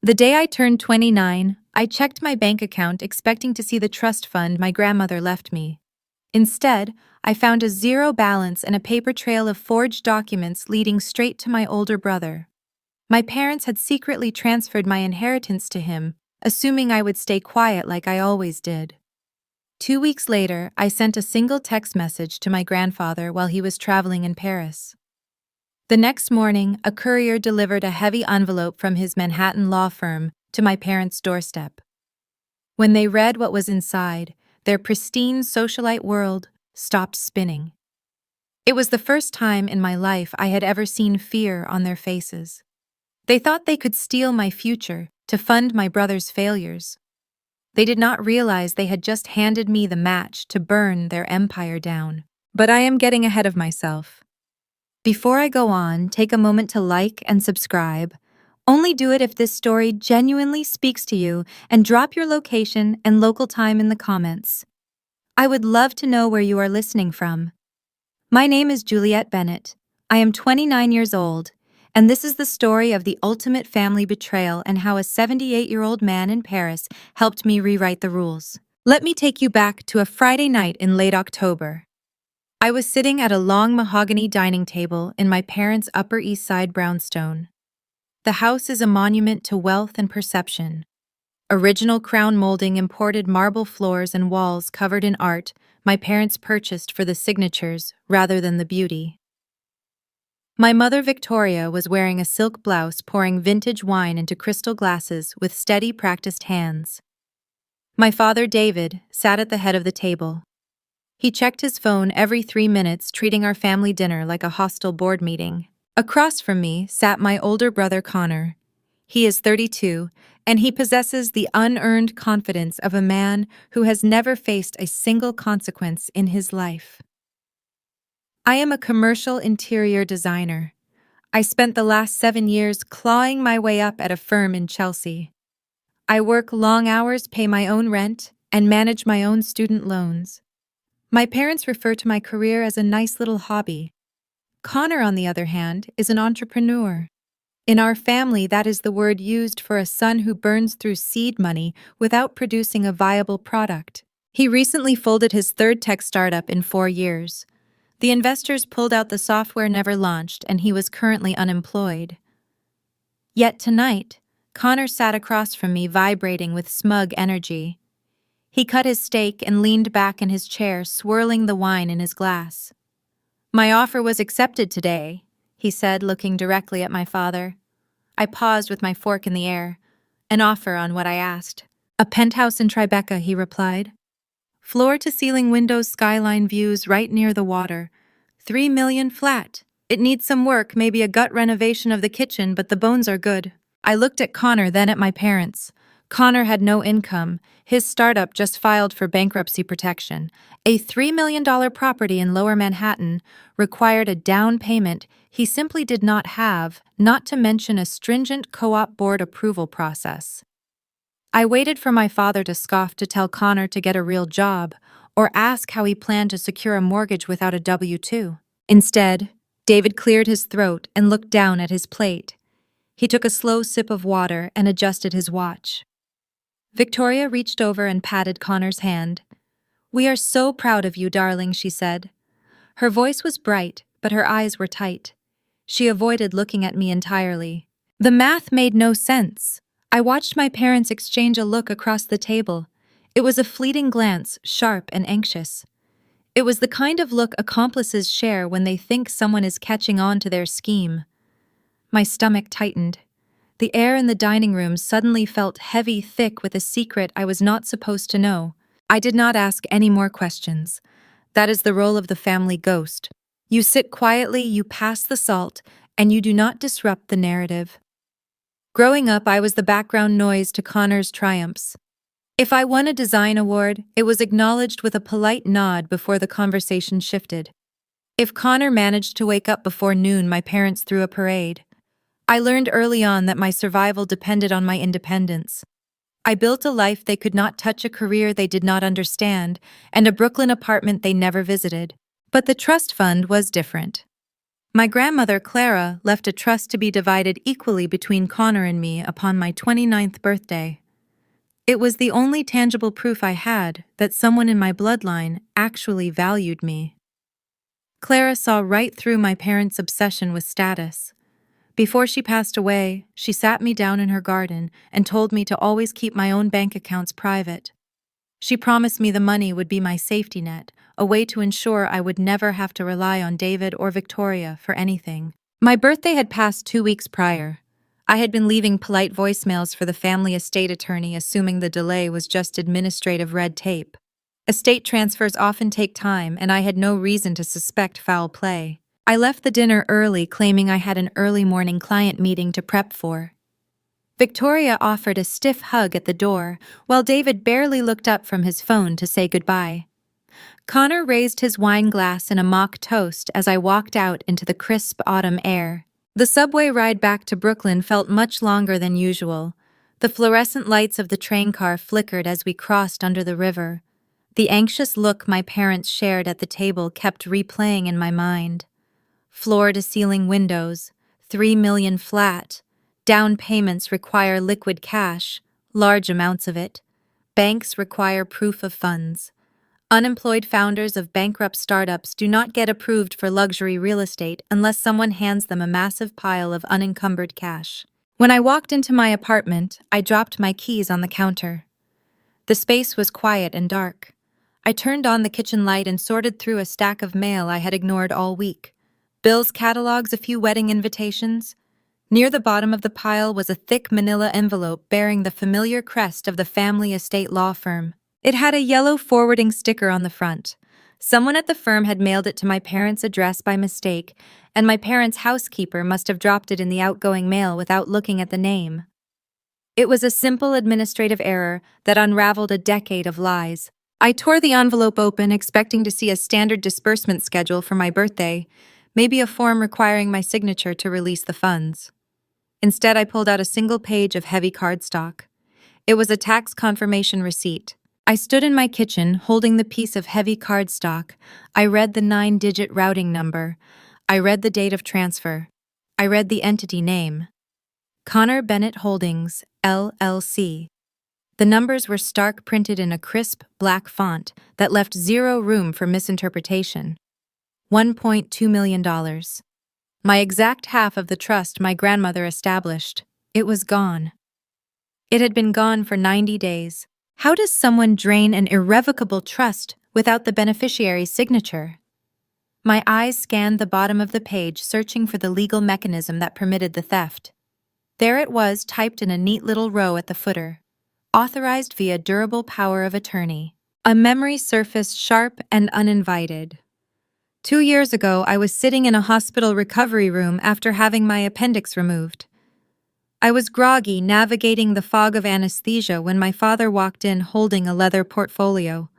The day I turned 29, I checked my bank account expecting to see the trust fund my grandmother left me. Instead, I found a zero balance and a paper trail of forged documents leading straight to my older brother. My parents had secretly transferred my inheritance to him, assuming I would stay quiet like I always did. 2 weeks later, I sent a single text message to my grandfather while he was traveling in Paris. The next morning, a courier delivered a heavy envelope from his Manhattan law firm to my parents' doorstep. When they read what was inside, their pristine socialite world stopped spinning. It was the first time in my life I had ever seen fear on their faces. They thought they could steal my future to fund my brother's failures. They did not realize they had just handed me the match to burn their empire down. But I am getting ahead of myself. Before I go on, take a moment to like and subscribe. Only do it if this story genuinely speaks to you, and drop your location and local time in the comments. I would love to know where you are listening from. My name is Juliet Bennett. I am 29 years old, and this is the story of the ultimate family betrayal and how a 78-year-old man in Paris helped me rewrite the rules. Let me take you back to a Friday night in late October. I was sitting at a long mahogany dining table in my parents' Upper East Side brownstone. The house is a monument to wealth and perception. Original crown molding, imported marble floors, and walls covered in art my parents purchased for the signatures rather than the beauty. My mother Victoria was wearing a silk blouse, pouring vintage wine into crystal glasses with steady, practiced hands. My father David sat at the head of the table. He checked his phone every 3 minutes, treating our family dinner like a hostile board meeting. Across from me sat my older brother Connor. He is 32, and he possesses the unearned confidence of a man who has never faced a single consequence in his life. I am a commercial interior designer. I spent the last 7 years clawing my way up at a firm in Chelsea. I work long hours, pay my own rent, and manage my own student loans. My parents refer to my career as a nice little hobby. Connor, on the other hand, is an entrepreneur. In our family, that is the word used for a son who burns through seed money without producing a viable product. He recently folded his third tech startup in 4 years. The investors pulled out, the software never launched, and he was currently unemployed. Yet tonight, Connor sat across from me, vibrating with smug energy. He cut his steak and leaned back in his chair, swirling the wine in his glass. "My offer was accepted today," he said, looking directly at my father. I paused with my fork in the air. "An offer on what?" I asked. "A penthouse in Tribeca," he replied. "Floor-to-ceiling windows, skyline views right near the water. 3 million flat. It needs some work, maybe a gut renovation of the kitchen, but the bones are good." I looked at Connor, then at my parents. Connor had no income. His startup just filed for bankruptcy protection. A $3 million property in Lower Manhattan required a down payment he simply did not have, not to mention a stringent co-op board approval process. I waited for my father to scoff, to tell Connor to get a real job, or ask how he planned to secure a mortgage without a W-2. Instead, David cleared his throat and looked down at his plate. He took a slow sip of water and adjusted his watch. Victoria reached over and patted Connor's hand. "We are so proud of you, darling," she said. Her voice was bright, but her eyes were tight. She avoided looking at me entirely. The math made no sense. I watched my parents exchange a look across the table. It was a fleeting glance, sharp and anxious. It was the kind of look accomplices share when they think someone is catching on to their scheme. My stomach tightened. The air in the dining room suddenly felt heavy, thick with a secret I was not supposed to know. I did not ask any more questions. That is the role of the family ghost. You sit quietly, you pass the salt, and you do not disrupt the narrative. Growing up, I was the background noise to Connor's triumphs. If I won a design award, it was acknowledged with a polite nod before the conversation shifted. If Connor managed to wake up before noon, my parents threw a parade. I learned early on that my survival depended on my independence. I built a life they could not touch, a career they did not understand, and a Brooklyn apartment they never visited. But the trust fund was different. My grandmother, Clara, left a trust to be divided equally between Connor and me upon my 29th birthday. It was the only tangible proof I had that someone in my bloodline actually valued me. Clara saw right through my parents' obsession with status. Before she passed away, she sat me down in her garden and told me to always keep my own bank accounts private. She promised me the money would be my safety net, a way to ensure I would never have to rely on David or Victoria for anything. My birthday had passed 2 weeks prior. I had been leaving polite voicemails for the family estate attorney, assuming the delay was just administrative red tape. Estate transfers often take time, and I had no reason to suspect foul play. I left the dinner early, claiming I had an early morning client meeting to prep for. Victoria offered a stiff hug at the door, while David barely looked up from his phone to say goodbye. Connor raised his wine glass in a mock toast as I walked out into the crisp autumn air. The subway ride back to Brooklyn felt much longer than usual. The fluorescent lights of the train car flickered as we crossed under the river. The anxious look my parents shared at the table kept replaying in my mind. Floor-to-ceiling windows, 3 million flat. Down payments require liquid cash, large amounts of it. Banks require proof of funds. Unemployed founders of bankrupt startups do not get approved for luxury real estate unless someone hands them a massive pile of unencumbered cash. When I walked into my apartment, I dropped my keys on the counter. The space was quiet and dark. I turned on the kitchen light and sorted through a stack of mail I had ignored all week. Bills catalogs, a few wedding invitations. Near the bottom of the pile was a thick manila envelope bearing the familiar crest of the family estate law firm. It had a yellow forwarding sticker on the front. Someone at the firm had mailed it to my parents' address by mistake, and my parents' housekeeper must have dropped it in the outgoing mail without looking at the name. It was a simple administrative error that unraveled a decade of lies. I tore the envelope open, expecting to see a standard disbursement schedule for my birthday, maybe a form requiring my signature to release the funds. Instead, I pulled out a single page of heavy cardstock. It was a tax confirmation receipt. I stood in my kitchen, holding the piece of heavy cardstock. I read the 9-digit routing number. I read the date of transfer. I read the entity name. Connor Bennett Holdings, LLC. The numbers were stark printed in a crisp, black font that left zero room for misinterpretation. $1.2 million. My exact half of the trust my grandmother established. It was gone. It had been gone for 90 days. How does someone drain an irrevocable trust without the beneficiary's signature? My eyes scanned the bottom of the page, searching for the legal mechanism that permitted the theft. There it was, typed in a neat little row at the footer. Authorized via durable power of attorney. A memory surfaced sharp and uninvited. 2 years ago, I was sitting in a hospital recovery room after having my appendix removed. I was groggy, navigating the fog of anesthesia when my father walked in holding a leather portfolio.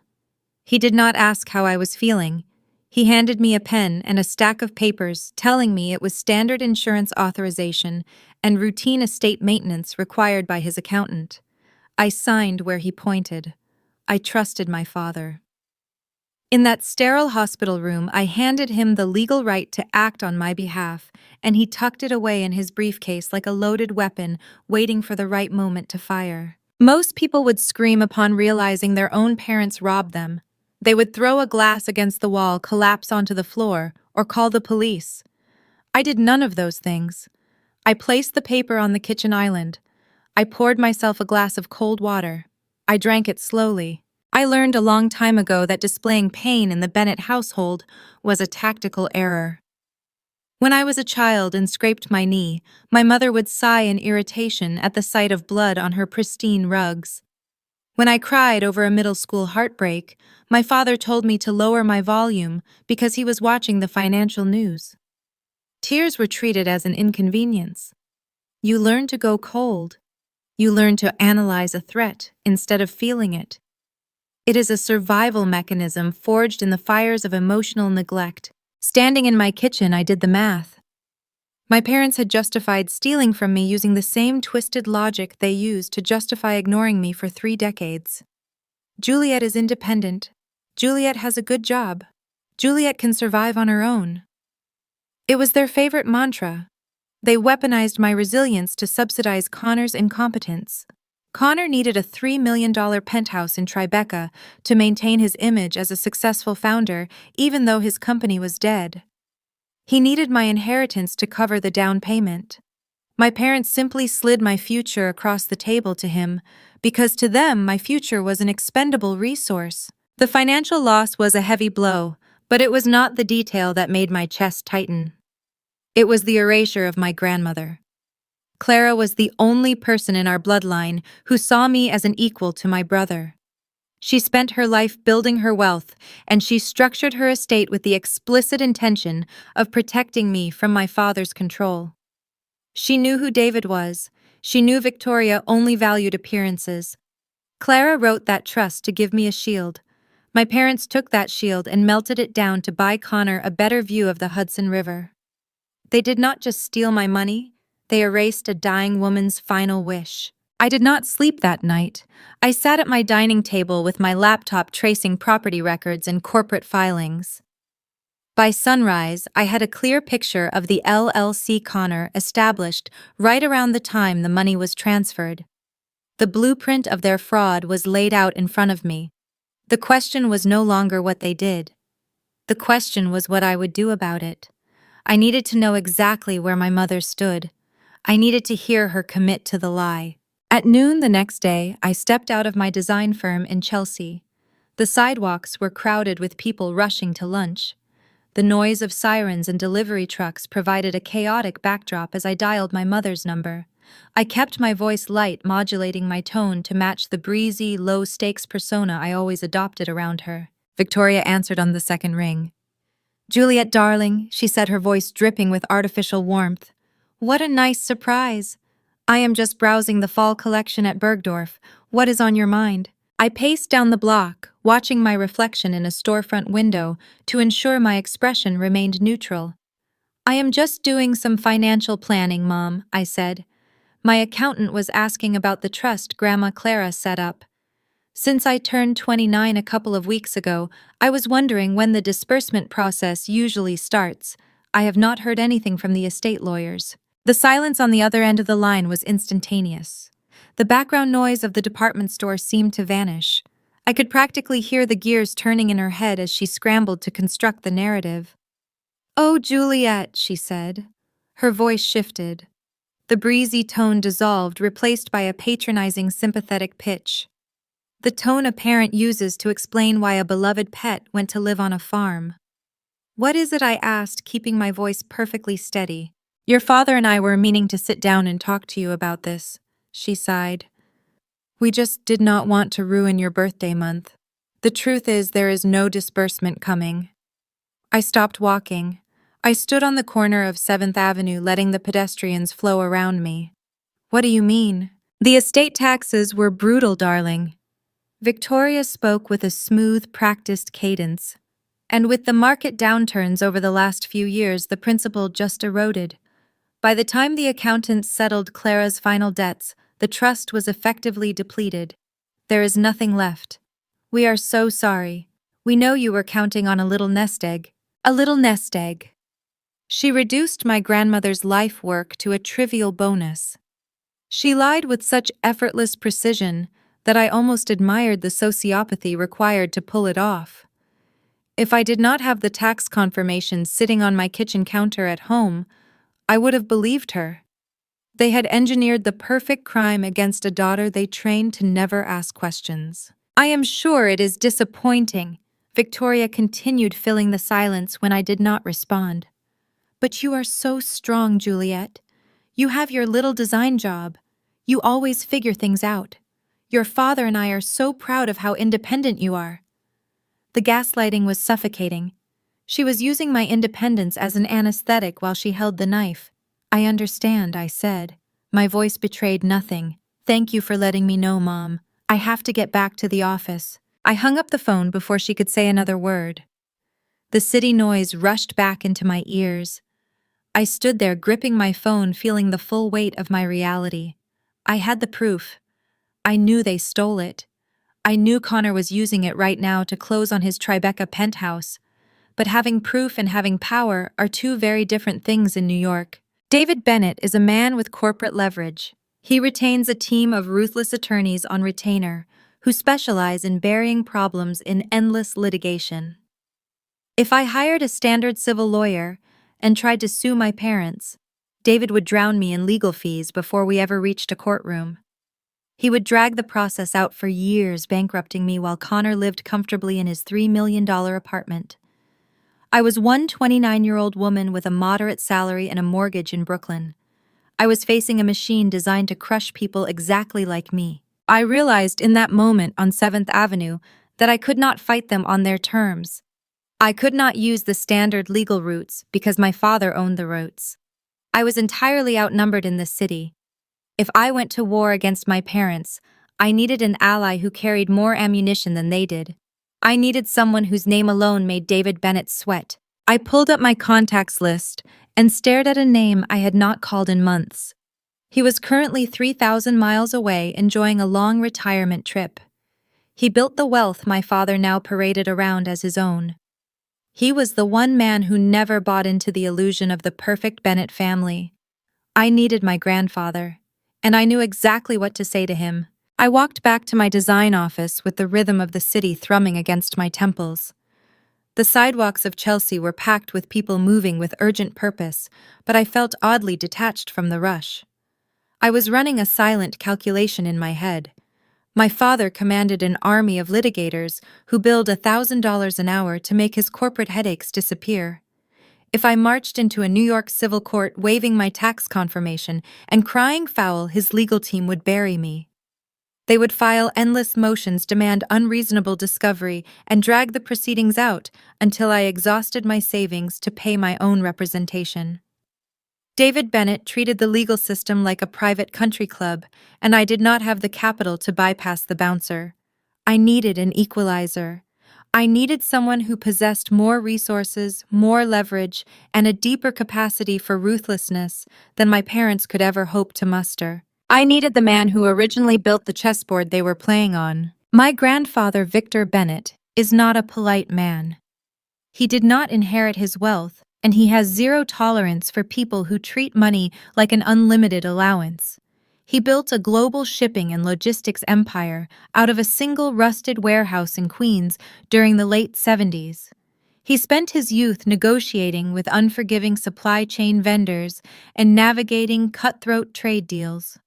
He did not ask how I was feeling. He handed me a pen and a stack of papers, telling me it was standard insurance authorization and routine estate maintenance required by his accountant. I signed where he pointed. I trusted my father. In that sterile hospital room, I handed him the legal right to act on my behalf, and he tucked it away in his briefcase like a loaded weapon, waiting for the right moment to fire. Most people would scream upon realizing their own parents robbed them. They would throw a glass against the wall, collapse onto the floor, or call the police. I did none of those things. I placed the paper on the kitchen island. I poured myself a glass of cold water. I drank it slowly. I learned a long time ago that displaying pain in the Bennett household was a tactical error. When I was a child and scraped my knee, my mother would sigh in irritation at the sight of blood on her pristine rugs. When I cried over a middle school heartbreak, my father told me to lower my volume because he was watching the financial news. Tears were treated as an inconvenience. You learn to go cold. You learn to analyze a threat instead of feeling it. It is a survival mechanism forged in the fires of emotional neglect. Standing in my kitchen, I did the math. My parents had justified stealing from me using the same twisted logic they used to justify ignoring me for 3 decades. Juliet is independent. Juliet has a good job. Juliet can survive on her own. It was their favorite mantra. They weaponized my resilience to subsidize Connor's incompetence. Connor needed a $3 million penthouse in Tribeca to maintain his image as a successful founder, even though his company was dead. He needed my inheritance to cover the down payment. My parents simply slid my future across the table to him, because to them my future was an expendable resource. The financial loss was a heavy blow, but it was not the detail that made my chest tighten. It was the erasure of my grandmother. Clara was the only person in our bloodline who saw me as an equal to my brother. She spent her life building her wealth, and she structured her estate with the explicit intention of protecting me from my father's control. She knew who David was. She knew Victoria only valued appearances. Clara wrote that trust to give me a shield. My parents took that shield and melted it down to buy Connor a better view of the Hudson River. They did not just steal my money, they erased a dying woman's final wish. I did not sleep that night. I sat at my dining table with my laptop tracing property records and corporate filings. By sunrise, I had a clear picture of the LLC Connor established right around the time the money was transferred. The blueprint of their fraud was laid out in front of me. The question was no longer what they did. The question was what I would do about it. I needed to know exactly where my mother stood. I needed to hear her commit to the lie. At noon the next day, I stepped out of my design firm in Chelsea. The sidewalks were crowded with people rushing to lunch. The noise of sirens and delivery trucks provided a chaotic backdrop as I dialed my mother's number. I kept my voice light, modulating my tone to match the breezy, low-stakes persona I always adopted around her. Victoria answered on the second ring. "Juliet, darling," she said, her voice dripping with artificial warmth. "What a nice surprise. I am just browsing the fall collection at Bergdorf. What is on your mind?" I paced down the block, watching my reflection in a storefront window to ensure my expression remained neutral. "I am just doing some financial planning, Mom," I said. "My accountant was asking about the trust Grandma Clara set up. Since I turned 29 a couple of weeks ago, I was wondering when the disbursement process usually starts. I have not heard anything from the estate lawyers." The silence on the other end of the line was instantaneous. The background noise of the department store seemed to vanish. I could practically hear the gears turning in her head as she scrambled to construct the narrative. "Oh, Juliet," she said. Her voice shifted. The breezy tone dissolved, replaced by a patronizing, sympathetic pitch. The tone a parent uses to explain why a beloved pet went to live on a farm. "What is it?" I asked, keeping my voice perfectly steady. "Your father and I were meaning to sit down and talk to you about this," she sighed. "We just did not want to ruin your birthday month. The truth is, there is no disbursement coming." I stopped walking. I stood on the corner of 7th Avenue, letting the pedestrians flow around me. "What do you mean?" "The estate taxes were brutal, darling." Victoria spoke with a smooth, practiced cadence. "And with the market downturns over the last few years, the principal just eroded. By the time the accountants settled Clara's final debts, the trust was effectively depleted. There is nothing left. We are so sorry. We know you were counting on a little nest egg." A little nest egg. She reduced my grandmother's life work to a trivial bonus. She lied with such effortless precision that I almost admired the sociopathy required to pull it off. If I did not have the tax confirmation sitting on my kitchen counter at home, I would have believed her. They had engineered the perfect crime against a daughter they trained to never ask questions. "I am sure it is disappointing," Victoria continued, filling the silence when I did not respond. "But you are so strong, Juliet. You have your little design job. You always figure things out. Your father and I are so proud of how independent you are." The gaslighting was suffocating. She was using my independence as an anesthetic while she held the knife. "I understand," I said. My voice betrayed nothing. "Thank you for letting me know, Mom. I have to get back to the office." I hung up the phone before she could say another word. The city noise rushed back into my ears. I stood there gripping my phone, feeling the full weight of my reality. I had the proof. I knew they stole it. I knew Connor was using it right now to close on his Tribeca penthouse. but having proof and having power are two very different things in New York. David Bennett is a man with corporate leverage. He retains a team of ruthless attorneys on retainer who specialize in burying problems in endless litigation. If I hired a standard civil lawyer and tried to sue my parents, David would drown me in legal fees before we ever reached a courtroom. He would drag the process out for years, bankrupting me while Connor lived comfortably in his $3 million apartment. I was one 29-year-old woman with a moderate salary and a mortgage in Brooklyn. I was facing a machine designed to crush people exactly like me. I realized in that moment on 7th Avenue that I could not fight them on their terms. I could not use the standard legal routes because my father owned the routes. I was entirely outnumbered in this city. If I went to war against my parents, I needed an ally who carried more ammunition than they did. I needed someone whose name alone made David Bennett sweat. I pulled up my contacts list and stared at a name I had not called in months. He was currently 3,000 miles away enjoying a long retirement trip. He built the wealth my father now paraded around as his own. He was the one man who never bought into the illusion of the perfect Bennett family. I needed my grandfather, and I knew exactly what to say to him. I walked back to my design office with the rhythm of the city thrumming against my temples. The sidewalks of Chelsea were packed with people moving with urgent purpose, but I felt oddly detached from the rush. I was running a silent calculation in my head. My father commanded an army of litigators who billed $1,000 an hour to make his corporate headaches disappear. If I marched into a New York civil court waving my tax confirmation and crying foul, his legal team would bury me. They would file endless motions, demand unreasonable discovery, and drag the proceedings out until I exhausted my savings to pay my own representation. David Bennett treated the legal system like a private country club, and I did not have the capital to bypass the bouncer. I needed an equalizer. I needed someone who possessed more resources, more leverage, and a deeper capacity for ruthlessness than my parents could ever hope to muster. I needed the man who originally built the chessboard they were playing on. My grandfather, Victor Bennett, is not a polite man. He did not inherit his wealth, and he has zero tolerance for people who treat money like an unlimited allowance. He built a global shipping and logistics empire out of a single rusted warehouse in Queens during the late 70s. He spent his youth negotiating with unforgiving supply chain vendors and navigating cutthroat trade deals.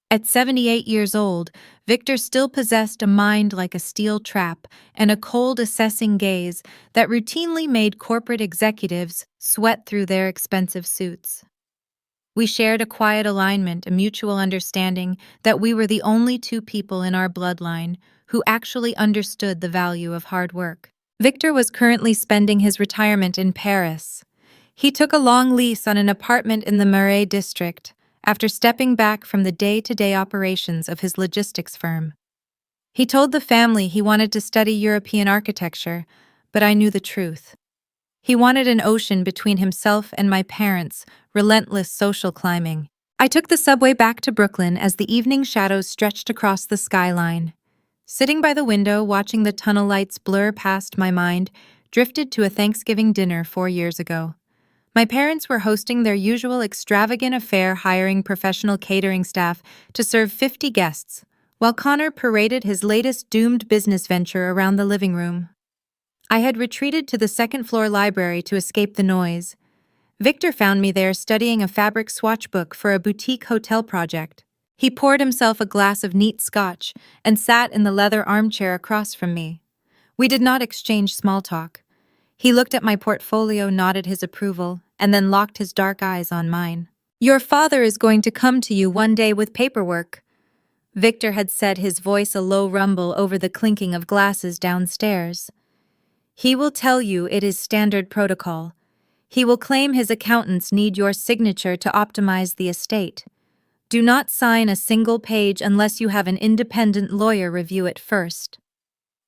At 78 years old, Victor still possessed a mind like a steel trap and a cold, assessing gaze that routinely made corporate executives sweat through their expensive suits. We shared a quiet alignment, a mutual understanding that we were the only two people in our bloodline who actually understood the value of hard work. Victor was currently spending his retirement in Paris. He took a long lease on an apartment in the Marais district after stepping back from the day-to-day operations of his logistics firm. He told the family he wanted to study European architecture, but I knew the truth. He wanted an ocean between himself and my parents' relentless social climbing. I took the subway back to Brooklyn as the evening shadows stretched across the skyline. Sitting by the window, watching the tunnel lights blur past my mind, drifted to a Thanksgiving dinner 4 years ago. My parents were hosting their usual extravagant affair, hiring professional catering staff to serve 50 guests, while Connor paraded his latest doomed business venture around the living room. I had retreated to the second-floor library to escape the noise. Victor found me there studying a fabric swatch book for a boutique hotel project. He poured himself a glass of neat scotch and sat in the leather armchair across from me. We did not exchange small talk. He looked at my portfolio, nodded his approval, and then locked his dark eyes on mine. "Your father is going to come to you one day with paperwork," Victor had said, his voice a low rumble over the clinking of glasses downstairs. "He will tell you it is standard protocol. He will claim his accountants need your signature to optimize the estate. Do not sign a single page unless you have an independent lawyer review it first.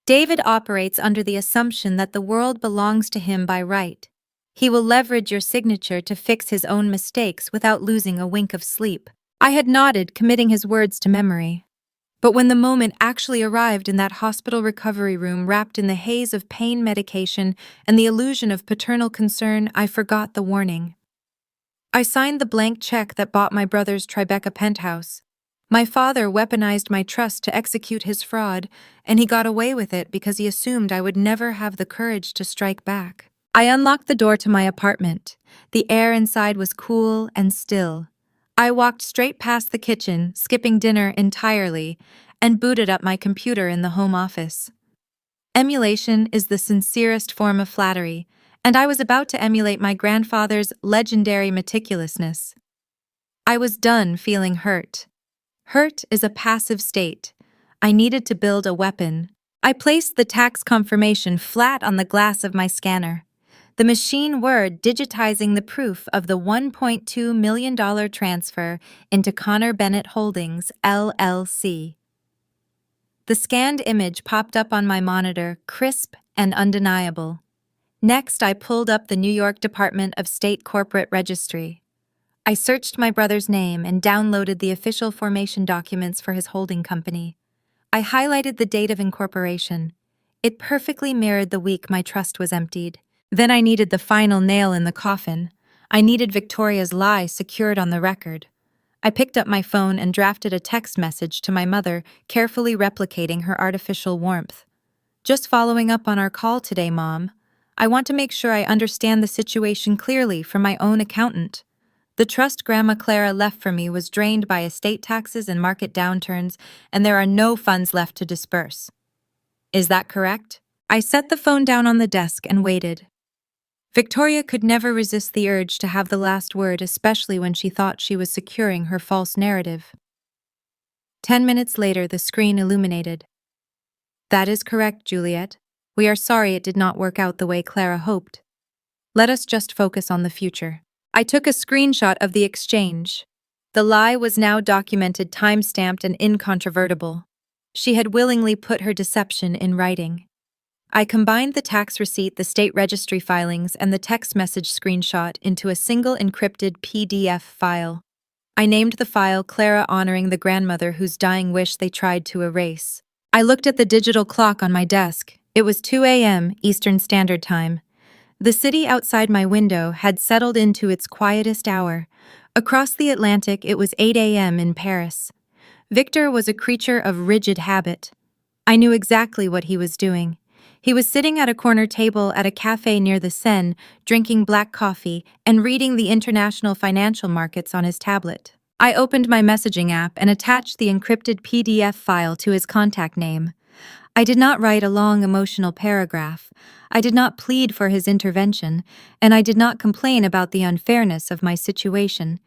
David operates under the assumption that the world belongs to him by right. He will leverage your signature to fix his own mistakes without losing a wink of sleep." I had nodded, committing his words to memory. But when the moment actually arrived in that hospital recovery room wrapped in the haze of pain medication and the illusion of paternal concern, I forgot the warning. I signed the blank check that bought my brother's Tribeca penthouse. My father weaponized my trust to execute his fraud, and he got away with it because he assumed I would never have the courage to strike back. I unlocked the door to my apartment. The air inside was cool and still. I walked straight past the kitchen, skipping dinner entirely, and booted up my computer in the home office. Emulation is the sincerest form of flattery, and I was about to emulate my grandfather's legendary meticulousness. I was done feeling hurt. Hurt is a passive state. I needed to build a weapon. I placed the tax confirmation flat on the glass of my scanner. The machine were digitizing the proof of the $1.2 million transfer into Connor Bennett Holdings, LLC. The scanned image popped up on my monitor, crisp and undeniable. Next, I pulled up the New York Department of State Corporate Registry. I searched my brother's name and downloaded the official formation documents for his holding company. I highlighted the date of incorporation. It perfectly mirrored the week my trust was emptied. Then I needed the final nail in the coffin. I needed Victoria's lie secured on the record. I picked up my phone and drafted a text message to my mother, carefully replicating her artificial warmth. Just following up on our call today, Mom. I want to make sure I understand the situation clearly from my own accountant. The trust Grandma Clara left for me was drained by estate taxes and market downturns, and there are no funds left to disperse. Is that correct? I set the phone down on the desk and waited. Victoria could never resist the urge to have the last word, especially when she thought she was securing her false narrative. 10 minutes later, the screen illuminated. That is correct, Juliet. We are sorry it did not work out the way Clara hoped. Let us just focus on the future. I took a screenshot of the exchange. The lie was now documented, time-stamped, and incontrovertible. She had willingly put her deception in writing. I combined the tax receipt, the state registry filings, and the text message screenshot into a single encrypted PDF file. I named the file Clara honoring the grandmother whose dying wish they tried to erase. I looked at the digital clock on my desk. It was 2 a.m. Eastern Standard Time. The city outside my window had settled into its quietest hour. Across the Atlantic, it was 8 a.m. in Paris. Victor was a creature of rigid habit. I knew exactly what he was doing. He was sitting at a corner table at a cafe near the Seine, drinking black coffee and reading the international financial markets on his tablet. I opened my messaging app and attached the encrypted PDF file to his contact name. I did not write a long emotional paragraph. I did not plead for his intervention, and I did not complain about the unfairness of my situation.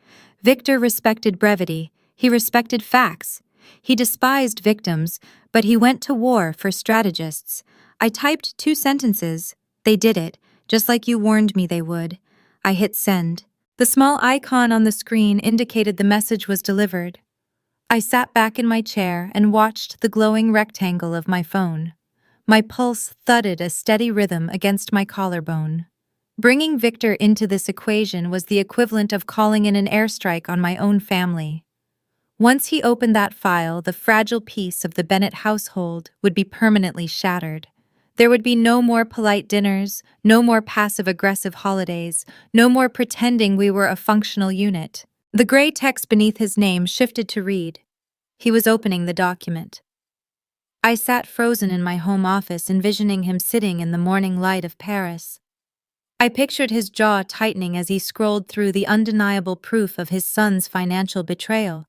Victor respected brevity. He respected facts. He despised victims, but he went to war for strategists. I typed 2 sentences. They did it, just like you warned me they would. I hit send. The small icon on the screen indicated the message was delivered. I sat back in my chair and watched the glowing rectangle of my phone. My pulse thudded a steady rhythm against my collarbone. Bringing Victor into this equation was the equivalent of calling in an airstrike on my own family. Once he opened that file, the fragile peace of the Bennett household would be permanently shattered. There would be no more polite dinners, no more passive-aggressive holidays, no more pretending we were a functional unit. The gray text beneath his name shifted to read. He was opening the document. I sat frozen in my home office, envisioning him sitting in the morning light of Paris. I pictured his jaw tightening as he scrolled through the undeniable proof of his son's financial betrayal.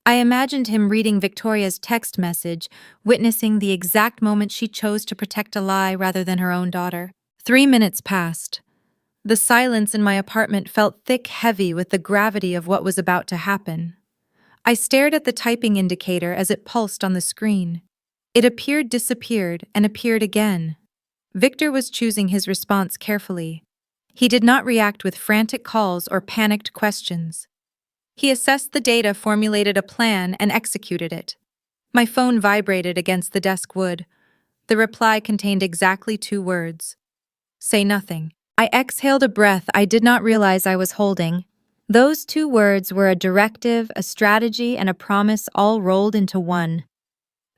I imagined him reading Victoria's text message, witnessing the exact moment she chose to protect a lie rather than her own daughter. 3 minutes passed. The silence in my apartment felt thick, heavy with the gravity of what was about to happen. I stared at the typing indicator as it pulsed on the screen. It appeared, disappeared, and appeared again. Victor was choosing his response carefully. He did not react with frantic calls or panicked questions. He assessed the data, formulated a plan, and executed it. My phone vibrated against the desk wood. The reply contained exactly 2 words. Say nothing. I exhaled a breath I did not realize I was holding. Those two words were a directive, a strategy, and a promise all rolled into one.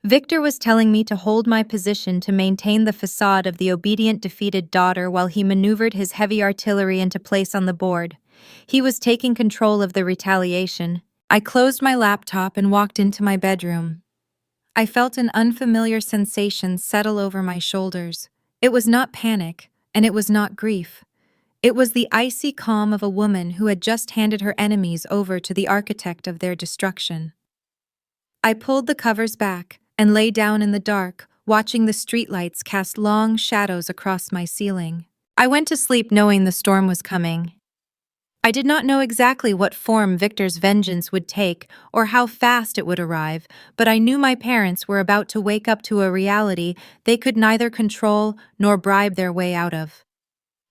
Victor was telling me to hold my position to maintain the facade of the obedient, defeated daughter while he maneuvered his heavy artillery into place on the board. He was taking control of the retaliation. I closed my laptop and walked into my bedroom. I felt an unfamiliar sensation settle over my shoulders. It was not panic, and it was not grief. It was the icy calm of a woman who had just handed her enemies over to the architect of their destruction. I pulled the covers back and lay down in the dark, watching the streetlights cast long shadows across my ceiling. I went to sleep knowing the storm was coming. I did not know exactly what form Victor's vengeance would take or how fast it would arrive, but I knew my parents were about to wake up to a reality they could neither control nor bribe their way out of.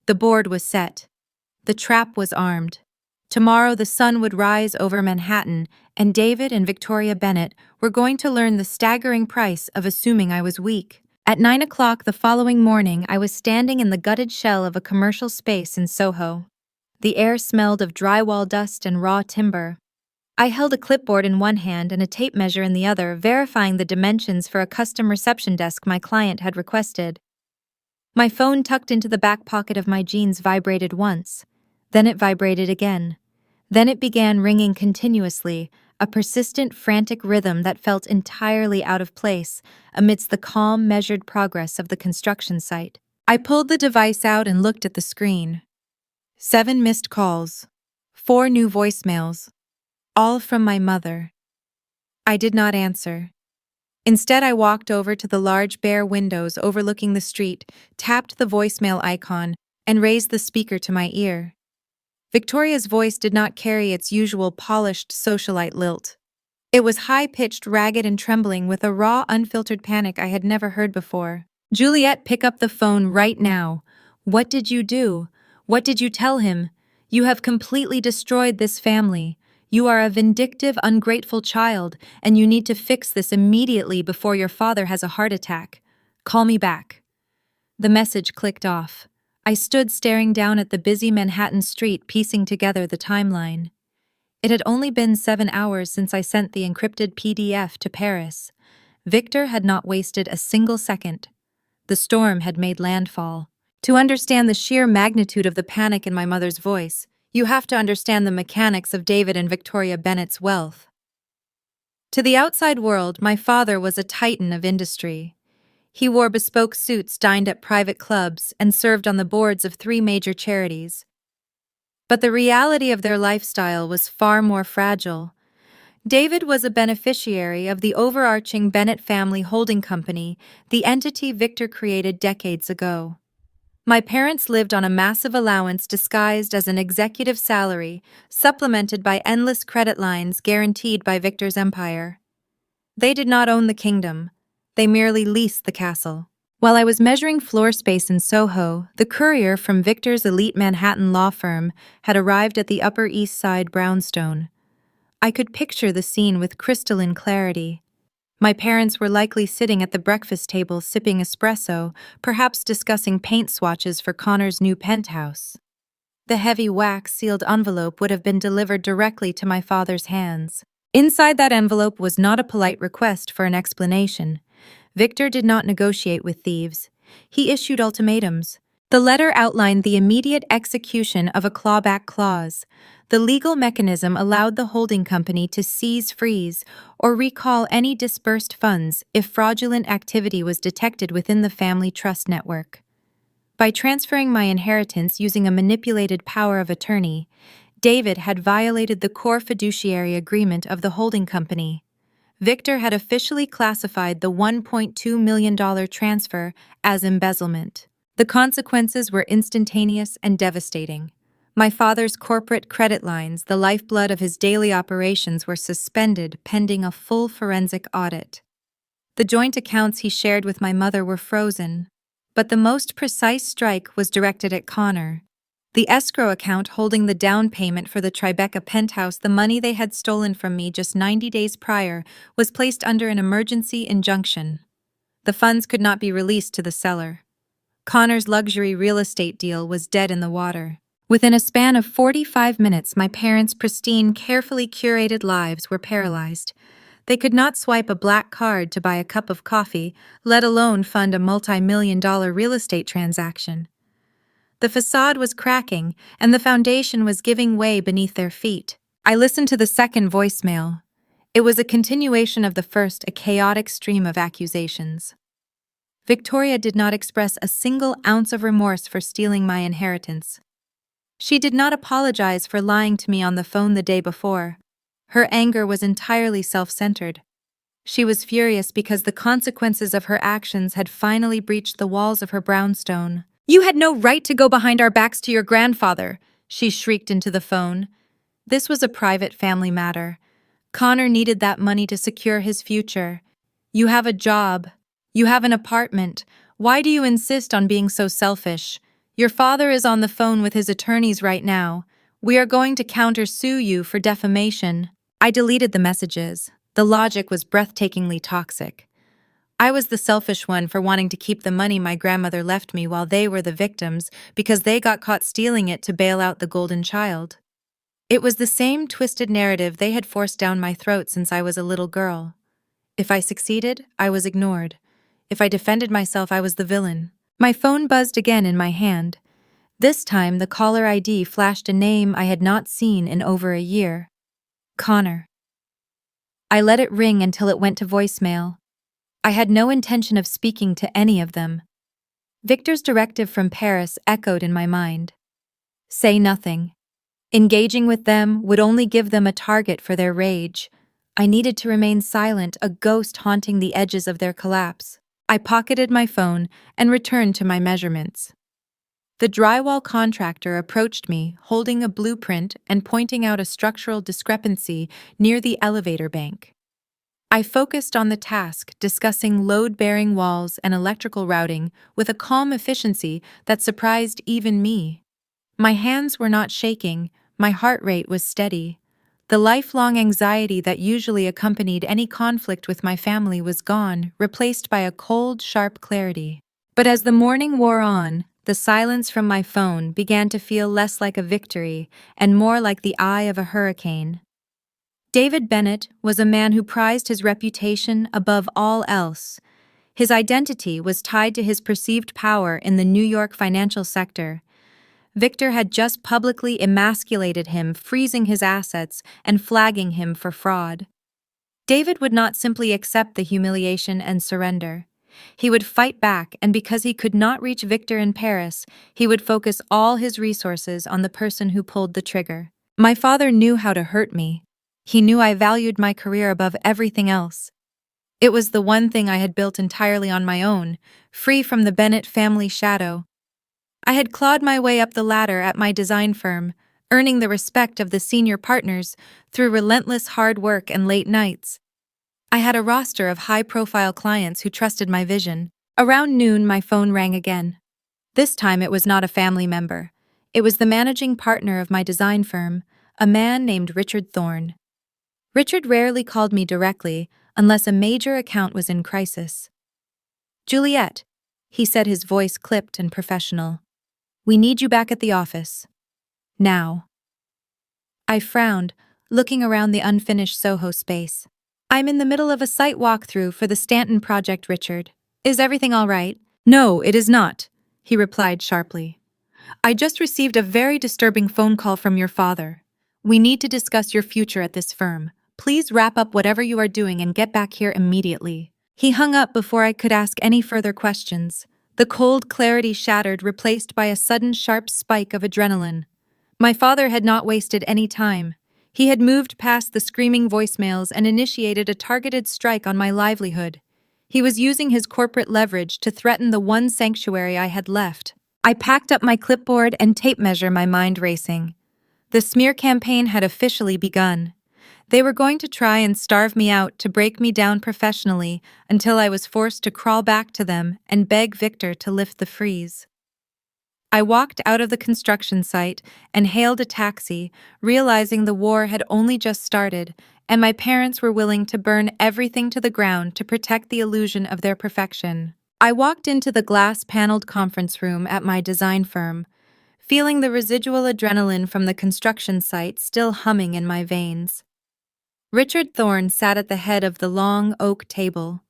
The board was set. The trap was armed. Tomorrow the sun would rise over Manhattan, and David and Victoria Bennett were going to learn the staggering price of assuming I was weak. At 9 o'clock the following morning, I was standing in the gutted shell of a commercial space in Soho. The air smelled of drywall dust and raw timber. I held a clipboard in one hand and a tape measure in the other, verifying the dimensions for a custom reception desk my client had requested. My phone tucked into the back pocket of my jeans vibrated once. Then it vibrated again. Then it began ringing continuously, a persistent, frantic rhythm that felt entirely out of place amidst the calm, measured progress of the construction site. I pulled the device out and looked at the screen. 7 missed calls. 4 new voicemails. All from my mother. I did not answer. Instead, I walked over to the large bare windows overlooking the street, tapped the voicemail icon, and raised the speaker to my ear. Victoria's voice did not carry its usual polished socialite lilt. It was high-pitched, ragged, and trembling with a raw, unfiltered panic I had never heard before. "Juliet, pick up the phone right now. What did you do? What did you tell him? You have completely destroyed this family. You are a vindictive, ungrateful child, and you need to fix this immediately before your father has a heart attack. Call me back." The message clicked off. I stood staring down at the busy Manhattan street, piecing together the timeline. It had only been 7 hours since I sent the encrypted PDF to Paris. Victor had not wasted a single second. The storm had made landfall. To understand the sheer magnitude of the panic in my mother's voice, you have to understand the mechanics of David and Victoria Bennett's wealth. To the outside world, my father was a titan of industry. He wore bespoke suits, dined at private clubs, and served on the boards of 3 major charities. But the reality of their lifestyle was far more fragile. David was a beneficiary of the overarching Bennett family holding company, the entity Victor created decades ago. My parents lived on a massive allowance disguised as an executive salary, supplemented by endless credit lines guaranteed by Victor's empire. They did not own the kingdom. They merely leased the castle. While I was measuring floor space in Soho, the courier from Victor's elite Manhattan law firm had arrived at the Upper East Side brownstone. I could picture the scene with crystalline clarity. My parents were likely sitting at the breakfast table sipping espresso, perhaps discussing paint swatches for Connor's new penthouse. The heavy wax-sealed envelope would have been delivered directly to my father's hands. Inside that envelope was not a polite request for an explanation. Victor did not negotiate with thieves. He issued ultimatums. The letter outlined the immediate execution of a clawback clause. The legal mechanism allowed the holding company to seize, freeze, or recall any disbursed funds if fraudulent activity was detected within the family trust network. By transferring my inheritance using a manipulated power of attorney, David had violated the core fiduciary agreement of the holding company. Victor had officially classified the $1.2 million transfer as embezzlement. The consequences were instantaneous and devastating. My father's corporate credit lines, the lifeblood of his daily operations, were suspended pending a full forensic audit. The joint accounts he shared with my mother were frozen, but the most precise strike was directed at Connor. The escrow account holding the down payment for the Tribeca penthouse, the money they had stolen from me just 90 days prior, was placed under an emergency injunction. The funds could not be released to the seller. Connor's luxury real estate deal was dead in the water. Within a span of 45 minutes, my parents' pristine, carefully curated lives were paralyzed. They could not swipe a black card to buy a cup of coffee, let alone fund a multi-million-dollar real estate transaction. The facade was cracking, and the foundation was giving way beneath their feet. I listened to the second voicemail. It was a continuation of the first, a chaotic stream of accusations. Victoria did not express a single ounce of remorse for stealing my inheritance. She did not apologize for lying to me on the phone the day before. Her anger was entirely self-centered. She was furious because the consequences of her actions had finally breached the walls of her brownstone. "You had no right to go behind our backs to your grandfather," she shrieked into the phone. This was a private family matter. Connor needed that money to secure his future. "You have a job. You have an apartment. Why do you insist on being so selfish? Your father is on the phone with his attorneys right now. We are going to countersue you for defamation." I deleted the messages. The logic was breathtakingly toxic. I was the selfish one for wanting to keep the money my grandmother left me while they were the victims because they got caught stealing it to bail out the golden child. It was the same twisted narrative they had forced down my throat since I was a little girl. If I succeeded, I was ignored. If I defended myself, I was the villain. My phone buzzed again in my hand. This time, the caller ID flashed a name I had not seen in over a year. Connor. I let it ring until it went to voicemail. I had no intention of speaking to any of them. Victor's directive from Paris echoed in my mind. Say nothing. Engaging with them would only give them a target for their rage. I needed to remain silent, a ghost haunting the edges of their collapse. I pocketed my phone and returned to my measurements. The drywall contractor approached me, holding a blueprint and pointing out a structural discrepancy near the elevator bank. I focused on the task, discussing load-bearing walls and electrical routing with a calm efficiency that surprised even me. My hands were not shaking, my heart rate was steady. The lifelong anxiety that usually accompanied any conflict with my family was gone, replaced by a cold, sharp clarity. But as the morning wore on, the silence from my phone began to feel less like a victory and more like the eye of a hurricane. David Bennett was a man who prized his reputation above all else. His identity was tied to his perceived power in the New York financial sector. Victor had just publicly emasculated him, freezing his assets and flagging him for fraud. David would not simply accept the humiliation and surrender. He would fight back, and because he could not reach Victor in Paris, he would focus all his resources on the person who pulled the trigger. My father knew how to hurt me. He knew I valued my career above everything else. It was the one thing I had built entirely on my own, free from the Bennett family shadow. I had clawed my way up the ladder at my design firm, earning the respect of the senior partners through relentless hard work and late nights. I had a roster of high-profile clients who trusted my vision. Around noon, my phone rang again. This time it was not a family member. It was the managing partner of my design firm, a man named Richard Thorne. Richard rarely called me directly unless a major account was in crisis. "Juliet," he said, his voice clipped and professional. "We need you back at the office. Now." I frowned, looking around the unfinished Soho space. "I'm in the middle of a site walkthrough for the Stanton project, Richard. Is everything all right?" "No, it is not," he replied sharply. "I just received a very disturbing phone call from your father. We need to discuss your future at this firm. Please wrap up whatever you are doing and get back here immediately." He hung up before I could ask any further questions. The cold clarity shattered, replaced by a sudden sharp spike of adrenaline. My father had not wasted any time. He had moved past the screaming voicemails and initiated a targeted strike on my livelihood. He was using his corporate leverage to threaten the one sanctuary I had left. I packed up my clipboard and tape measure, my mind racing. The smear campaign had officially begun. They were going to try and starve me out to break me down professionally until I was forced to crawl back to them and beg Victor to lift the freeze. I walked out of the construction site and hailed a taxi, realizing the war had only just started, and my parents were willing to burn everything to the ground to protect the illusion of their perfection. I walked into the glass-paneled conference room at my design firm. feeling the residual adrenaline from the construction site still humming in my veins. Richard Thorne sat at the head of the long oak table.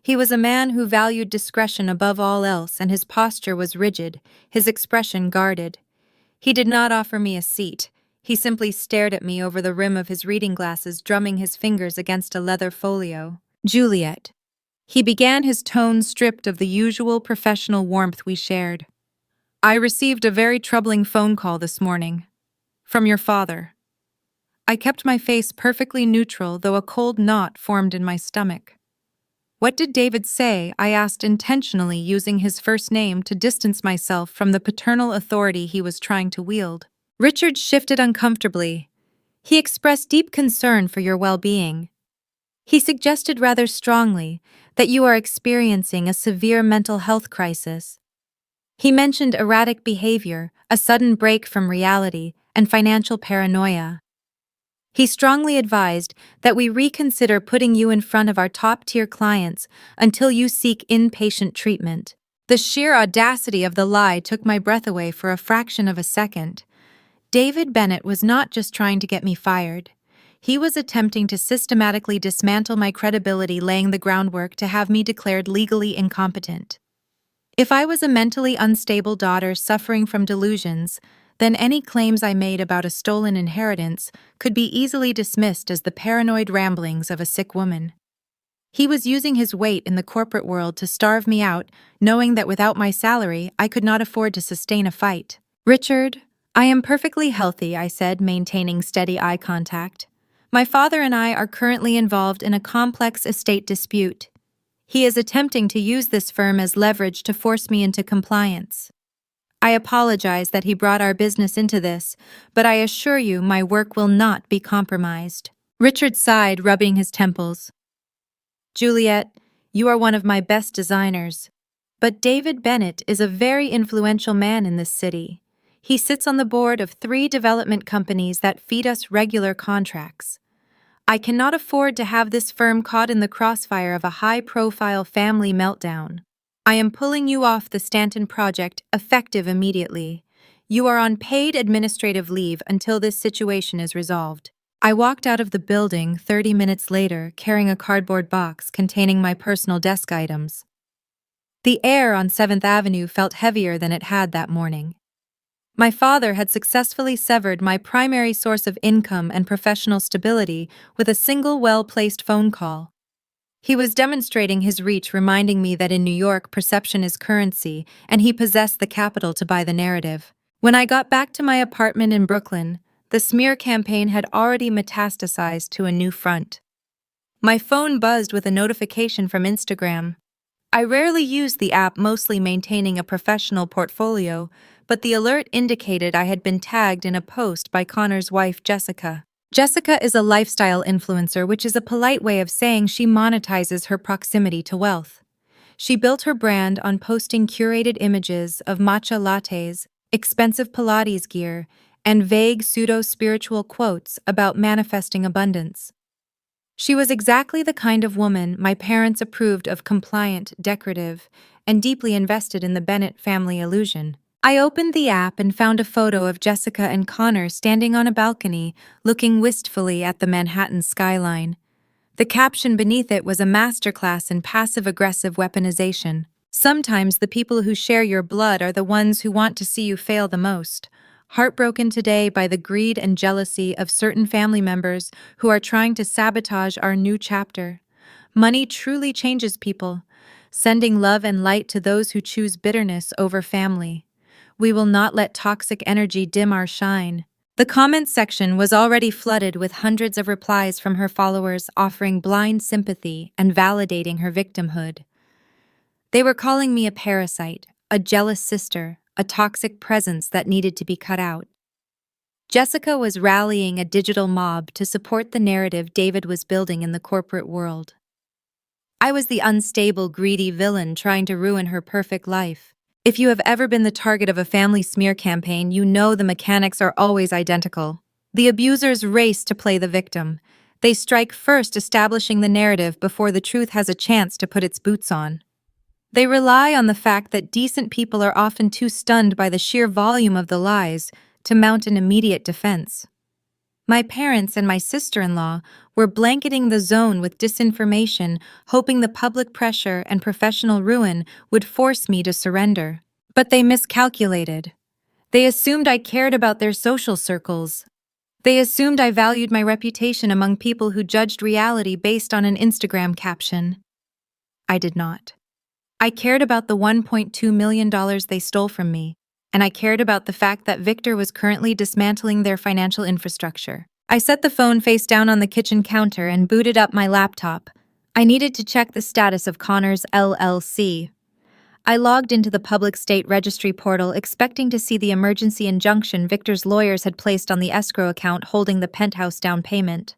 He was a man who valued discretion above all else, and his posture was rigid, his expression guarded. He did not offer me a seat. He simply stared at me over the rim of his reading glasses, drumming his fingers against a leather folio. Juliet. He began, his tone stripped of the usual professional warmth we shared. I received a very troubling phone call this morning. From your father. I kept my face perfectly neutral, though a cold knot formed in my stomach. What did David say? I asked, intentionally using his first name to distance myself from the paternal authority he was trying to wield. Richard shifted uncomfortably. He expressed deep concern for your well-being. He suggested rather strongly that you are experiencing a severe mental health crisis. He mentioned erratic behavior, a sudden break from reality, and financial paranoia. He strongly advised that we reconsider putting you in front of our top-tier clients until you seek inpatient treatment. The sheer audacity of the lie took my breath away for a fraction of a second. David Bennett was not just trying to get me fired. He was attempting to systematically dismantle my credibility, laying the groundwork to have me declared legally incompetent. If I was a mentally unstable daughter suffering from delusions, then any claims I made about a stolen inheritance could be easily dismissed as the paranoid ramblings of a sick woman. He was using his weight in the corporate world to starve me out, knowing that without my salary, I could not afford to sustain a fight. Richard, I am perfectly healthy, I said, maintaining steady eye contact. My father and I are currently involved in a complex estate dispute. He is attempting to use this firm as leverage to force me into compliance. I apologize that he brought our business into this, but I assure you my work will not be compromised. Richard sighed, rubbing his temples. Juliet, you are one of my best designers. But David Bennett is a very influential man in this city. He sits on the board of 3 development companies that feed us regular contracts. I cannot afford to have this firm caught in the crossfire of a high-profile family meltdown. I am pulling you off the Stanton project, effective immediately. You are on paid administrative leave until this situation is resolved. I walked out of the building 30 minutes later, carrying a cardboard box containing my personal desk items. The air on 7th Avenue felt heavier than it had that morning. My father had successfully severed my primary source of income and professional stability with a single well-placed phone call. He was demonstrating his reach, reminding me that in New York, perception is currency, and he possessed the capital to buy the narrative. When I got back to my apartment in Brooklyn, the smear campaign had already metastasized to a new front. My phone buzzed with a notification from Instagram. I rarely use the app, mostly maintaining a professional portfolio, but the alert indicated I had been tagged in a post by Connor's wife, Jessica. Jessica is a lifestyle influencer, which is a polite way of saying she monetizes her proximity to wealth. She built her brand on posting curated images of matcha lattes, expensive Pilates gear, and vague pseudo-spiritual quotes about manifesting abundance. She was exactly the kind of woman my parents approved of: compliant, decorative, and deeply invested in the Bennett family illusion. I opened the app and found a photo of Jessica and Connor standing on a balcony, looking wistfully at the Manhattan skyline. The caption beneath it was a masterclass in passive-aggressive weaponization. Sometimes the people who share your blood are the ones who want to see you fail the most. Heartbroken today by the greed and jealousy of certain family members who are trying to sabotage our new chapter. Money truly changes people, sending love and light to those who choose bitterness over family. We will not let toxic energy dim our shine. The comments section was already flooded with hundreds of replies from her followers offering blind sympathy and validating her victimhood. They were calling me a parasite, a jealous sister, a toxic presence that needed to be cut out. Jessica was rallying a digital mob to support the narrative David was building in the corporate world. I was the unstable, greedy villain trying to ruin her perfect life. If you have ever been the target of a family smear campaign, you know the mechanics are always identical. The abusers race to play the victim. They strike first, establishing the narrative before the truth has a chance to put its boots on. They rely on the fact that decent people are often too stunned by the sheer volume of the lies to mount an immediate defense. My parents and my sister-in-law were blanketing the zone with disinformation, hoping the public pressure and professional ruin would force me to surrender. But they miscalculated. They assumed I cared about their social circles. They assumed I valued my reputation among people who judged reality based on an Instagram caption. I did not. I cared about the $1.2 million they stole from me, and I cared about the fact that Victor was currently dismantling their financial infrastructure. I set the phone face down on the kitchen counter and booted up my laptop. I needed to check the status of Connor's LLC. I logged into the public state registry portal expecting to see the emergency injunction Victor's lawyers had placed on the escrow account holding the penthouse down payment.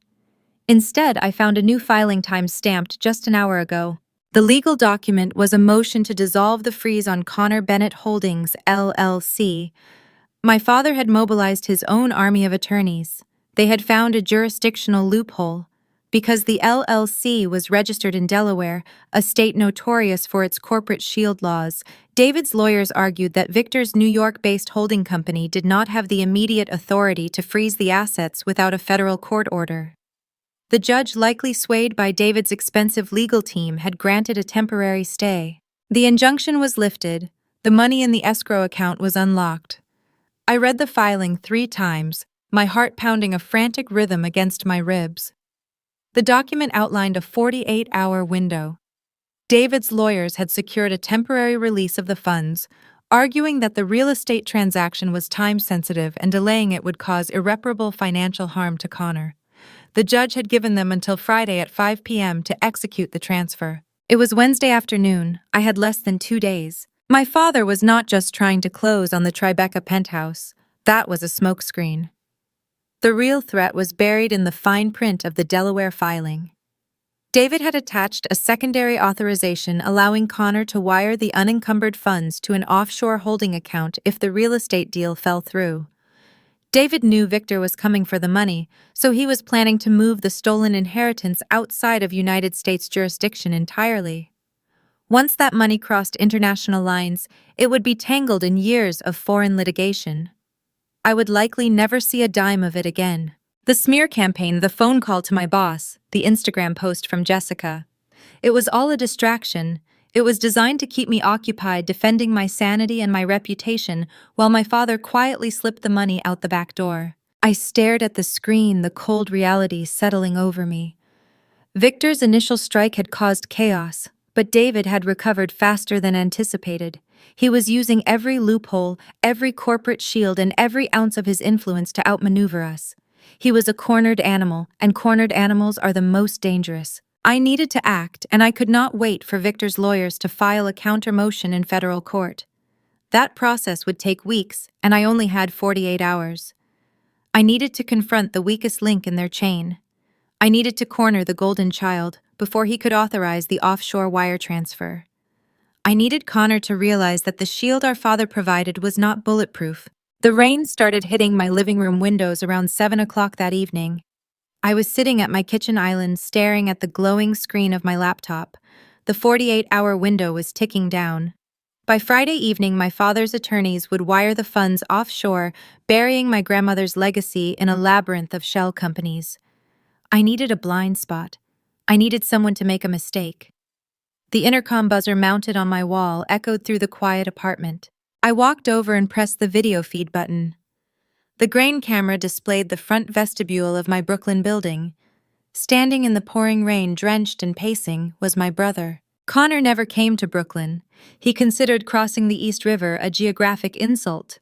Instead, I found a new filing time stamped just an hour ago. The legal document was a motion to dissolve the freeze on Connor Bennett Holdings, LLC. My father had mobilized his own army of attorneys. They had found a jurisdictional loophole. Because the LLC was registered in Delaware, a state notorious for its corporate shield laws, David's lawyers argued that Victor's New York-based holding company did not have the immediate authority to freeze the assets without a federal court order. The judge, likely swayed by David's expensive legal team, had granted a temporary stay. The injunction was lifted. The money in the escrow account was unlocked. I read the filing 3 times, my heart pounding a frantic rhythm against my ribs. The document outlined a 48-hour window. David's lawyers had secured a temporary release of the funds, arguing that the real estate transaction was time-sensitive and delaying it would cause irreparable financial harm to Connor. The judge had given them until Friday at 5 p.m. to execute the transfer. It was Wednesday afternoon. I had less than 2 days. My father was not just trying to close on the Tribeca penthouse. That was a smokescreen. The real threat was buried in the fine print of the Delaware filing. David had attached a secondary authorization allowing Connor to wire the unencumbered funds to an offshore holding account if the real estate deal fell through. David knew Victor was coming for the money, so he was planning to move the stolen inheritance outside of United States jurisdiction entirely. Once that money crossed international lines, it would be tangled in years of foreign litigation. I would likely never see a dime of it again. The smear campaign, the phone call to my boss, the Instagram post from Jessica. It was all a distraction. It was designed to keep me occupied defending my sanity and my reputation while my father quietly slipped the money out the back door. I stared at the screen, the cold reality settling over me. Victor's initial strike had caused chaos, but David had recovered faster than anticipated. He was using every loophole, every corporate shield, and every ounce of his influence to outmaneuver us. He was a cornered animal, and cornered animals are the most dangerous. I needed to act, and I could not wait for Victor's lawyers to file a counter motion in federal court. That process would take weeks, and I only had 48 hours. I needed to confront the weakest link in their chain. I needed to corner the golden child before he could authorize the offshore wire transfer. I needed Connor to realize that the shield our father provided was not bulletproof. The rain started hitting my living room windows around 7 o'clock that evening. I was sitting at my kitchen island staring at the glowing screen of my laptop. The 48-hour window was ticking down. By Friday evening, my father's attorneys would wire the funds offshore, burying my grandmother's legacy in a labyrinth of shell companies. I needed a blind spot. I needed someone to make a mistake. The intercom buzzer mounted on my wall echoed through the quiet apartment. I walked over and pressed the video feed button. The grain camera displayed the front vestibule of my Brooklyn building. Standing in the pouring rain, drenched and pacing, was my brother. Connor never came to Brooklyn. He considered crossing the East River a geographic insult.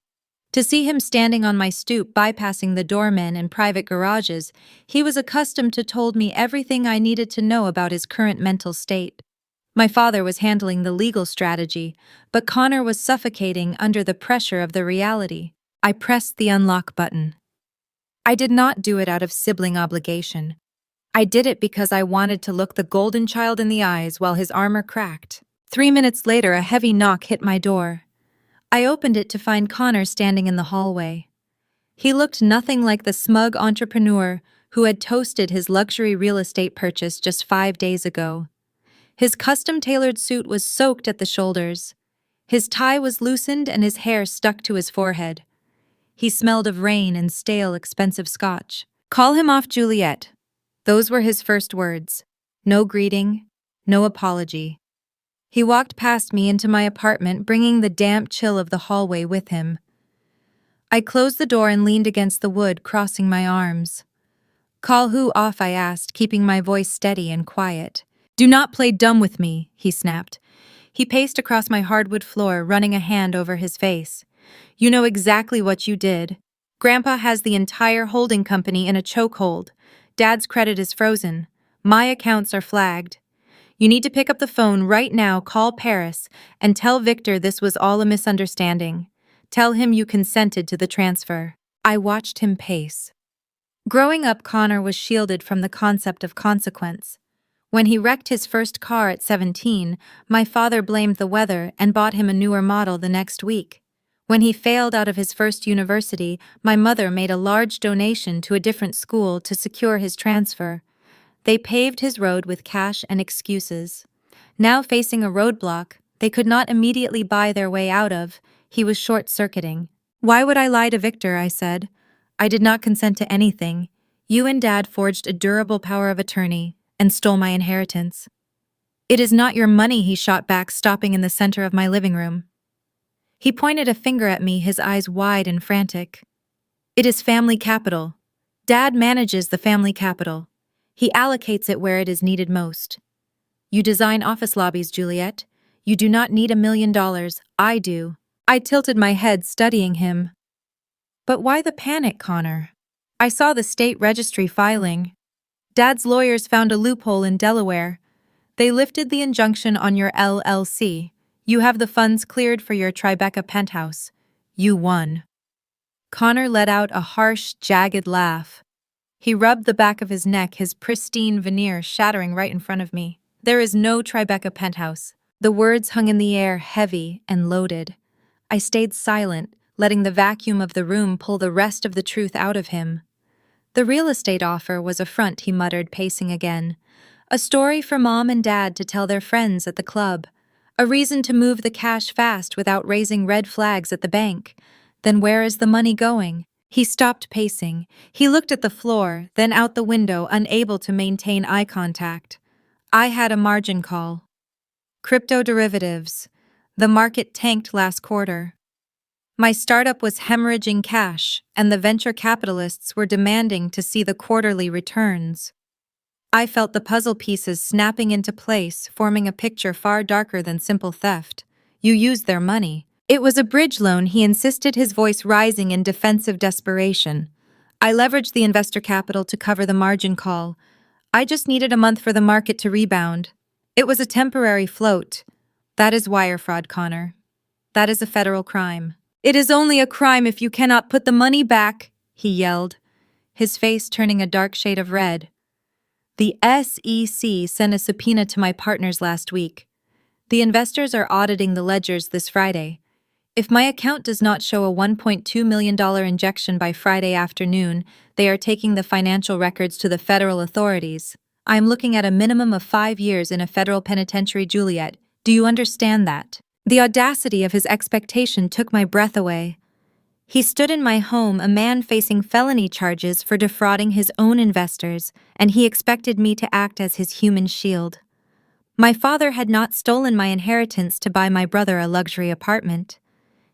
To see him standing on my stoop bypassing the doormen and private garages, he was accustomed to told me everything I needed to know about his current mental state. My father was handling the legal strategy, but Connor was suffocating under the pressure of the reality. I pressed the unlock button. I did not do it out of sibling obligation. I did it because I wanted to look the golden child in the eyes while his armor cracked. 3 minutes later, a heavy knock hit my door. I opened it to find Connor standing in the hallway. He looked nothing like the smug entrepreneur who had toasted his luxury real estate purchase just 5 days ago. His custom-tailored suit was soaked at the shoulders. His tie was loosened and his hair stuck to his forehead. He smelled of rain and stale, expensive scotch. "Call him off, Juliet." Those were his first words. No greeting, no apology. He walked past me into my apartment, bringing the damp chill of the hallway with him. I closed the door and leaned against the wood, crossing my arms. "Call who off?" I asked, keeping my voice steady and quiet. "Do not play dumb with me," he snapped. He paced across my hardwood floor, running a hand over his face. "You know exactly what you did. Grandpa has the entire holding company in a chokehold. Dad's credit is frozen. My accounts are flagged. You need to pick up the phone right now, call Paris, and tell Victor this was all a misunderstanding. Tell him you consented to the transfer." I watched him pace. Growing up, Connor was shielded from the concept of consequence. When he wrecked his first car at 17, my father blamed the weather and bought him a newer model the next week. When he failed out of his first university, my mother made a large donation to a different school to secure his transfer. They paved his road with cash and excuses. Now facing a roadblock they could not immediately buy their way out of, he was short-circuiting. "Why would I lie to Victor?" I said. "I did not consent to anything. You and Dad forged a durable power of attorney and stole my inheritance." "It is not your money," he shot back, stopping in the center of my living room. He pointed a finger at me, his eyes wide and frantic. "It is family capital. Dad manages the family capital. He allocates it where it is needed most. You design office lobbies, Juliet. You do not need $1 million. I do." I tilted my head, studying him. "But why the panic, Connor? I saw the state registry filing. Dad's lawyers found a loophole in Delaware. They lifted the injunction on your LLC. You have the funds cleared for your Tribeca penthouse. You won." Connor let out a harsh, jagged laugh. He rubbed the back of his neck, his pristine veneer shattering right in front of me. "There is no Tribeca penthouse." The words hung in the air, heavy and loaded. I stayed silent, letting the vacuum of the room pull the rest of the truth out of him. "The real estate offer was a front," he muttered, pacing again. "A story for Mom and Dad to tell their friends at the club. A reason to move the cash fast without raising red flags at the bank. Then where is the money going?" He stopped pacing. He looked at the floor, then out the window, unable to maintain eye contact. "I had a margin call. Crypto derivatives. The market tanked last quarter. My startup was hemorrhaging cash, and the venture capitalists were demanding to see the quarterly returns. I felt the puzzle pieces snapping into place, forming a picture far darker than simple theft. You used their money. It was a bridge loan," he insisted, his voice rising in defensive desperation. "I leveraged the investor capital to cover the margin call. I just needed a month for the market to rebound. It was a temporary float. That is wire fraud, Connor. That is a federal crime." "It is only a crime if you cannot put the money back," he yelled, his face turning a dark shade of red. "The SEC sent a subpoena to my partners last week. The investors are auditing the ledgers this Friday. If my account does not show a $1.2 million injection by Friday afternoon, they are taking the financial records to the federal authorities. I am looking at a minimum of 5 years in a federal penitentiary, Juliet. Do you understand that?" The audacity of his expectation took my breath away. He stood in my home, a man facing felony charges for defrauding his own investors, and he expected me to act as his human shield. My father had not stolen my inheritance to buy my brother a luxury apartment.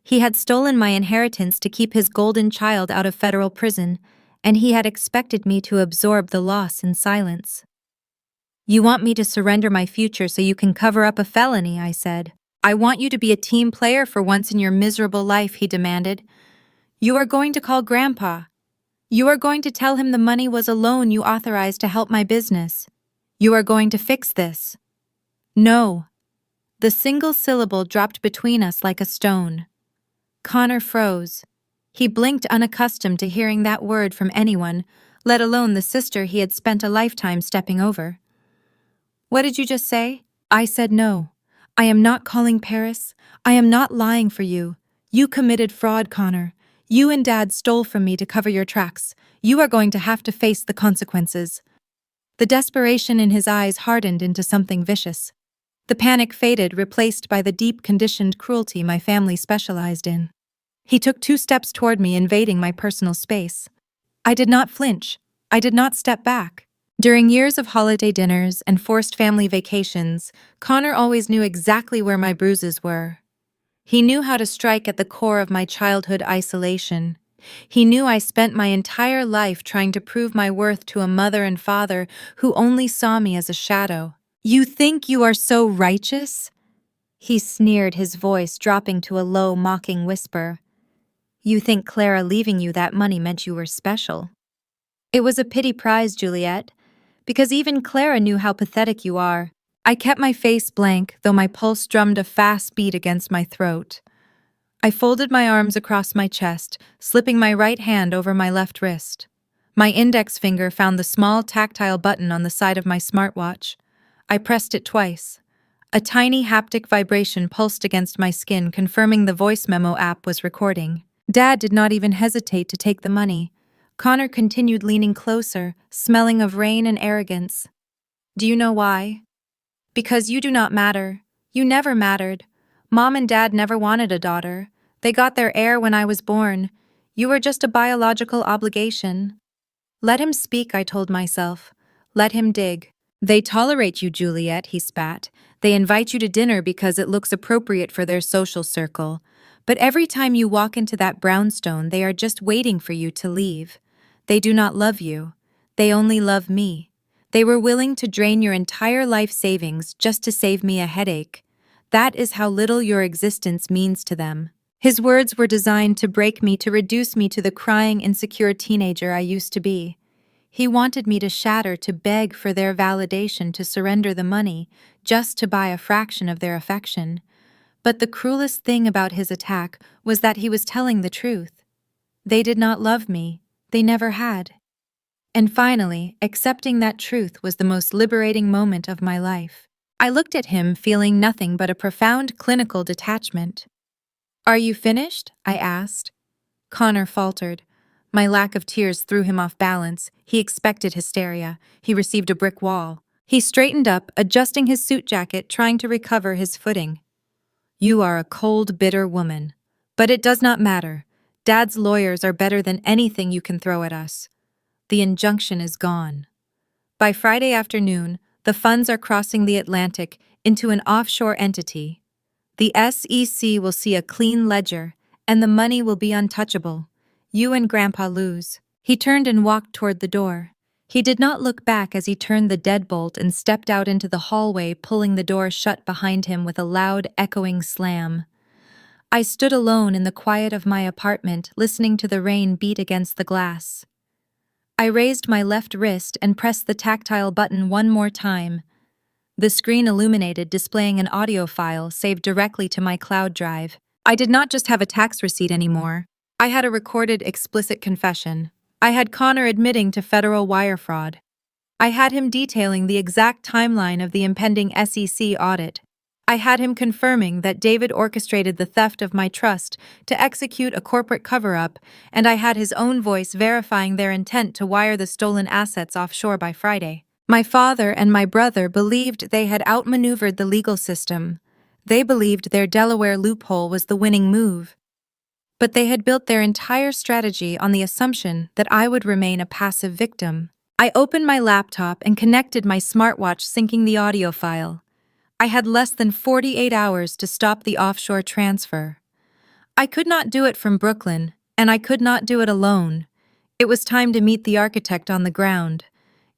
He had stolen my inheritance to keep his golden child out of federal prison, and he had expected me to absorb the loss in silence. "You want me to surrender my future so you can cover up a felony," I said. "I want you to be a team player for once in your miserable life," he demanded. "You are going to call Grandpa. You are going to tell him the money was a loan you authorized to help my business. You are going to fix this." "No." The single syllable dropped between us like a stone. Connor froze. He blinked, unaccustomed to hearing that word from anyone, let alone the sister he had spent a lifetime stepping over. "What did you just say?" I said no. "I am not calling Paris. I am not lying for you. You committed fraud, Connor. You and Dad stole from me to cover your tracks. You are going to have to face the consequences." The desperation in his eyes hardened into something vicious. The panic faded, replaced by the deep conditioned cruelty my family specialized in. He took 2 steps toward me, invading my personal space. I did not flinch. I did not step back. During years of holiday dinners and forced family vacations, Connor always knew exactly where my bruises were. He knew how to strike at the core of my childhood isolation. He knew I spent my entire life trying to prove my worth to a mother and father who only saw me as a shadow. "You think you are so righteous?" He sneered, his voice dropping to a low, mocking whisper. "You think Clara leaving you that money meant you were special?" It was a pity prize, Juliet, because even Clara knew how pathetic you are. I kept my face blank, though my pulse drummed a fast beat against my throat. I folded my arms across my chest, slipping my right hand over my left wrist. My index finger found the small tactile button on the side of my smartwatch. I pressed it twice. A tiny haptic vibration pulsed against my skin, confirming the voice memo app was recording. Dad did not even hesitate to take the money. Connor continued, leaning closer, smelling of rain and arrogance. "Do you know why? Because you do not matter. You never mattered. Mom and Dad never wanted a daughter. They got their heir when I was born. You were just a biological obligation." Let him speak, I told myself. Let him dig. "They tolerate you, Juliet," he spat. "They invite you to dinner because it looks appropriate for their social circle. But every time you walk into that brownstone, they are just waiting for you to leave. They do not love you. They only love me. They were willing to drain your entire life savings just to save me a headache. That is how little your existence means to them." His words were designed to break me, to reduce me to the crying, insecure teenager I used to be. He wanted me to shatter, to beg for their validation, to surrender the money, just to buy a fraction of their affection. But the cruelest thing about his attack was that he was telling the truth. They did not love me. They never had. And finally, accepting that truth was the most liberating moment of my life. I looked at him, feeling nothing but a profound clinical detachment. "Are you finished?" I asked. Connor faltered. My lack of tears threw him off balance. He expected hysteria. He received a brick wall. He straightened up, adjusting his suit jacket, trying to recover his footing. "You are a cold, bitter woman. But it does not matter. Dad's lawyers are better than anything you can throw at us. The injunction is gone. By Friday afternoon, the funds are crossing the Atlantic into an offshore entity. The SEC will see a clean ledger, and the money will be untouchable. You and Grandpa lose." He turned and walked toward the door. He did not look back as he turned the deadbolt and stepped out into the hallway, pulling the door shut behind him with a loud, echoing slam. I stood alone in the quiet of my apartment, listening to the rain beat against the glass. I raised my left wrist and pressed the tactile button one more time. The screen illuminated, displaying an audio file saved directly to my cloud drive. I did not just have a tax receipt anymore. I had a recorded, explicit confession. I had Connor admitting to federal wire fraud. I had him detailing the exact timeline of the impending SEC audit. I had him confirming that David orchestrated the theft of my trust to execute a corporate cover-up, and I had his own voice verifying their intent to wire the stolen assets offshore by Friday. My father and my brother believed they had outmaneuvered the legal system. They believed their Delaware loophole was the winning move. But they had built their entire strategy on the assumption that I would remain a passive victim. I opened my laptop and connected my smartwatch, syncing the audio file. I had less than 48 hours to stop the offshore transfer. I could not do it from Brooklyn, and I could not do it alone. It was time to meet the architect on the ground.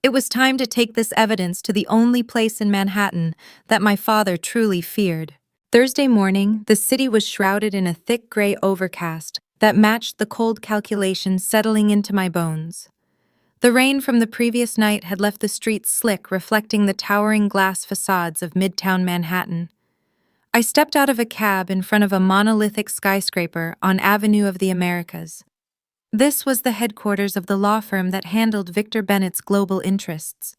It was time to take this evidence to the only place in Manhattan that my father truly feared. Thursday morning, the city was shrouded in a thick gray overcast that matched the cold calculations settling into my bones. The rain from the previous night had left the streets slick, reflecting the towering glass facades of Midtown Manhattan. I stepped out of a cab in front of a monolithic skyscraper on Avenue of the Americas. This was the headquarters of the law firm that handled Victor Bennett's global interests.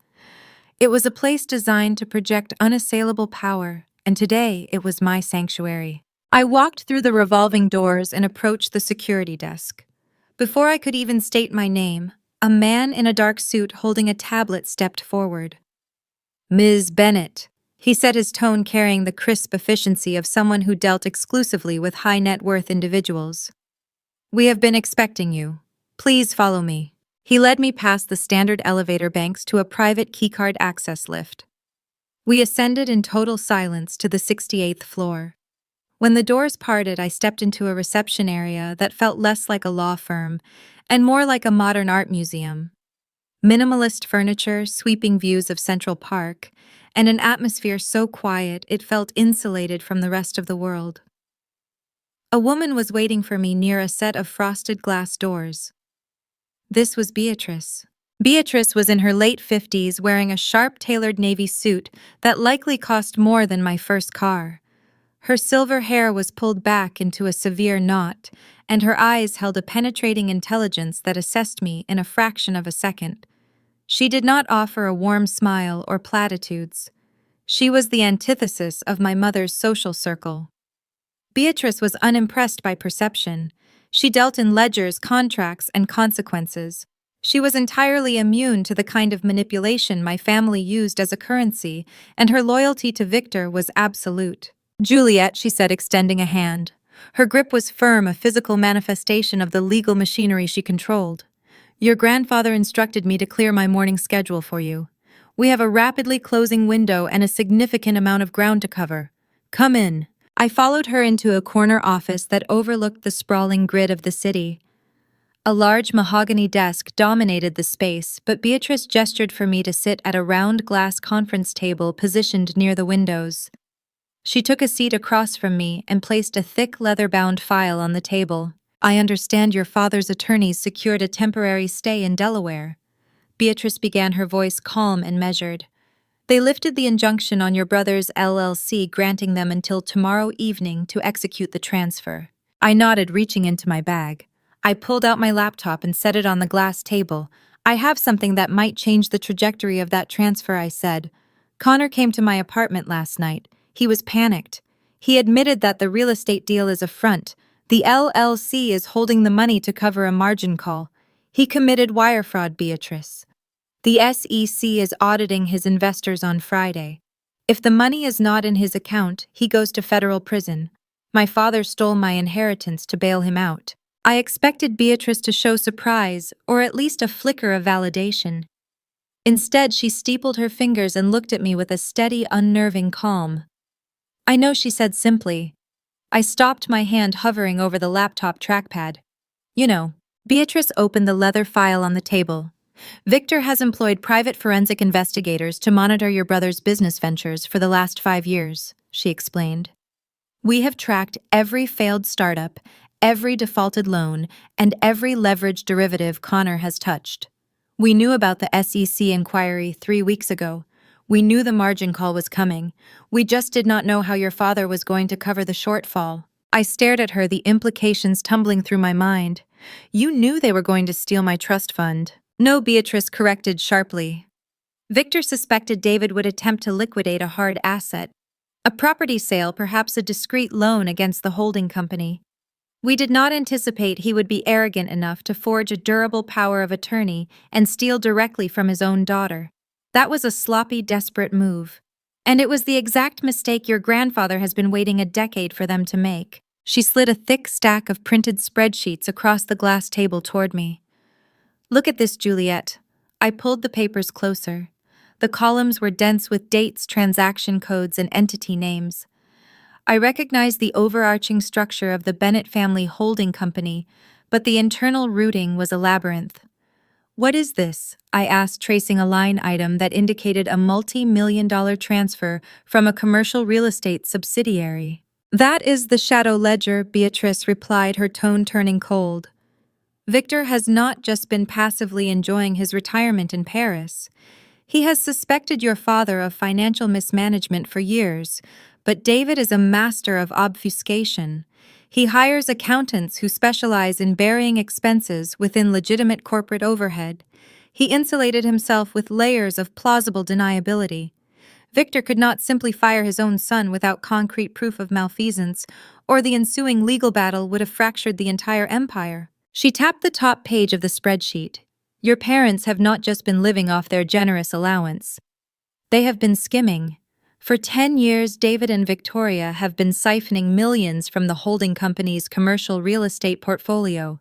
It was a place designed to project unassailable power, and today it was my sanctuary. I walked through the revolving doors and approached the security desk. Before I could even state my name, a man in a dark suit holding a tablet stepped forward. "Ms. Bennett," He said, his tone carrying the crisp efficiency of someone who dealt exclusively with high net worth individuals. "We have been expecting you. Please follow me." He led me past the standard elevator banks to a private keycard access lift. We ascended in total silence to the 68th floor. When the doors parted, I stepped into a reception area that felt less like a law firm and more like a modern art museum. Minimalist furniture, sweeping views of Central Park, and an atmosphere so quiet it felt insulated from the rest of the world. A woman was waiting for me near a set of frosted glass doors. This was Beatrice. Beatrice was in her late 50s, wearing a sharp-tailored navy suit that likely cost more than my first car. Her silver hair was pulled back into a severe knot, and her eyes held a penetrating intelligence that assessed me in a fraction of a second. She did not offer a warm smile or platitudes. She was the antithesis of my mother's social circle. Beatrice was unimpressed by perception. She dealt in ledgers, contracts, and consequences. She was entirely immune to the kind of manipulation my family used as a currency, and her loyalty to Victor was absolute. "Juliet," she said, extending a hand. Her grip was firm, a physical manifestation of the legal machinery she controlled. "Your grandfather instructed me to clear my morning schedule for you. We have a rapidly closing window and a significant amount of ground to cover. Come in." I followed her into a corner office that overlooked the sprawling grid of the city. A large mahogany desk dominated the space, but Beatrice gestured for me to sit at a round glass conference table positioned near the windows. She took a seat across from me and placed a thick leather-bound file on the table. "I understand your father's attorneys secured a temporary stay in Delaware." Beatrice began, her voice calm and measured. "They lifted the injunction on your brother's LLC, granting them until tomorrow evening to execute the transfer." I nodded, reaching into my bag. I pulled out my laptop and set it on the glass table. "I have something that might change the trajectory of that transfer," I said. "Connor came to my apartment last night. He was panicked. He admitted that the real estate deal is a front. The LLC is holding the money to cover a margin call. He committed wire fraud, Beatrice. The SEC is auditing his investors on Friday. If the money is not in his account, he goes to federal prison. My father stole my inheritance to bail him out." I expected Beatrice to show surprise, or at least a flicker of validation. Instead, she steepled her fingers and looked at me with a steady, unnerving calm. "I know," she said simply. I stopped, my hand hovering over the laptop trackpad. "You know." Beatrice opened the leather file on the table. "Victor has employed private forensic investigators to monitor your brother's business ventures for the last 5 years, she explained. "We have tracked every failed startup, every defaulted loan, and every leveraged derivative Connor has touched. We knew about the SEC inquiry 3 weeks ago. We knew the margin call was coming. We just did not know how your father was going to cover the shortfall." I stared at her, the implications tumbling through my mind. "You knew they were going to steal my trust fund." "No," Beatrice corrected sharply. "Victor suspected David would attempt to liquidate a hard asset. A property sale, perhaps a discreet loan against the holding company. We did not anticipate he would be arrogant enough to forge a durable power of attorney and steal directly from his own daughter. That was a sloppy, desperate move. And it was the exact mistake your grandfather has been waiting a decade for them to make." She slid a thick stack of printed spreadsheets across the glass table toward me. "Look at this, Juliet." I pulled the papers closer. The columns were dense with dates, transaction codes, and entity names. I recognized the overarching structure of the Bennett family holding company, but the internal routing was a labyrinth. "What is this?" I asked, tracing a line item that indicated a multi-million-dollar transfer from a commercial real estate subsidiary. "That is the shadow ledger," Beatrice replied, her tone turning cold. "Victor has not just been passively enjoying his retirement in Paris. He has suspected your father of financial mismanagement for years, but David is a master of obfuscation. He hires accountants who specialize in burying expenses within legitimate corporate overhead. He insulated himself with layers of plausible deniability. Victor could not simply fire his own son without concrete proof of malfeasance, or the ensuing legal battle would have fractured the entire empire." She tapped the top page of the spreadsheet. "Your parents have not just been living off their generous allowance. They have been skimming. For 10 years, David and Victoria have been siphoning millions from the holding company's commercial real estate portfolio.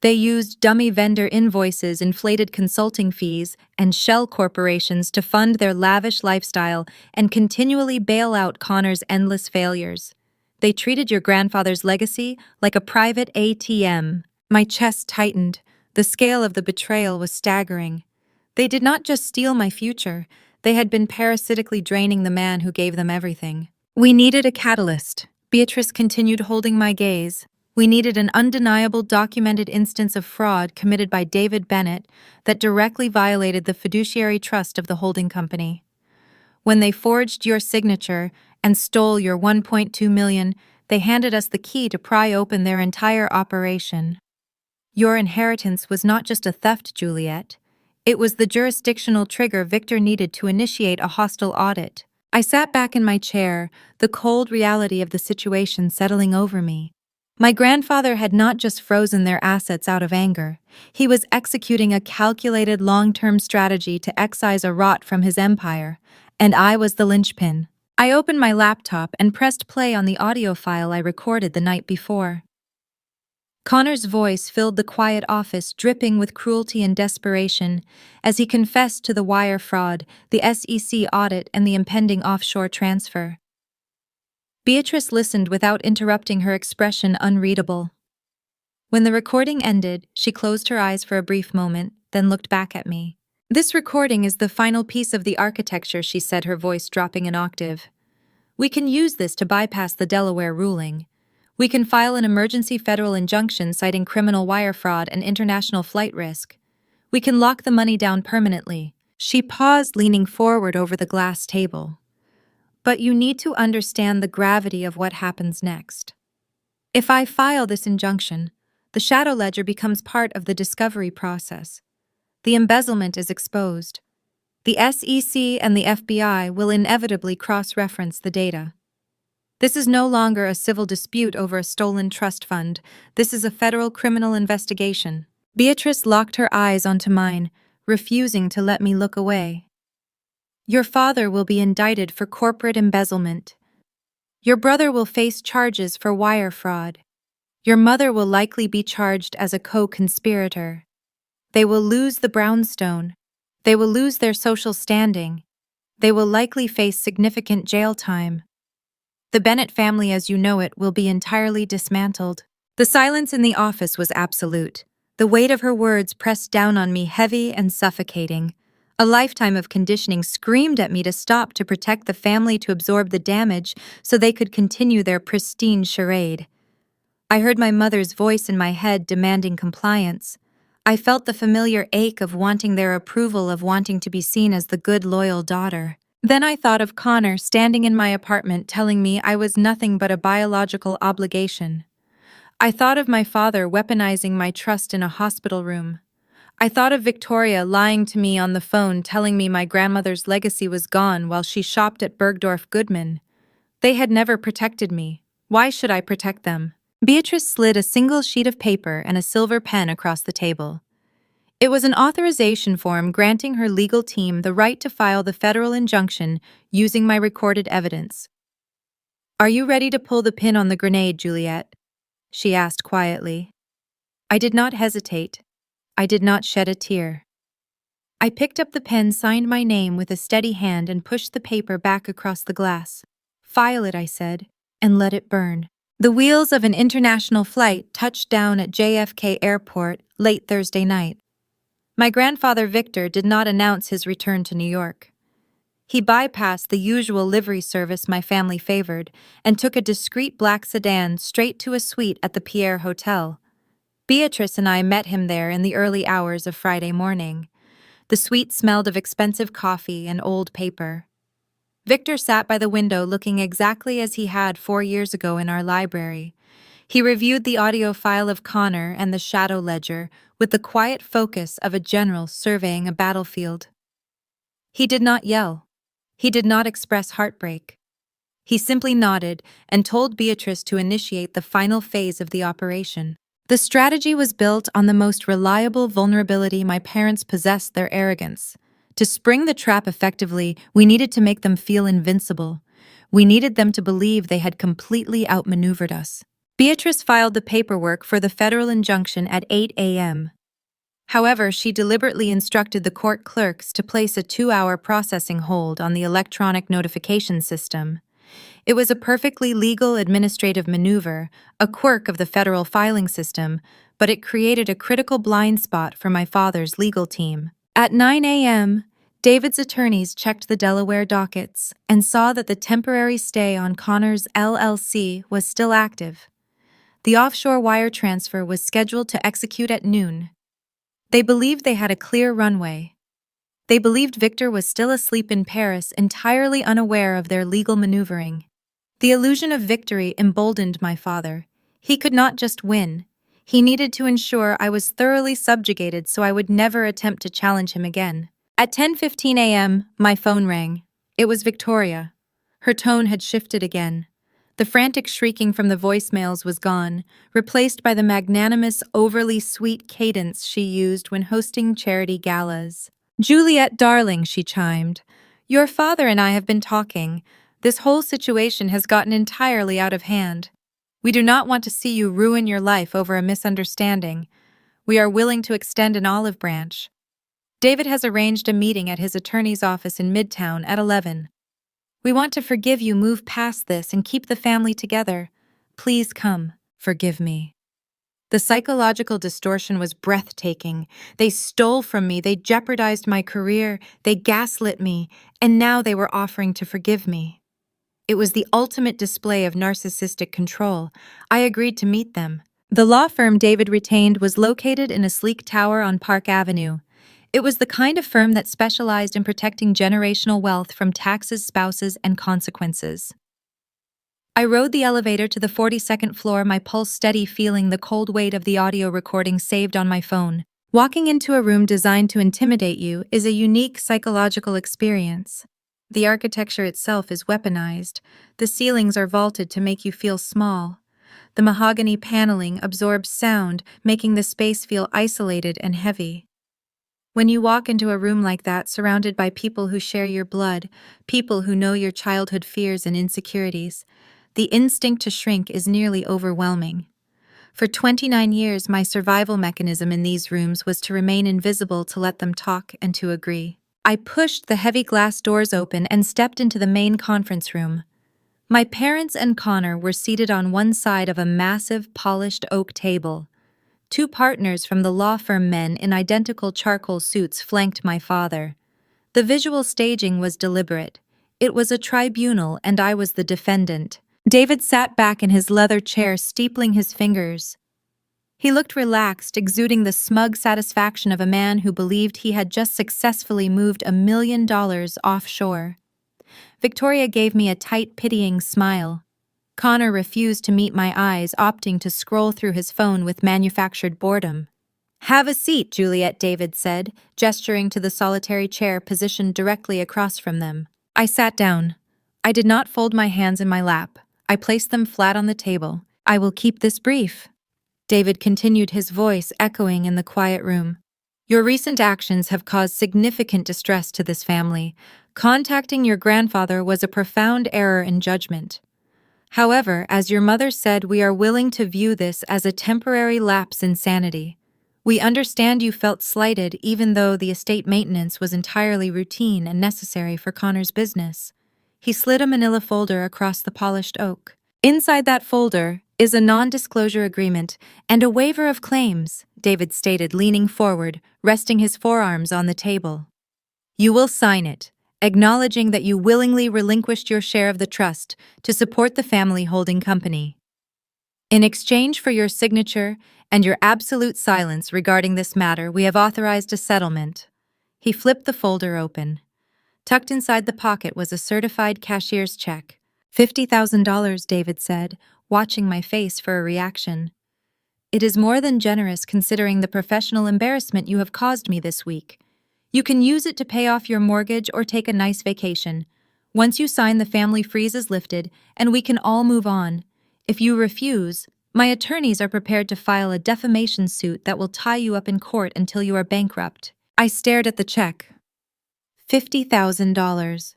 They used dummy vendor invoices, inflated consulting fees, and shell corporations to fund their lavish lifestyle and continually bail out Connor's endless failures. They treated your grandfather's legacy like a private ATM. My chest tightened. The scale of the betrayal was staggering. They did not just steal my future, they had been parasitically draining the man who gave them everything. We needed a catalyst. Beatrice continued, holding my gaze. We needed an undeniable documented instance of fraud committed by David Bennett that directly violated the fiduciary trust of the holding company. When they forged your signature and stole your $1.2 million, they handed us the key to pry open their entire operation. Your inheritance was not just a theft, Juliet. It was the jurisdictional trigger Victor needed to initiate a hostile audit. I sat back in my chair, the cold reality of the situation settling over me. My grandfather had not just frozen their assets out of anger. He was executing a calculated long-term strategy to excise a rot from his empire, and I was the linchpin. I opened my laptop and pressed play on the audio file I recorded the night before. Connor's voice filled the quiet office, dripping with cruelty and desperation, as he confessed to the wire fraud, the SEC audit, and the impending offshore transfer. Beatrice listened without interrupting, her expression unreadable. When the recording ended, she closed her eyes for a brief moment, then looked back at me. "This recording is the final piece of the architecture," she said, her voice dropping an octave. "We can use this to bypass the Delaware ruling. We can file an emergency federal injunction citing criminal wire fraud and international flight risk. We can lock the money down permanently." She paused, leaning forward over the glass table. "But you need to understand the gravity of what happens next. If I file this injunction, the shadow ledger becomes part of the discovery process. The embezzlement is exposed. The SEC and the FBI will inevitably cross-reference the data. This is no longer a civil dispute over a stolen trust fund. This is a federal criminal investigation." Beatrice locked her eyes onto mine, refusing to let me look away. "Your father will be indicted for corporate embezzlement. Your brother will face charges for wire fraud. Your mother will likely be charged as a co-conspirator. They will lose the brownstone. They will lose their social standing. They will likely face significant jail time. The Bennett family as you know it will be entirely dismantled." The silence in the office was absolute. The weight of her words pressed down on me, heavy and suffocating. A lifetime of conditioning screamed at me to stop, to protect the family, to absorb the damage so they could continue their pristine charade. I heard my mother's voice in my head demanding compliance. I felt the familiar ache of wanting their approval, of wanting to be seen as the good, loyal daughter. Then I thought of Connor standing in my apartment telling me I was nothing but a biological obligation. I thought of my father weaponizing my trust in a hospital room. I thought of Victoria lying to me on the phone, telling me my grandmother's legacy was gone while she shopped at Bergdorf Goodman. They had never protected me. Why should I protect them? Beatrice slid a single sheet of paper and a silver pen across the table. It was an authorization form granting her legal team the right to file the federal injunction using my recorded evidence. "Are you ready to pull the pin on the grenade, Juliet?" she asked quietly. I did not hesitate. I did not shed a tear. I picked up the pen, signed my name with a steady hand, and pushed the paper back across the glass. "File it," I said, "and let it burn." The wheels of an international flight touched down at JFK Airport late Thursday night. My grandfather Victor did not announce his return to New York. He bypassed the usual livery service my family favored and took a discreet black sedan straight to a suite at the Pierre Hotel. Beatrice and I met him there in the early hours of Friday morning. The suite smelled of expensive coffee and old paper. Victor sat by the window looking exactly as he had 4 years ago in our library. He reviewed the audio file of Connor and the shadow ledger with the quiet focus of a general surveying a battlefield. He did not yell. He did not express heartbreak. He simply nodded and told Beatrice to initiate the final phase of the operation. The strategy was built on the most reliable vulnerability my parents possessed: their arrogance. To spring the trap effectively, we needed to make them feel invincible. We needed them to believe they had completely outmaneuvered us. Beatrice filed the paperwork for the federal injunction at 8 a.m. However, she deliberately instructed the court clerks to place a 2-hour processing hold on the electronic notification system. It was a perfectly legal administrative maneuver, a quirk of the federal filing system, but it created a critical blind spot for my father's legal team. At 9 a.m., David's attorneys checked the Delaware dockets and saw that the temporary stay on Connor's LLC was still active. The offshore wire transfer was scheduled to execute at noon. They believed they had a clear runway. They believed Victor was still asleep in Paris, entirely unaware of their legal maneuvering. The illusion of victory emboldened my father. He could not just win. He needed to ensure I was thoroughly subjugated so I would never attempt to challenge him again. At 10:15 a.m., my phone rang. It was Victoria. Her tone had shifted again. The frantic shrieking from the voicemails was gone, replaced by the magnanimous, overly sweet cadence she used when hosting charity galas. "Juliet, darling," she chimed. "Your father and I have been talking. This whole situation has gotten entirely out of hand. We do not want to see you ruin your life over a misunderstanding. We are willing to extend an olive branch. David has arranged a meeting at his attorney's office in Midtown at 11. We want to forgive you, move past this, and keep the family together. Please come, forgive me." The psychological distortion was breathtaking. They stole from me, they jeopardized my career, they gaslit me, and now they were offering to forgive me. It was the ultimate display of narcissistic control. I agreed to meet them. The law firm David retained was located in a sleek tower on Park Avenue. It was the kind of firm that specialized in protecting generational wealth from taxes, spouses, and consequences. I rode the elevator to the 42nd floor, my pulse steady, feeling the cold weight of the audio recording saved on my phone. Walking into a room designed to intimidate you is a unique psychological experience. The architecture itself is weaponized. The ceilings are vaulted to make you feel small. The mahogany paneling absorbs sound, making the space feel isolated and heavy. When you walk into a room like that, surrounded by people who share your blood, people who know your childhood fears and insecurities, the instinct to shrink is nearly overwhelming. For 29 years, my survival mechanism in these rooms was to remain invisible, to let them talk, and to agree. I pushed the heavy glass doors open and stepped into the main conference room. My parents and Connor were seated on one side of a massive, polished oak table. Two partners from the law firm, men in identical charcoal suits, flanked my father. The visual staging was deliberate. It was a tribunal, and I was the defendant. David sat back in his leather chair, steepling his fingers. He looked relaxed, exuding the smug satisfaction of a man who believed he had just successfully moved $1 million offshore. Victoria gave me a tight, pitying smile. Connor refused to meet my eyes, opting to scroll through his phone with manufactured boredom. "Have a seat, Juliet," David said, gesturing to the solitary chair positioned directly across from them. I sat down. I did not fold my hands in my lap. I placed them flat on the table. "I will keep this brief," David continued, his voice echoing in the quiet room. "Your recent actions have caused significant distress to this family. Contacting your grandfather was a profound error in judgment. However, as your mother said, we are willing to view this as a temporary lapse in sanity. We understand you felt slighted, even though the estate maintenance was entirely routine and necessary for Connor's business." He slid a manila folder across the polished oak. "Inside that folder is a non-disclosure agreement and a waiver of claims," David stated, leaning forward, resting his forearms on the table. "You will sign it, acknowledging that you willingly relinquished your share of the trust to support the family holding company. In exchange for your signature and your absolute silence regarding this matter, we have authorized a settlement." He flipped the folder open. Tucked inside the pocket was a certified cashier's check. $50,000, David said, watching my face for a reaction. "It is more than generous considering the professional embarrassment you have caused me this week. You can use it to pay off your mortgage or take a nice vacation. Once you sign, the family freeze is lifted, and we can all move on. If you refuse, my attorneys are prepared to file a defamation suit that will tie you up in court until you are bankrupt." I stared at the check. $50,000.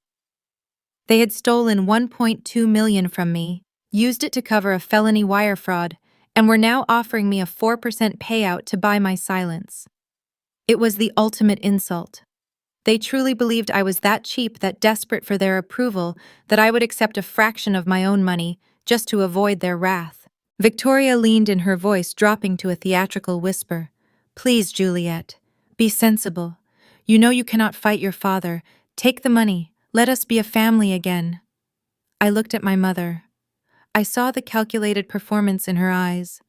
They had stolen $1.2 million from me, used it to cover a felony wire fraud, and were now offering me a 4% payout to buy my silence. It was the ultimate insult. They truly believed I was that cheap, that desperate for their approval, that I would accept a fraction of my own money just to avoid their wrath. Victoria leaned in, her voice dropping to a theatrical whisper. Please, Juliet, be sensible. You know you cannot fight your father. Take the money. Let us be a family again. I looked at my mother. I saw the calculated performance in her eyes.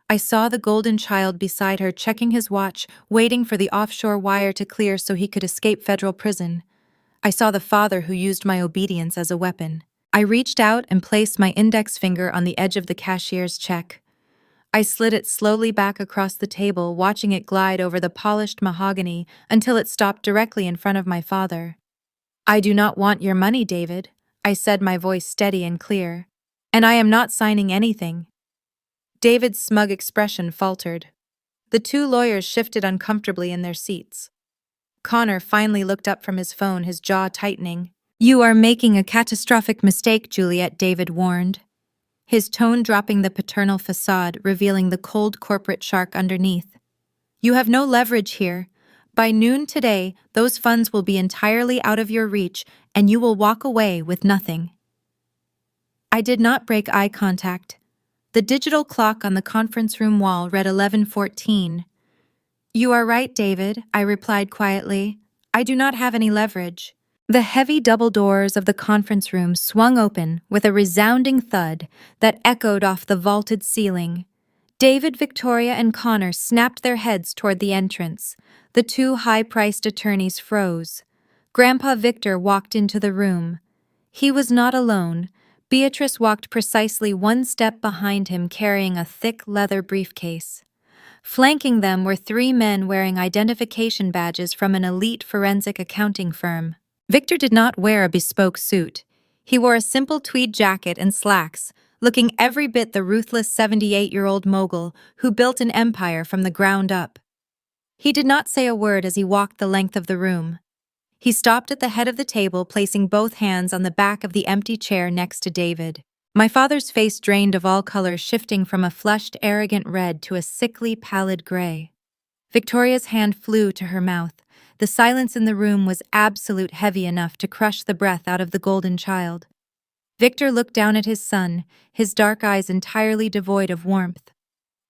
I saw the golden child beside her checking his watch, waiting for the offshore wire to clear so he could escape federal prison. I saw the father who used my obedience as a weapon. I reached out and placed my index finger on the edge of the cashier's check. I slid it slowly back across the table, watching it glide over the polished mahogany until it stopped directly in front of my father. I do not want your money, David, I said, my voice steady and clear. And I am not signing anything. David's smug expression faltered. The two lawyers shifted uncomfortably in their seats. Connor finally looked up from his phone, his jaw tightening. You are making a catastrophic mistake, Juliet, David warned, his tone dropping the paternal facade, revealing the cold corporate shark underneath. You have no leverage here. By noon today, those funds will be entirely out of your reach, and you will walk away with nothing. I did not break eye contact. The digital clock on the conference room wall read 11:14. You are right, David, I replied quietly. I do not have any leverage. The heavy double doors of the conference room swung open with a resounding thud that echoed off the vaulted ceiling. David, Victoria, and Connor snapped their heads toward the entrance. The two high-priced attorneys froze. Grandpa Victor walked into the room. He was not alone. Beatrice walked precisely one step behind him, carrying a thick leather briefcase. Flanking them were three men wearing identification badges from an elite forensic accounting firm. Victor did not wear a bespoke suit. He wore a simple tweed jacket and slacks, looking every bit the ruthless 78-year-old mogul who built an empire from the ground up. He did not say a word as he walked the length of the room. He stopped at the head of the table, placing both hands on the back of the empty chair next to David. My father's face drained of all color, shifting from a flushed, arrogant red to a sickly, pallid gray. Victoria's hand flew to her mouth. The silence in the room was absolute, heavy enough to crush the breath out of the golden child. Victor looked down at his son, his dark eyes entirely devoid of warmth.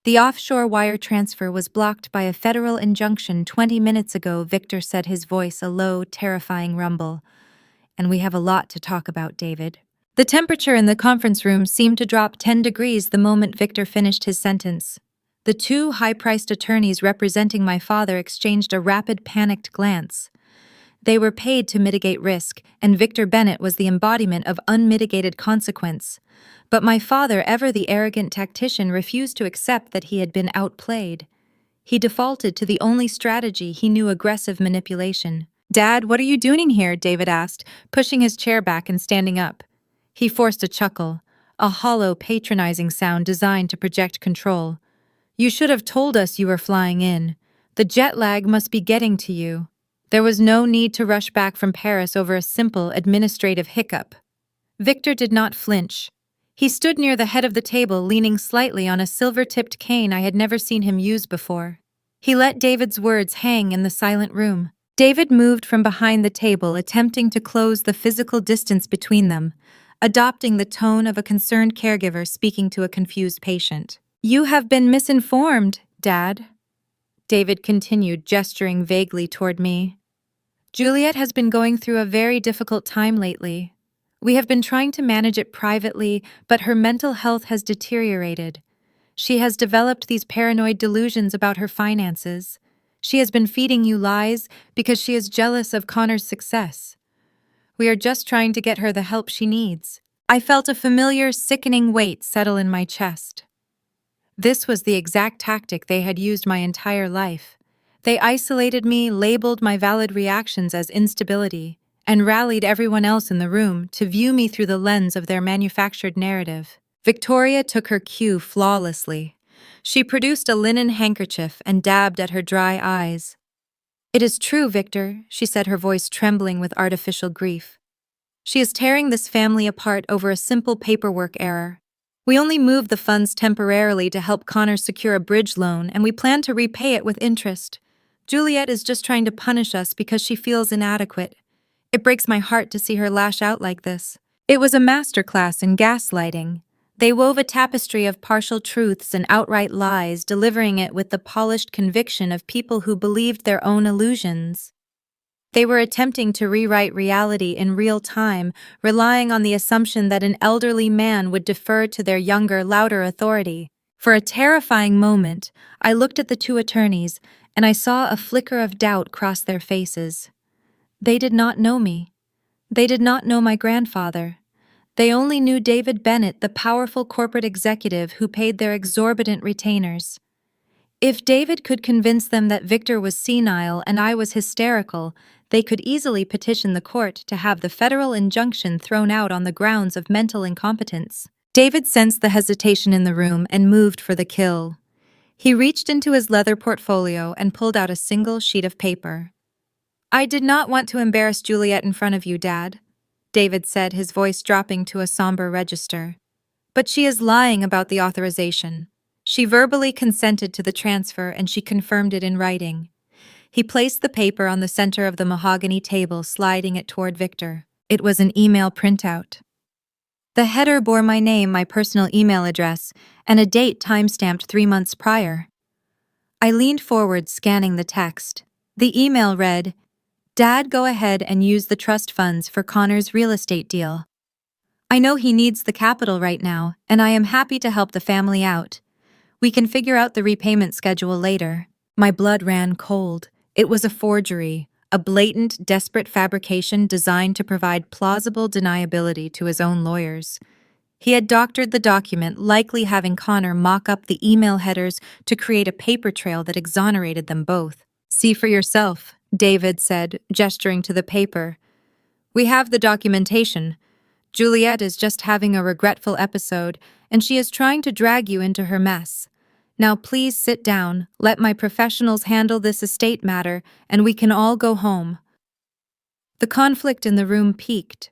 The offshore wire transfer was blocked by a federal injunction 20 minutes ago, Victor said, his voice a low, terrifying rumble. And we have a lot to talk about, David. The temperature in the conference room seemed to drop 10 degrees the moment Victor finished his sentence. The two high-priced attorneys representing my father exchanged a rapid, panicked glance. They were paid to mitigate risk, and Victor Bennett was the embodiment of unmitigated consequence. But my father, ever the arrogant tactician, refused to accept that he had been outplayed. He defaulted to the only strategy he knew: aggressive manipulation. Dad, what are you doing here? David asked, pushing his chair back and standing up. He forced a chuckle, a hollow, patronizing sound designed to project control. You should have told us you were flying in. The jet lag must be getting to you. There was no need to rush back from Paris over a simple administrative hiccup. Victor did not flinch. He stood near the head of the table, leaning slightly on a silver-tipped cane I had never seen him use before. He let David's words hang in the silent room. David moved from behind the table, attempting to close the physical distance between them, adopting the tone of a concerned caregiver speaking to a confused patient. You have been misinformed, Dad, David continued, gesturing vaguely toward me. Juliet has been going through a very difficult time lately. We have been trying to manage it privately, but her mental health has deteriorated. She has developed these paranoid delusions about her finances. She has been feeding you lies because she is jealous of Connor's success. We are just trying to get her the help she needs. I felt a familiar, sickening weight settle in my chest. This was the exact tactic they had used my entire life. They isolated me, labeled my valid reactions as instability, and rallied everyone else in the room to view me through the lens of their manufactured narrative. Victoria took her cue flawlessly. She produced a linen handkerchief and dabbed at her dry eyes. "It is true, Victor," she said, her voice trembling with artificial grief. "She is tearing this family apart over a simple paperwork error. We only moved the funds temporarily to help Connor secure a bridge loan, and we plan to repay it with interest. Juliet is just trying to punish us because she feels inadequate. It breaks my heart to see her lash out like this." It was a masterclass in gaslighting. They wove a tapestry of partial truths and outright lies, delivering it with the polished conviction of people who believed their own illusions. They were attempting to rewrite reality in real time, relying on the assumption that an elderly man would defer to their younger, louder authority. For a terrifying moment, I looked at the two attorneys, and I saw a flicker of doubt cross their faces. They did not know me. They did not know my grandfather. They only knew David Bennett, the powerful corporate executive who paid their exorbitant retainers. If David could convince them that Victor was senile and I was hysterical, they could easily petition the court to have the federal injunction thrown out on the grounds of mental incompetence. David sensed the hesitation in the room and moved for the kill. He reached into his leather portfolio and pulled out a single sheet of paper. "I did not want to embarrass Juliet in front of you, Dad," David said, his voice dropping to a somber register. "But she is lying about the authorization. She verbally consented to the transfer and she confirmed it in writing." He placed the paper on the center of the mahogany table, sliding it toward Victor. It was an email printout. The header bore my name, my personal email address, and a date time-stamped 3 months prior. I leaned forward, scanning the text. The email read, "Dad, go ahead and use the trust funds for Connor's real estate deal. I know he needs the capital right now, and I am happy to help the family out. We can figure out the repayment schedule later." My blood ran cold. It was a forgery, a blatant, desperate fabrication designed to provide plausible deniability to his own lawyers. He had doctored the document, likely having Connor mock up the email headers to create a paper trail that exonerated them both. "See for yourself," David said, gesturing to the paper. "We have the documentation. Juliet is just having a regretful episode, and she is trying to drag you into her mess. Now please sit down, let my professionals handle this estate matter, and we can all go home." The conflict in the room peaked.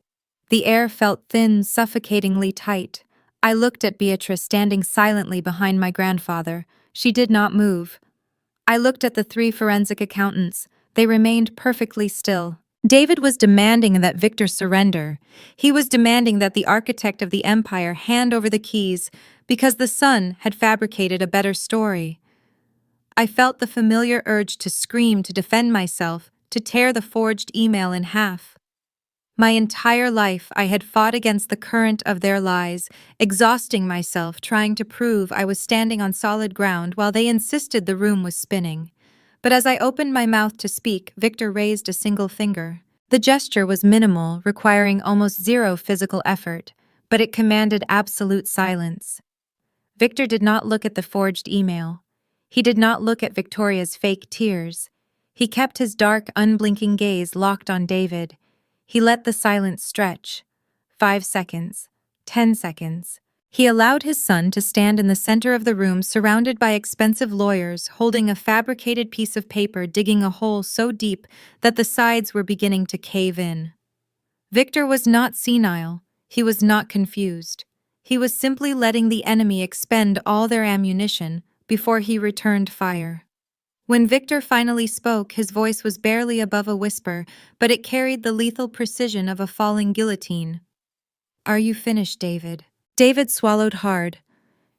The air felt thin, suffocatingly tight. I looked at Beatrice standing silently behind my grandfather. She did not move. I looked at the 3 forensic accountants. They remained perfectly still. David was demanding that Victor surrender. He was demanding that the architect of the empire hand over the keys because the son had fabricated a better story. I felt the familiar urge to scream, to defend myself, to tear the forged email in half. My entire life I had fought against the current of their lies, exhausting myself trying to prove I was standing on solid ground while they insisted the room was spinning. But as I opened my mouth to speak, Victor raised a single finger. The gesture was minimal, requiring almost zero physical effort, but it commanded absolute silence. Victor did not look at the forged email. He did not look at Victoria's fake tears. He kept his dark, unblinking gaze locked on David. He let the silence stretch. 5 seconds. 10 seconds. He allowed his son to stand in the center of the room, surrounded by expensive lawyers, holding a fabricated piece of paper, digging a hole so deep that the sides were beginning to cave in. Victor was not senile. He was not confused. He was simply letting the enemy expend all their ammunition before he returned fire. When Victor finally spoke, his voice was barely above a whisper, but it carried the lethal precision of a falling guillotine. "Are you finished, David?" David swallowed hard.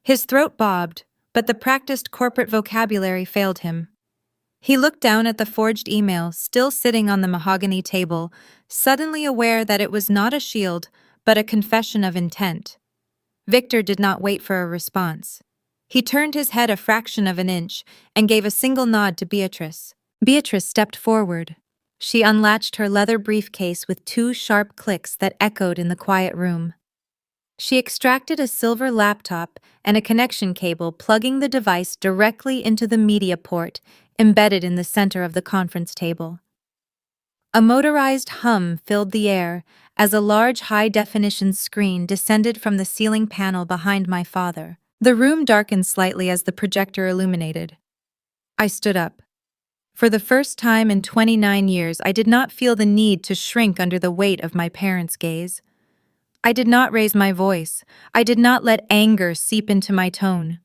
His throat bobbed, but the practiced corporate vocabulary failed him. He looked down at the forged email, still sitting on the mahogany table, suddenly aware that it was not a shield, but a confession of intent. Victor did not wait for a response. He turned his head a fraction of an inch and gave a single nod to Beatrice. Beatrice stepped forward. She unlatched her leather briefcase with 2 sharp clicks that echoed in the quiet room. She extracted a silver laptop and a connection cable, plugging the device directly into the media port embedded in the center of the conference table. A motorized hum filled the air as a large high-definition screen descended from the ceiling panel behind my father. The room darkened slightly as the projector illuminated. I stood up. For the first time in 29 years, I did not feel the need to shrink under the weight of my parents' gaze. I did not raise my voice. I did not let anger seep into my tone.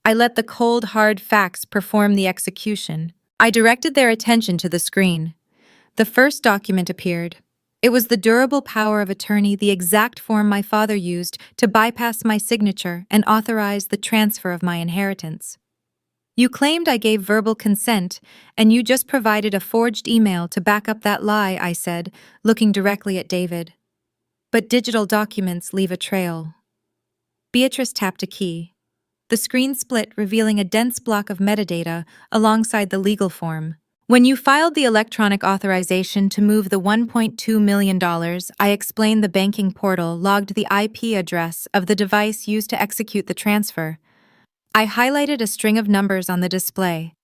I let the cold, hard facts perform the execution. I directed their attention to the screen. The first document appeared. It was the durable power of attorney, the exact form my father used to bypass my signature and authorize the transfer of my inheritance. You claimed I gave verbal consent, and you just provided a forged email to back up that lie, I said, looking directly at David. But digital documents leave a trail. Beatrice tapped a key. The screen split, revealing a dense block of metadata alongside the legal form. When you filed the electronic authorization to move the $1.2 million, I explained the banking portal logged the IP address of the device used to execute the transfer. I highlighted a string of numbers on the display.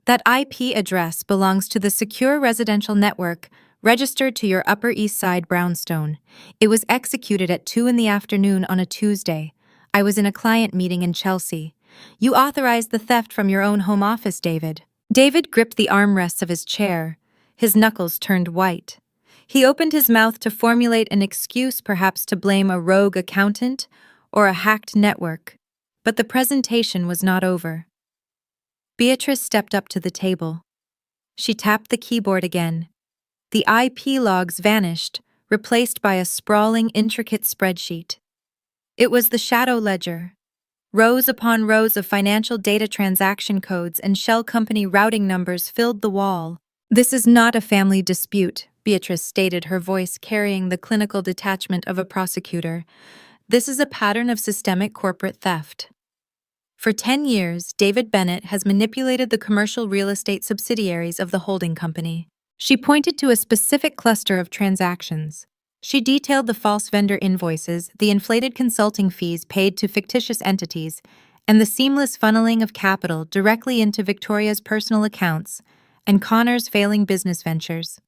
That IP address belongs to the secure residential network registered to your Upper East Side brownstone. It was executed at 2 p.m. on a Tuesday. I was in a client meeting in Chelsea. You authorized the theft from your own home office, David. David gripped the armrests of his chair. His knuckles turned white. He opened his mouth to formulate an excuse, perhaps to blame a rogue accountant or a hacked network. But the presentation was not over. Beatrice stepped up to the table. She tapped the keyboard again. The IP logs vanished, replaced by a sprawling, intricate spreadsheet. It was the shadow ledger. Rows upon rows of financial data transaction codes and shell company routing numbers filled the wall. This is not a family dispute, Beatrice stated, her voice carrying the clinical detachment of a prosecutor. This is a pattern of systemic corporate theft. For 10 years, David Bennett has manipulated the commercial real estate subsidiaries of the holding company. She pointed to a specific cluster of transactions. She detailed the false vendor invoices, the inflated consulting fees paid to fictitious entities, and the seamless funneling of capital directly into Victoria's personal accounts and Connor's failing business ventures.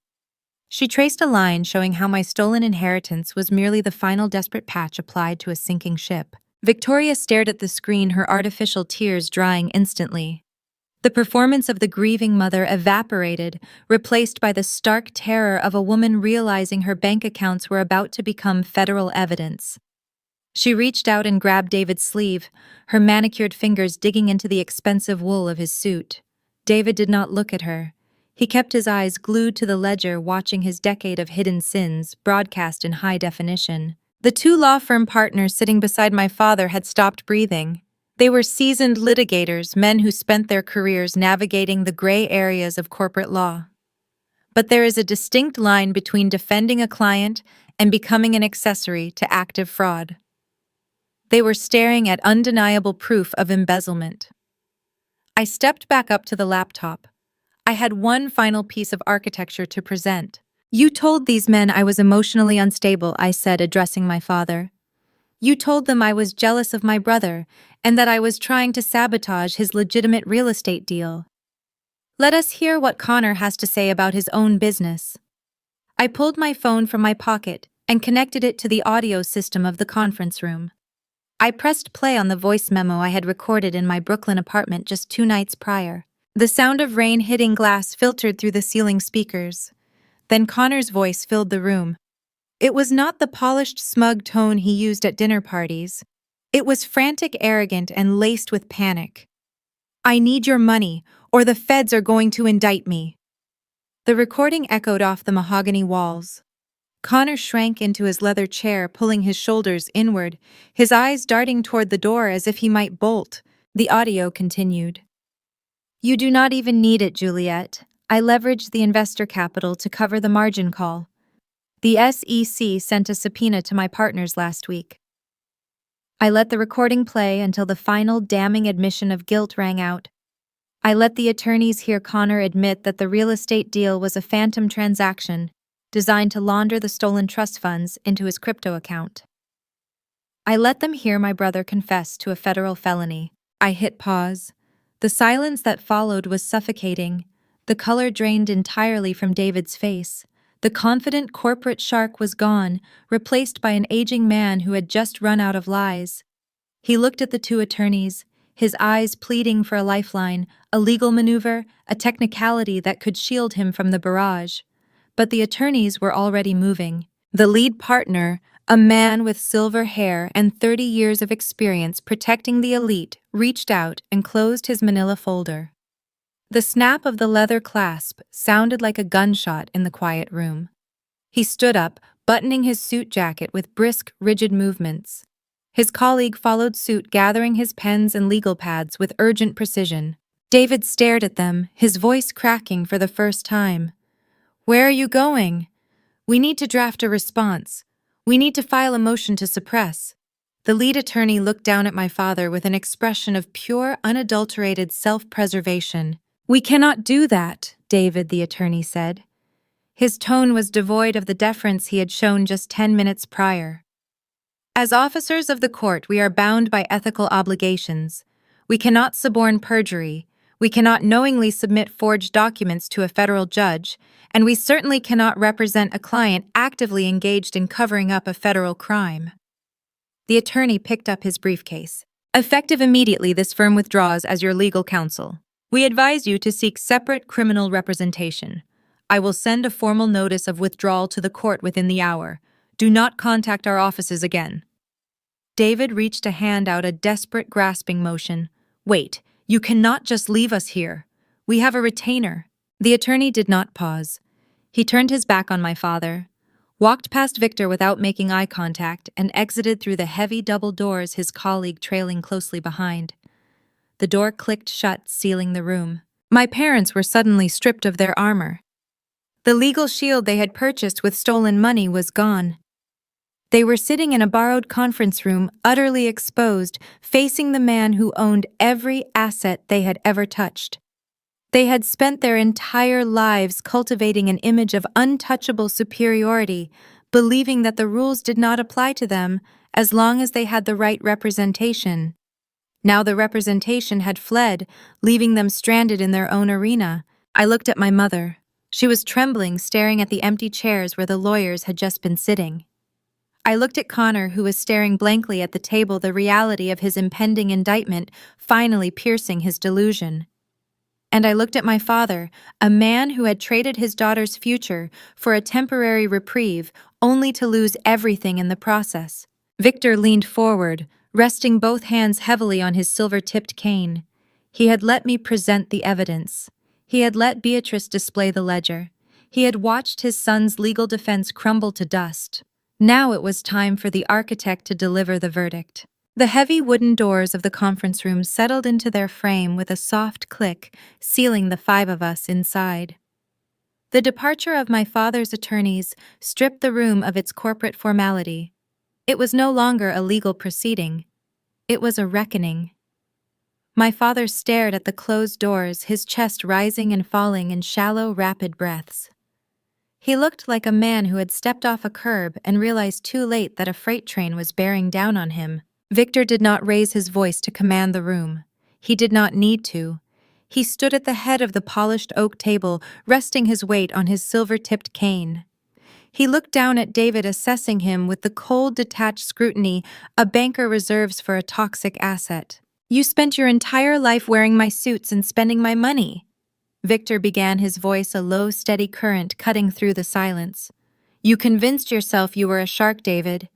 She traced a line showing how my stolen inheritance was merely the final desperate patch applied to a sinking ship. Victoria stared at the screen, her artificial tears drying instantly. The performance of the grieving mother evaporated, replaced by the stark terror of a woman realizing her bank accounts were about to become federal evidence. She reached out and grabbed David's sleeve, her manicured fingers digging into the expensive wool of his suit. David did not look at her. He kept his eyes glued to the ledger, watching his decade of hidden sins broadcast in high definition. The two law firm partners sitting beside my father had stopped breathing. They were seasoned litigators, men who spent their careers navigating the gray areas of corporate law. But there is a distinct line between defending a client and becoming an accessory to active fraud. They were staring at undeniable proof of embezzlement. I stepped back up to the laptop. I had one final piece of architecture to present. You told these men I was emotionally unstable, I said, addressing my father. You told them I was jealous of my brother and that I was trying to sabotage his legitimate real estate deal. Let us hear what Connor has to say about his own business. I pulled my phone from my pocket and connected it to the audio system of the conference room. I pressed play on the voice memo I had recorded in my Brooklyn apartment just 2 nights prior. The sound of rain hitting glass filtered through the ceiling speakers. Then Connor's voice filled the room. It was not the polished, smug tone he used at dinner parties. It was frantic, arrogant, and laced with panic. I need your money, or the feds are going to indict me. The recording echoed off the mahogany walls. Connor shrank into his leather chair, pulling his shoulders inward, his eyes darting toward the door as if he might bolt. The audio continued. You do not even need it, Juliet. I leveraged the investor capital to cover the margin call. The SEC sent a subpoena to my partners last week. I let the recording play until the final damning admission of guilt rang out. I let the attorneys hear Connor admit that the real estate deal was a phantom transaction designed to launder the stolen trust funds into his crypto account. I let them hear my brother confess to a federal felony. I hit pause. The silence that followed was suffocating. The color drained entirely from David's face. The confident corporate shark was gone, replaced by an aging man who had just run out of lies. He looked at the two attorneys, his eyes pleading for a lifeline, a legal maneuver, a technicality that could shield him from the barrage. But the attorneys were already moving. The lead partner, a man with silver hair and 30 years of experience protecting the elite, reached out and closed his manila folder. The snap of the leather clasp sounded like a gunshot in the quiet room. He stood up, buttoning his suit jacket with brisk, rigid movements. His colleague followed suit, gathering his pens and legal pads with urgent precision. David stared at them, his voice cracking for the first time. "Where are you going?" "We need to draft a response. We need to file a motion to suppress." The lead attorney looked down at my father with an expression of pure, unadulterated self-preservation. "We cannot do that," David, the attorney said. His tone was devoid of the deference he had shown just 10 minutes prior. "As officers of the court, we are bound by ethical obligations. We cannot suborn perjury. We cannot knowingly submit forged documents to a federal judge, and we certainly cannot represent a client actively engaged in covering up a federal crime." The attorney picked up his briefcase. "Effective immediately, this firm withdraws as your legal counsel. We advise you to seek separate criminal representation. I will send a formal notice of withdrawal to the court within the hour. Do not contact our offices again." David reached a hand out, a desperate grasping motion. "Wait, you cannot just leave us here. We have a retainer." The attorney did not pause. He turned his back on my father, walked past Victor without making eye contact, and exited through the heavy double doors, his colleague trailing closely behind. The door clicked shut, sealing the room. My parents were suddenly stripped of their armor. The legal shield they had purchased with stolen money was gone. They were sitting in a borrowed conference room, utterly exposed, facing the man who owned every asset they had ever touched. They had spent their entire lives cultivating an image of untouchable superiority, believing that the rules did not apply to them as long as they had the right representation. Now the representation had fled, leaving them stranded in their own arena. I looked at my mother. She was trembling, staring at the empty chairs where the lawyers had just been sitting. I looked at Connor, who was staring blankly at the table, the reality of his impending indictment finally piercing his delusion. And I looked at my father, a man who had traded his daughter's future for a temporary reprieve, only to lose everything in the process. Victor leaned forward, resting both hands heavily on his silver-tipped cane. He had let me present the evidence. He had let Beatrice display the ledger. He had watched his son's legal defense crumble to dust. Now it was time for the architect to deliver the verdict. The heavy wooden doors of the conference room settled into their frame with a soft click, sealing the 5 of us inside. The departure of my father's attorneys stripped the room of its corporate formality. It was no longer a legal proceeding. It was a reckoning. My father stared at the closed doors, his chest rising and falling in shallow, rapid breaths. He looked like a man who had stepped off a curb and realized too late that a freight train was bearing down on him. Victor did not raise his voice to command the room. He did not need to. He stood at the head of the polished oak table, resting his weight on his silver-tipped cane. He looked down at David, assessing him with the cold, detached scrutiny a banker reserves for a toxic asset. "You spent your entire life wearing my suits and spending my money." Victor began, his voice a low, steady current cutting through the silence. "You convinced yourself you were a shark, David.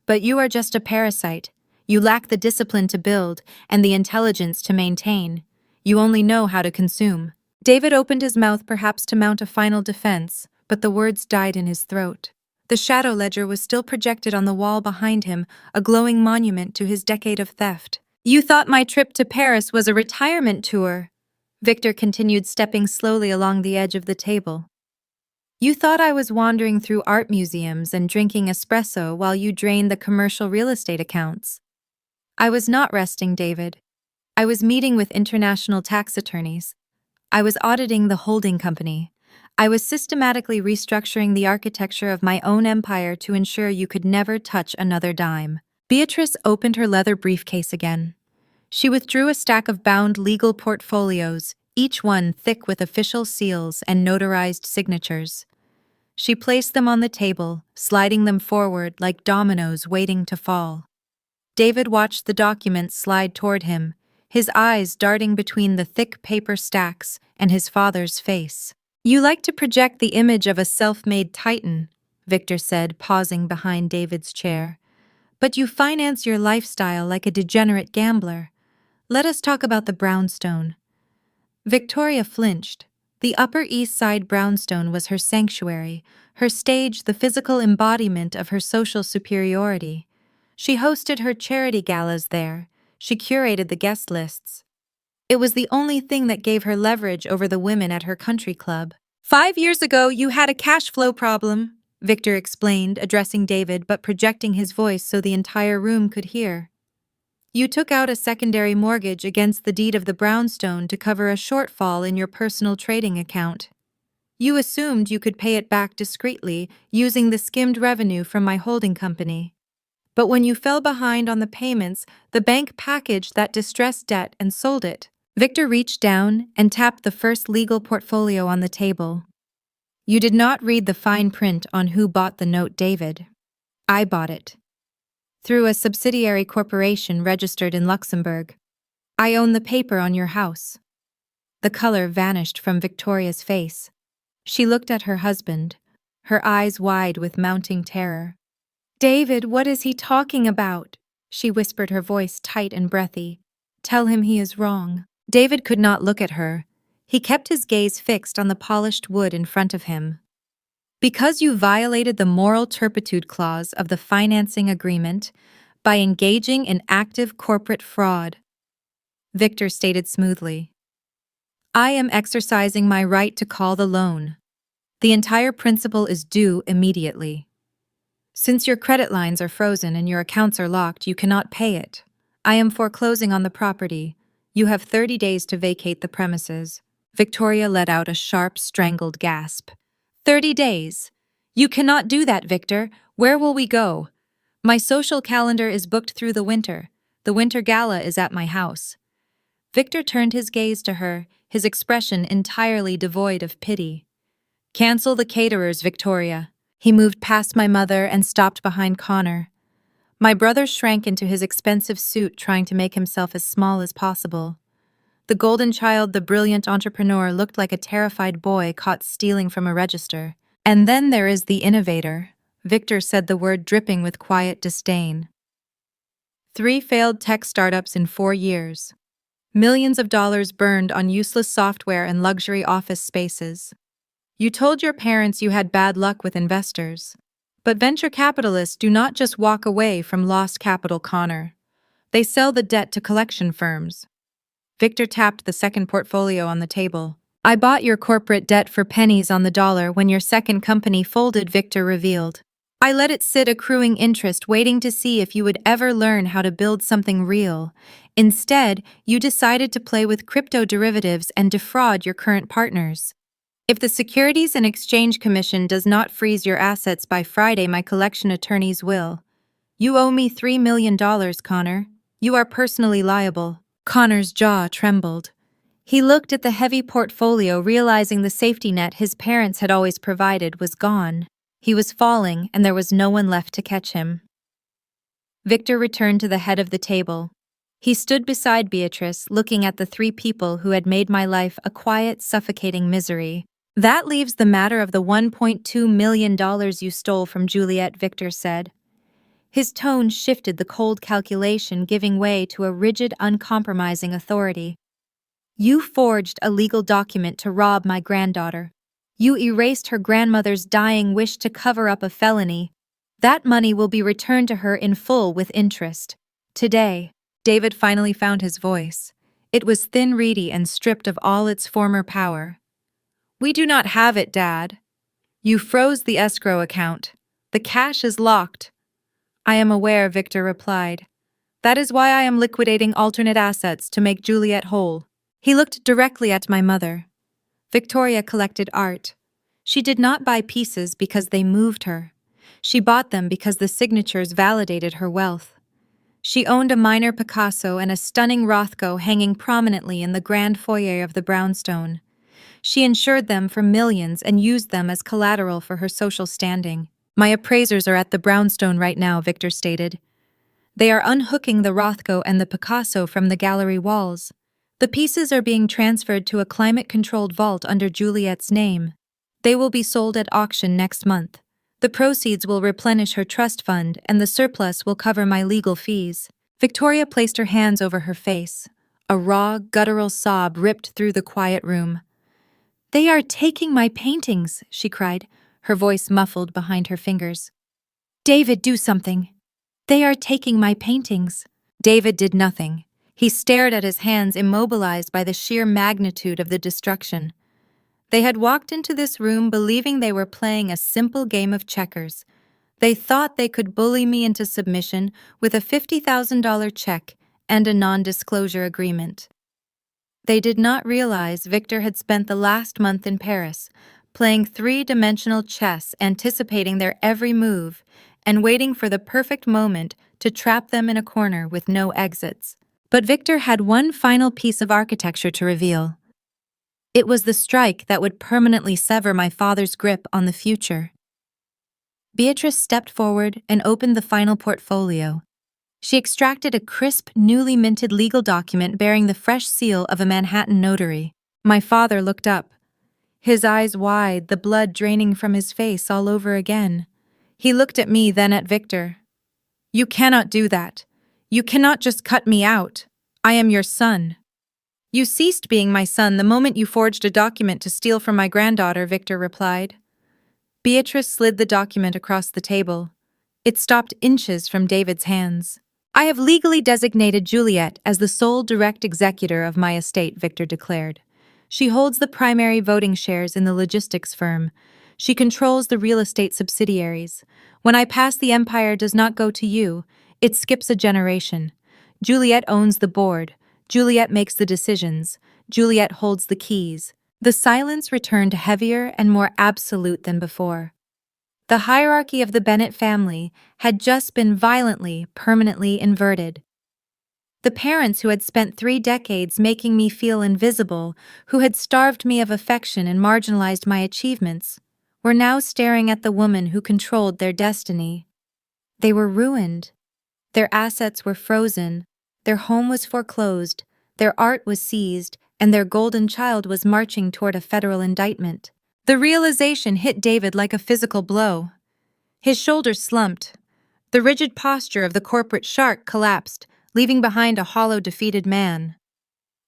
But you are just a parasite. You lack the discipline to build and the intelligence to maintain. You only know how to consume." David opened his mouth, perhaps to mount a final defense, but the words died in his throat. The shadow ledger was still projected on the wall behind him, a glowing monument to his decade of theft. "You thought my trip to Paris was a retirement tour," Victor continued, stepping slowly along the edge of the table. "You thought I was wandering through art museums and drinking espresso while you drained the commercial real estate accounts. I was not resting, David. I was meeting with international tax attorneys. I was auditing the holding company. I was systematically restructuring the architecture of my own empire to ensure you could never touch another dime." Beatrice opened her leather briefcase again. She withdrew a stack of bound legal portfolios, each one thick with official seals and notarized signatures. She placed them on the table, sliding them forward like dominoes waiting to fall. David watched the documents slide toward him, his eyes darting between the thick paper stacks and his father's face. "You like to project the image of a self-made titan," Victor said, pausing behind David's chair. "But you finance your lifestyle like a degenerate gambler. Let us talk about the brownstone." Victoria flinched. The Upper East Side brownstone was her sanctuary, her stage, the physical embodiment of her social superiority. She hosted her charity galas there. She curated the guest lists. It was the only thing that gave her leverage over the women at her country club. "5 years ago, you had a cash flow problem," Victor explained, addressing David but projecting his voice so the entire room could hear. "You took out a secondary mortgage against the deed of the brownstone to cover a shortfall in your personal trading account. You assumed you could pay it back discreetly using the skimmed revenue from my holding company. But when you fell behind on the payments, the bank packaged that distressed debt and sold it." Victor reached down and tapped the first legal portfolio on the table. "You did not read the fine print on who bought the note, David. I bought it. Through a subsidiary corporation registered in Luxembourg. I own the paper on your house." The color vanished from Victoria's face. She looked at her husband, her eyes wide with mounting terror. "David, what is he talking about?" she whispered, her voice tight and breathy. "Tell him he is wrong." David could not look at her. He kept his gaze fixed on the polished wood in front of him. "Because you violated the moral turpitude clause of the financing agreement by engaging in active corporate fraud," Victor stated smoothly. "I am exercising my right to call the loan. The entire principal is due immediately. Since your credit lines are frozen and your accounts are locked, you cannot pay it. I am foreclosing on the property. You have 30 days to vacate the premises." Victoria let out a sharp, strangled gasp. 30 days? You cannot do that, Victor. Where will we go? My social calendar is booked through the winter. The winter gala is at my house. Victor turned his gaze to her, his expression entirely devoid of pity. "Cancel the caterers, Victoria." He moved past my mother and stopped behind Connor. My brother shrank into his expensive suit, trying to make himself as small as possible. The golden child, the brilliant entrepreneur, looked like a terrified boy caught stealing from a register. "And then there is the innovator," Victor said, the word dripping with quiet disdain. 3 failed tech startups in 4 years. Millions of dollars burned on useless software and luxury office spaces. You told your parents you had bad luck with investors. But venture capitalists do not just walk away from lost capital, Connor. They sell the debt to collection firms. Victor tapped the second portfolio on the table. "I bought your corporate debt for pennies on the dollar when your second company folded," Victor revealed. "I let it sit accruing interest, waiting to see if you would ever learn how to build something real. Instead, you decided to play with crypto derivatives and defraud your current partners. If the Securities and Exchange Commission does not freeze your assets by Friday, my collection attorneys will. You owe me $3 million, Connor. You are personally liable." Connor's jaw trembled. He looked at the heavy portfolio, realizing the safety net his parents had always provided was gone. He was falling, and there was no one left to catch him. Victor returned to the head of the table. He stood beside Beatrice, looking at the 3 people who had made my life a quiet, suffocating misery. "That leaves the matter of the $1.2 million you stole from Juliet," Victor said. His tone shifted, the cold calculation giving way to a rigid, uncompromising authority. "You forged a legal document to rob my granddaughter. You erased her grandmother's dying wish to cover up a felony. That money will be returned to her in full with interest. Today." David finally found his voice. It was thin, reedy, and stripped of all its former power. "We do not have it, Dad. You froze the escrow account. The cash is locked." "I am aware," Victor replied. "That is why I am liquidating alternate assets to make Juliet whole." He looked directly at my mother. Victoria collected art. She did not buy pieces because they moved her. She bought them because the signatures validated her wealth. She owned a minor Picasso and a stunning Rothko hanging prominently in the grand foyer of the brownstone. She insured them for millions and used them as collateral for her social standing. "My appraisers are at the brownstone right now," Victor stated. They are unhooking the Rothko and the Picasso from the gallery walls. The pieces are being transferred to a climate-controlled vault under Juliet's name. They will be sold at auction next month. The proceeds will replenish her trust fund and the surplus will cover my legal fees. Victoria placed her hands over her face. A raw, guttural sob ripped through the quiet room. "They are taking my paintings," she cried, her voice muffled behind her fingers. "David, do something. They are taking my paintings." David did nothing. He stared at his hands, immobilized by the sheer magnitude of the destruction. They had walked into this room believing they were playing a simple game of checkers. They thought they could bully me into submission with a $50,000 check and a non-disclosure agreement. They did not realize Victor had spent the last month in Paris, playing three-dimensional chess, anticipating their every move, and waiting for the perfect moment to trap them in a corner with no exits. But Victor had one final piece of architecture to reveal. It was the strike that would permanently sever my father's grip on the future. Beatrice stepped forward and opened the final portfolio. She extracted a crisp, newly minted legal document bearing the fresh seal of a Manhattan notary. My father looked up, his eyes wide, the blood draining from his face all over again. He looked at me, then at Victor. "You cannot do that. You cannot just cut me out. I am your son." "You ceased being my son the moment you forged a document to steal from my granddaughter," Victor replied. Beatrice slid the document across the table. It stopped inches from David's hands. "I have legally designated Juliet as the sole direct executor of my estate," Victor declared. "She holds the primary voting shares in the logistics firm. She controls the real estate subsidiaries. When I pass, the empire does not go to you. It skips a generation. Juliet owns the board. Juliet makes the decisions. Juliet holds the keys." The silence returned heavier and more absolute than before. The hierarchy of the Bennett family had just been violently, permanently inverted. The parents who had spent 3 decades making me feel invisible, who had starved me of affection and marginalized my achievements, were now staring at the woman who controlled their destiny. They were ruined. Their assets were frozen. Their home was foreclosed. Their art was seized, and their golden child was marching toward a federal indictment. The realization hit David like a physical blow. His shoulders slumped. The rigid posture of the corporate shark collapsed, leaving behind a hollow, defeated man.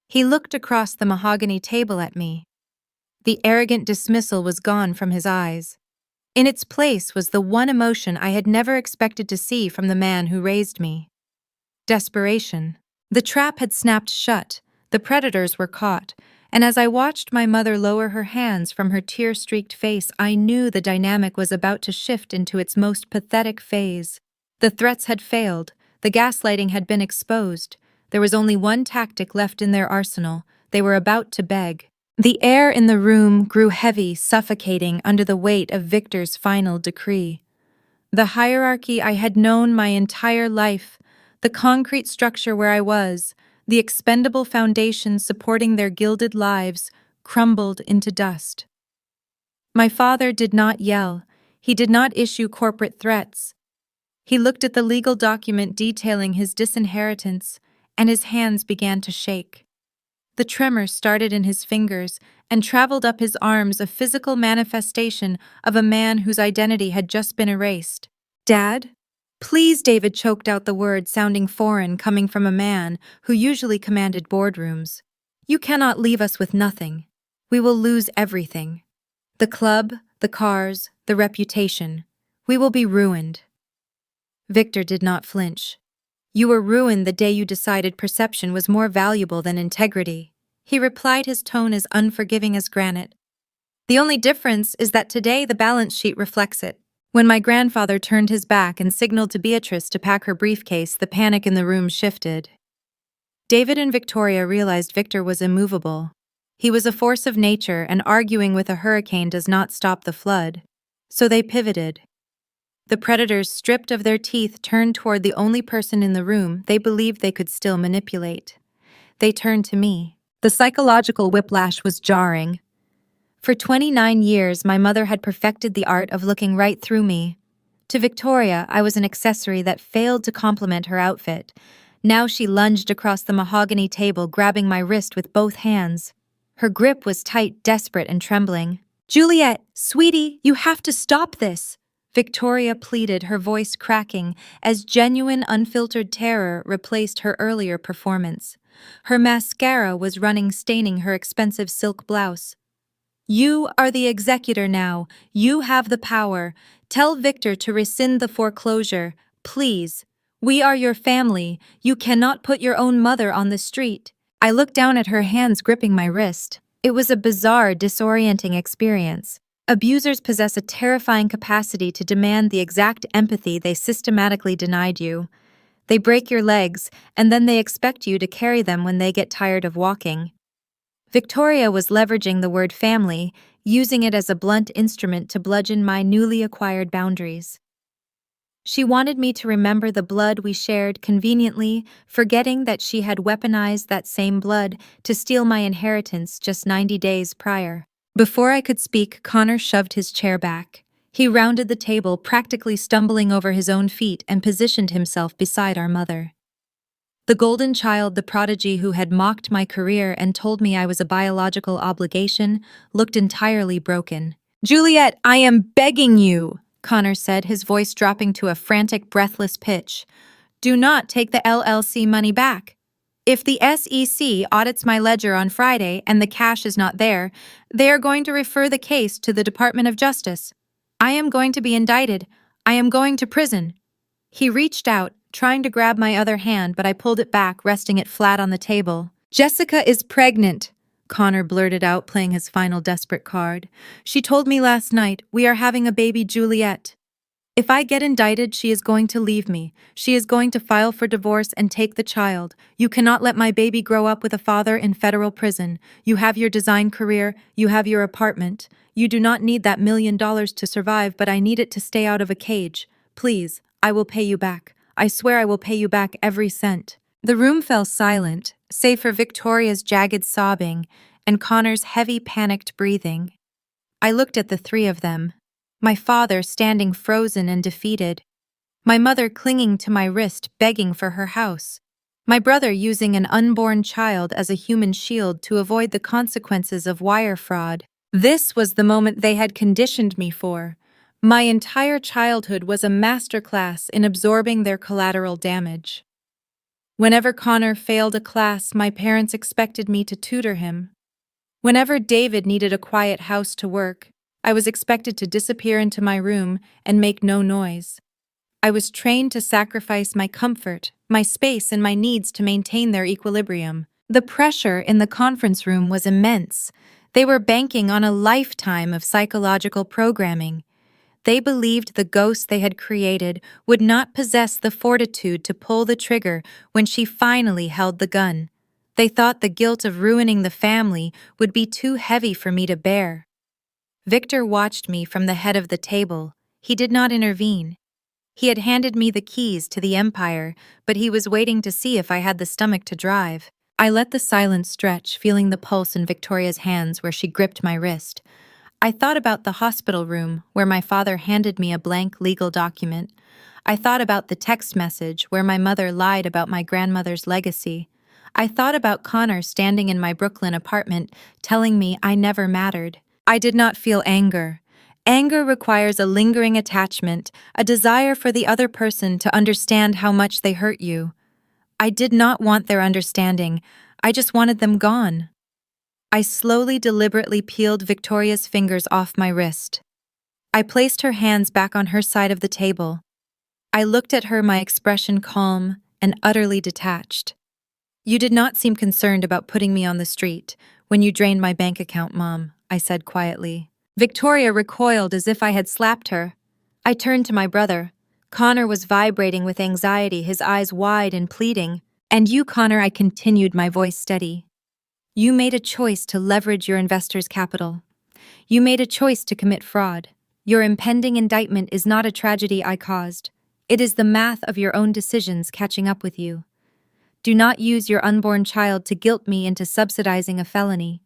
He looked across the mahogany table at me. The arrogant dismissal was gone from his eyes. In its place was the one emotion I had never expected to see from the man who raised me: desperation. The trap had snapped shut. The predators were caught, and as I watched my mother lower her hands from her tear-streaked face, I knew the dynamic was about to shift into its most pathetic phase. The threats had failed. The gaslighting had been exposed. There was only one tactic left in their arsenal. They were about to beg. The air in the room grew heavy, suffocating under the weight of Victor's final decree. The hierarchy I had known my entire life, the concrete structure where I was, the expendable foundation supporting their gilded lives, crumbled into dust. My father did not yell. He did not issue corporate threats. He looked at the legal document detailing his disinheritance, and his hands began to shake. The tremor started in his fingers and traveled up his arms, a physical manifestation of a man whose identity had just been erased. "Dad?" "Please," David choked out the word, sounding foreign, coming from a man who usually commanded boardrooms. "You cannot leave us with nothing. We will lose everything. The club, the cars, the reputation. We will be ruined." Victor did not flinch. "You were ruined the day you decided perception was more valuable than integrity," he replied, his tone as unforgiving as granite. "The only difference is that today the balance sheet reflects it." When my grandfather turned his back and signaled to Beatrice to pack her briefcase, the panic in the room shifted. David and Victoria realized Victor was immovable. He was a force of nature, and arguing with a hurricane does not stop the flood. So they pivoted. The predators, stripped of their teeth, turned toward the only person in the room they believed they could still manipulate. They turned to me. The psychological whiplash was jarring. For 29 years, my mother had perfected the art of looking right through me. To Victoria, I was an accessory that failed to complement her outfit. Now she lunged across the mahogany table, grabbing my wrist with both hands. Her grip was tight, desperate, and trembling. "Juliet, sweetie, you have to stop this!" Victoria pleaded, her voice cracking, as genuine, unfiltered terror replaced her earlier performance. Her mascara was running, staining her expensive silk blouse. "You are the executor now. You have the power. Tell Victor to rescind the foreclosure. Please. We are your family. You cannot put your own mother on the street." I looked down at her, hands gripping my wrist. It was a bizarre, disorienting experience. Abusers possess a terrifying capacity to demand the exact empathy they systematically denied you. They break your legs, and then they expect you to carry them when they get tired of walking. Victoria was leveraging the word family, using it as a blunt instrument to bludgeon my newly acquired boundaries. She wanted me to remember the blood we shared conveniently, forgetting that she had weaponized that same blood to steal my inheritance just 90 days prior. Before I could speak, Connor shoved his chair back. He rounded the table, practically stumbling over his own feet, and positioned himself beside our mother. The golden child, the prodigy who had mocked my career and told me I was a biological obligation, looked entirely broken. "Juliet, I am begging you," Connor said, his voice dropping to a frantic, breathless pitch. "Do not take the LLC money back. If the SEC audits my ledger on Friday and the cash is not there, they are going to refer the case to the Department of Justice. I am going to be indicted. I am going to prison." He reached out, trying to grab my other hand, but I pulled it back, resting it flat on the table. "Jessica is pregnant," Connor blurted out, playing his final desperate card. "She told me last night, we are having a baby, Juliet. If I get indicted, she is going to leave me. She is going to file for divorce and take the child. You cannot let my baby grow up with a father in federal prison. You have your design career, you have your apartment. You do not need that $1,000,000 to survive, but I need it to stay out of a cage. Please, I will pay you back. I swear I will pay you back every cent." The room fell silent, save for Victoria's jagged sobbing and Connor's heavy, panicked breathing. I looked at the three of them. My father standing frozen and defeated. My mother clinging to my wrist, begging for her house. My brother using an unborn child as a human shield to avoid the consequences of wire fraud. This was the moment they had conditioned me for. My entire childhood was a masterclass in absorbing their collateral damage. Whenever Connor failed a class, my parents expected me to tutor him. Whenever David needed a quiet house to work, I was expected to disappear into my room and make no noise. I was trained to sacrifice my comfort, my space, and my needs to maintain their equilibrium. The pressure in the conference room was immense. They were banking on a lifetime of psychological programming. They believed the ghost they had created would not possess the fortitude to pull the trigger when she finally held the gun. They thought the guilt of ruining the family would be too heavy for me to bear. Victor watched me from the head of the table. He did not intervene. He had handed me the keys to the empire, but he was waiting to see if I had the stomach to drive. I let the silence stretch, feeling the pulse in Victoria's hands where she gripped my wrist. I thought about the hospital room where my father handed me a blank legal document. I thought about the text message where my mother lied about my grandmother's legacy. I thought about Connor standing in my Brooklyn apartment telling me I never mattered. I did not feel anger. Anger requires a lingering attachment, a desire for the other person to understand how much they hurt you. I did not want their understanding. I just wanted them gone. I slowly, deliberately peeled Victoria's fingers off my wrist. I placed her hands back on her side of the table. I looked at her, my expression calm and utterly detached. "You did not seem concerned about putting me on the street when you drained my bank account, Mom," I said quietly. Victoria recoiled as if I had slapped her. I turned to my brother. Connor was vibrating with anxiety, his eyes wide and pleading. "And you, Connor," I continued, my voice steady. "You made a choice to leverage your investors' capital. You made a choice to commit fraud. Your impending indictment is not a tragedy I caused. It is the math of your own decisions catching up with you. Do not use your unborn child to guilt me into subsidizing a felony.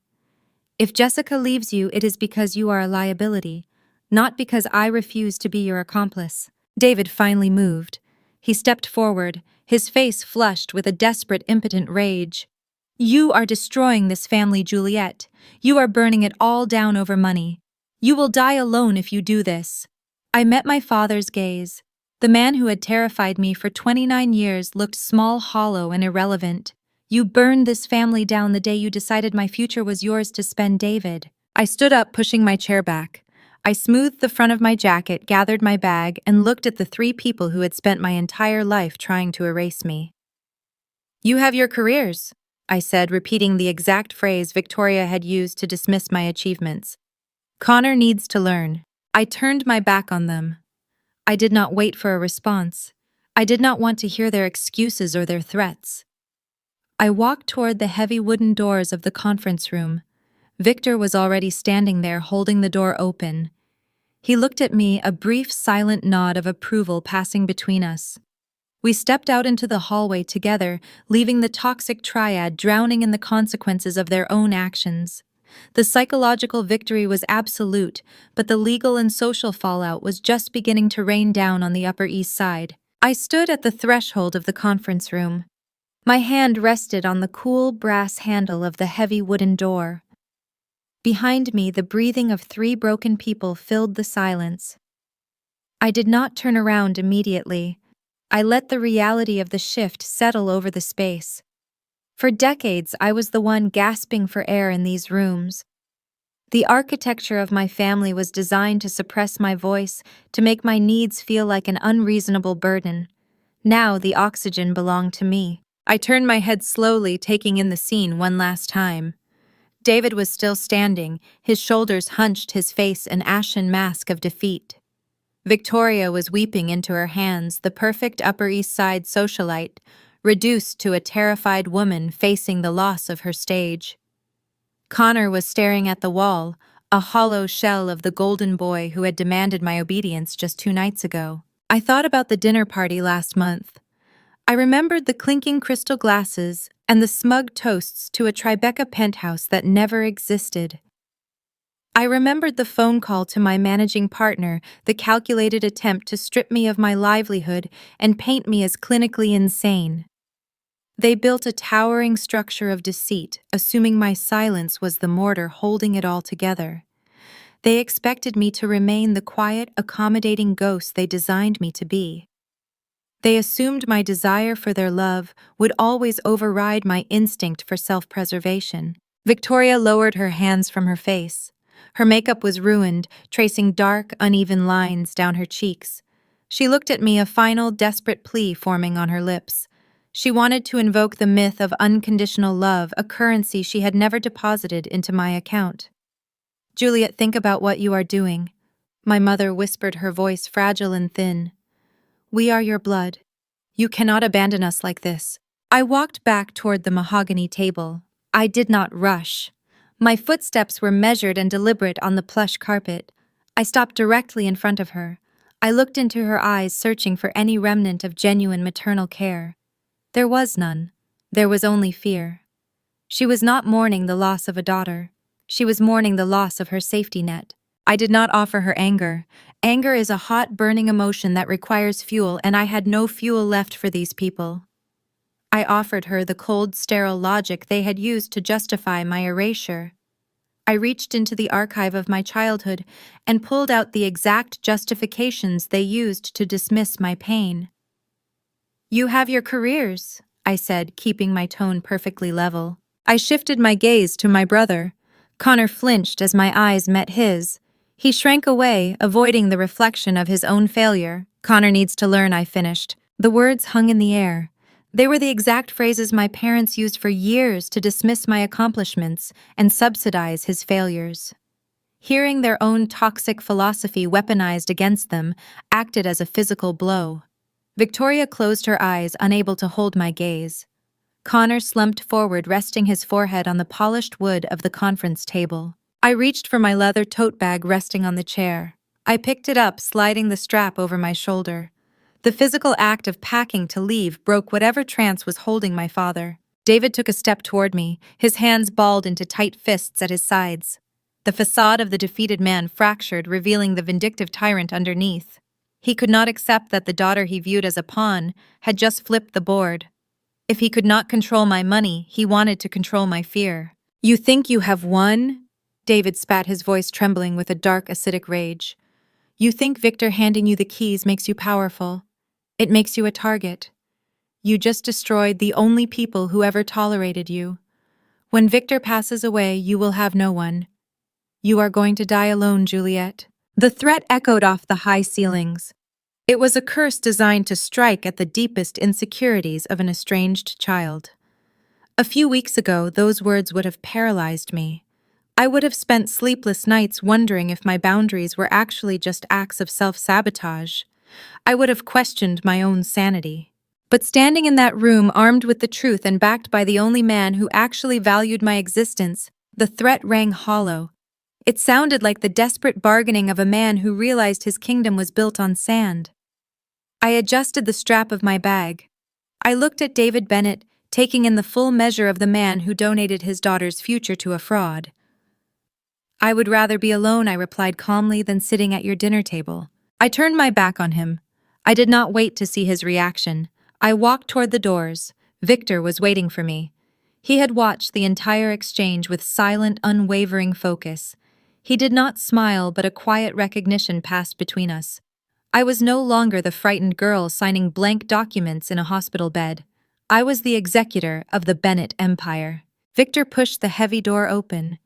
If Jessica leaves you, it is because you are a liability, not because I refuse to be your accomplice." David finally moved. He stepped forward, his face flushed with a desperate, impotent rage. You are destroying this family, Juliet. You are burning it all down over money. You will die alone if you do this. I met my father's gaze. The man who had terrified me for 29 years looked small, hollow, and irrelevant. You burned this family down the day you decided my future was yours to spend, David. I stood up, pushing my chair back. I smoothed the front of my jacket, gathered my bag, and looked at the three people who had spent my entire life trying to erase me. You have your careers, I said, repeating the exact phrase Victoria had used to dismiss my achievements. Connor needs to learn. I turned my back on them. I did not wait for a response. I did not want to hear their excuses or their threats. I walked toward the heavy wooden doors of the conference room. Victor was already standing there, holding the door open. He looked at me, a brief, silent nod of approval passing between us. We stepped out into the hallway together, leaving the toxic triad drowning in the consequences of their own actions. The psychological victory was absolute, but the legal and social fallout was just beginning to rain down on the Upper East Side. I stood at the threshold of the conference room. My hand rested on the cool brass handle of the heavy wooden door. Behind me, the breathing of three broken people filled the silence. I did not turn around immediately. I let the reality of the shift settle over the space. For decades, I was the one gasping for air in these rooms. The architecture of my family was designed to suppress my voice, to make my needs feel like an unreasonable burden. Now the oxygen belonged to me. I turned my head slowly, taking in the scene one last time. David was still standing, his shoulders hunched, his face an ashen mask of defeat. Victoria was weeping into her hands, the perfect Upper East Side socialite, reduced to a terrified woman facing the loss of her stage. Connor was staring at the wall, a hollow shell of the golden boy who had demanded my obedience just 2 nights ago. I thought about the dinner party last month. I remembered the clinking crystal glasses and the smug toasts to a Tribeca penthouse that never existed. I remembered the phone call to my managing partner, the calculated attempt to strip me of my livelihood and paint me as clinically insane. They built a towering structure of deceit, assuming my silence was the mortar holding it all together. They expected me to remain the quiet, accommodating ghost they designed me to be. They assumed my desire for their love would always override my instinct for self-preservation. Victoria lowered her hands from her face. Her makeup was ruined, tracing dark, uneven lines down her cheeks. She looked at me, a final, desperate plea forming on her lips. She wanted to invoke the myth of unconditional love, a currency she had never deposited into my account. Juliet, think about what you are doing. My mother whispered, her voice fragile and thin. We are your blood. You cannot abandon us like this. I walked back toward the mahogany table. I did not rush. My footsteps were measured and deliberate on the plush carpet. I stopped directly in front of her. I looked into her eyes, searching for any remnant of genuine maternal care. There was none. There was only fear. She was not mourning the loss of a daughter. She was mourning the loss of her safety net. I did not offer her anger. Anger is a hot, burning emotion that requires fuel, and I had no fuel left for these people. I offered her the cold, sterile logic they had used to justify my erasure. I reached into the archive of my childhood and pulled out the exact justifications they used to dismiss my pain. You have your careers, I said, keeping my tone perfectly level. I shifted my gaze to my brother. Connor flinched as my eyes met his. He shrank away, avoiding the reflection of his own failure. Connor needs to learn, I finished. The words hung in the air. They were the exact phrases my parents used for years to dismiss my accomplishments and subsidize his failures. Hearing their own toxic philosophy weaponized against them acted as a physical blow. Victoria closed her eyes, unable to hold my gaze. Connor slumped forward, resting his forehead on the polished wood of the conference table. I reached for my leather tote bag resting on the chair. I picked it up, sliding the strap over my shoulder. The physical act of packing to leave broke whatever trance was holding my father. David took a step toward me, his hands balled into tight fists at his sides. The facade of the defeated man fractured, revealing the vindictive tyrant underneath. He could not accept that the daughter he viewed as a pawn had just flipped the board. If he could not control my money, he wanted to control my fear. "You think you have won?" David spat, his voice trembling with a dark, acidic rage. "You think Victor handing you the keys makes you powerful? It makes you a target. You just destroyed the only people who ever tolerated you. When Victor passes away, you will have no one. You are going to die alone, Juliet." The threat echoed off the high ceilings. It was a curse designed to strike at the deepest insecurities of an estranged child. A few weeks ago, those words would have paralyzed me. I would have spent sleepless nights wondering if my boundaries were actually just acts of self-sabotage. I would have questioned my own sanity. But standing in that room, armed with the truth and backed by the only man who actually valued my existence, the threat rang hollow. It sounded like the desperate bargaining of a man who realized his kingdom was built on sand. I adjusted the strap of my bag. I looked at David Bennett, taking in the full measure of the man who donated his daughter's future to a fraud. "I would rather be alone," I replied calmly, "than sitting at your dinner table." I turned my back on him. I did not wait to see his reaction. I walked toward the doors. Victor was waiting for me. He had watched the entire exchange with silent, unwavering focus. He did not smile, but a quiet recognition passed between us. I was no longer the frightened girl signing blank documents in a hospital bed. I was the executor of the Bennett empire. Victor pushed the heavy door open.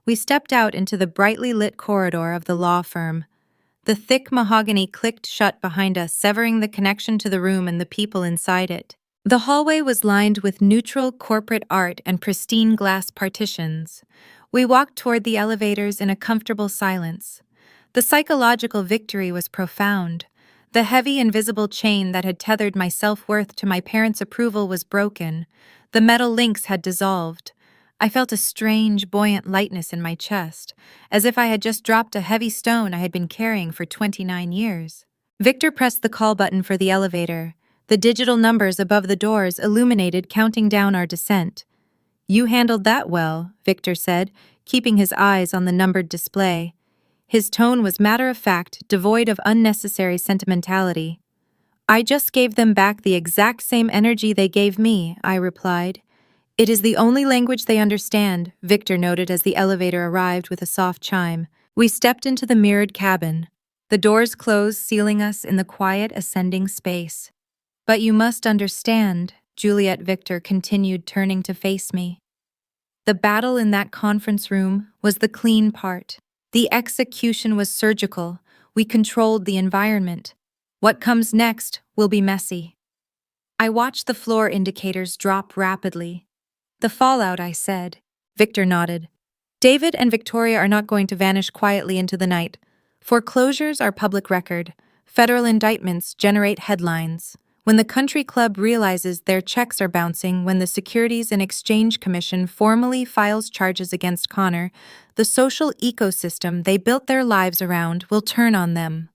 We stepped out into the brightly lit corridor of the law firm. The thick mahogany clicked shut behind us, severing the connection to the room and the people inside it. The hallway was lined with neutral corporate art and pristine glass partitions. We walked toward the elevators in a comfortable silence. The psychological victory was profound. The heavy, invisible chain that had tethered my self-worth to my parents' approval was broken. The metal links had dissolved. I felt a strange, buoyant lightness in my chest, as if I had just dropped a heavy stone I had been carrying for 29 years. Victor pressed the call button for the elevator. The digital numbers above the doors illuminated, counting down our descent. "You handled that well," Victor said, keeping his eyes on the numbered display. His tone was matter-of-fact, devoid of unnecessary sentimentality. "I just gave them back the exact same energy they gave me," I replied. "It is the only language they understand," Victor noted as the elevator arrived with a soft chime. We stepped into the mirrored cabin. The doors closed, sealing us in the quiet, ascending space. "But you must understand," Juliet, Victor continued, turning to face me. "The battle in that conference room was the clean part. The execution was surgical. We controlled the environment. What comes next will be messy." I watched the floor indicators drop rapidly. "The fallout," I said. Victor nodded. "David and Victoria are not going to vanish quietly into the night. Foreclosures are public record. Federal indictments generate headlines. When the country club realizes their checks are bouncing, when the Securities and Exchange Commission formally files charges against Connor, the social ecosystem they built their lives around will turn on them.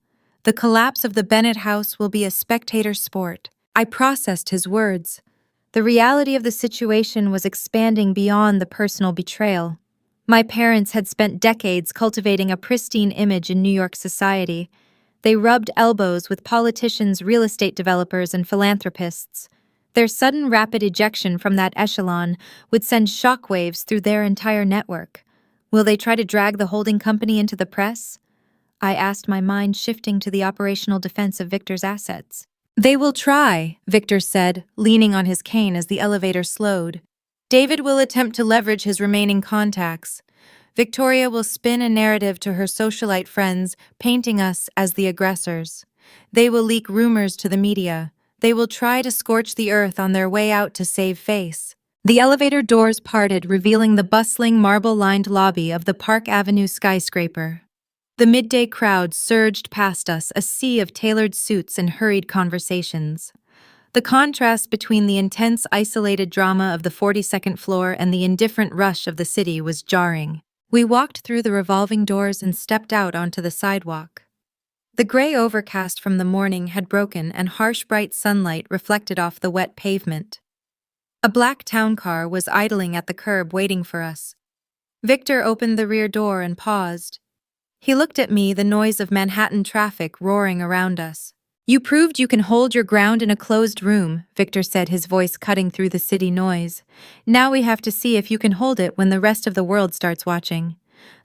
The collapse of the Bennett house will be a spectator sport." I processed his words. The reality of the situation was expanding beyond the personal betrayal. My parents had spent decades cultivating a pristine image in New York society. They rubbed elbows with politicians, real estate developers, and philanthropists. Their sudden rapid ejection from that echelon would send shockwaves through their entire network. Will they try to drag the holding company into the press? I asked, my mind shifting to the operational defense of Victor's assets. "They will try," Victor said, leaning on his cane as the elevator slowed. "David will attempt to leverage his remaining contacts. Victoria will spin a narrative to her socialite friends, painting us as the aggressors. They will leak rumors to the media. They will try to scorch the earth on their way out to save face." The elevator doors parted, revealing the bustling, marble-lined lobby of the Park Avenue skyscraper. The midday crowd surged past us, a sea of tailored suits and hurried conversations. The contrast between the intense, isolated drama of the 42nd floor and the indifferent rush of the city was jarring. We walked through the revolving doors and stepped out onto the sidewalk. The gray overcast from the morning had broken, and harsh, bright sunlight reflected off the wet pavement. A black town car was idling at the curb, waiting for us. Victor opened the rear door and paused. He looked at me, the noise of Manhattan traffic roaring around us. "You proved you can hold your ground in a closed room," Victor said, his voice cutting through the city noise. "Now we have to see if you can hold it when the rest of the world starts watching.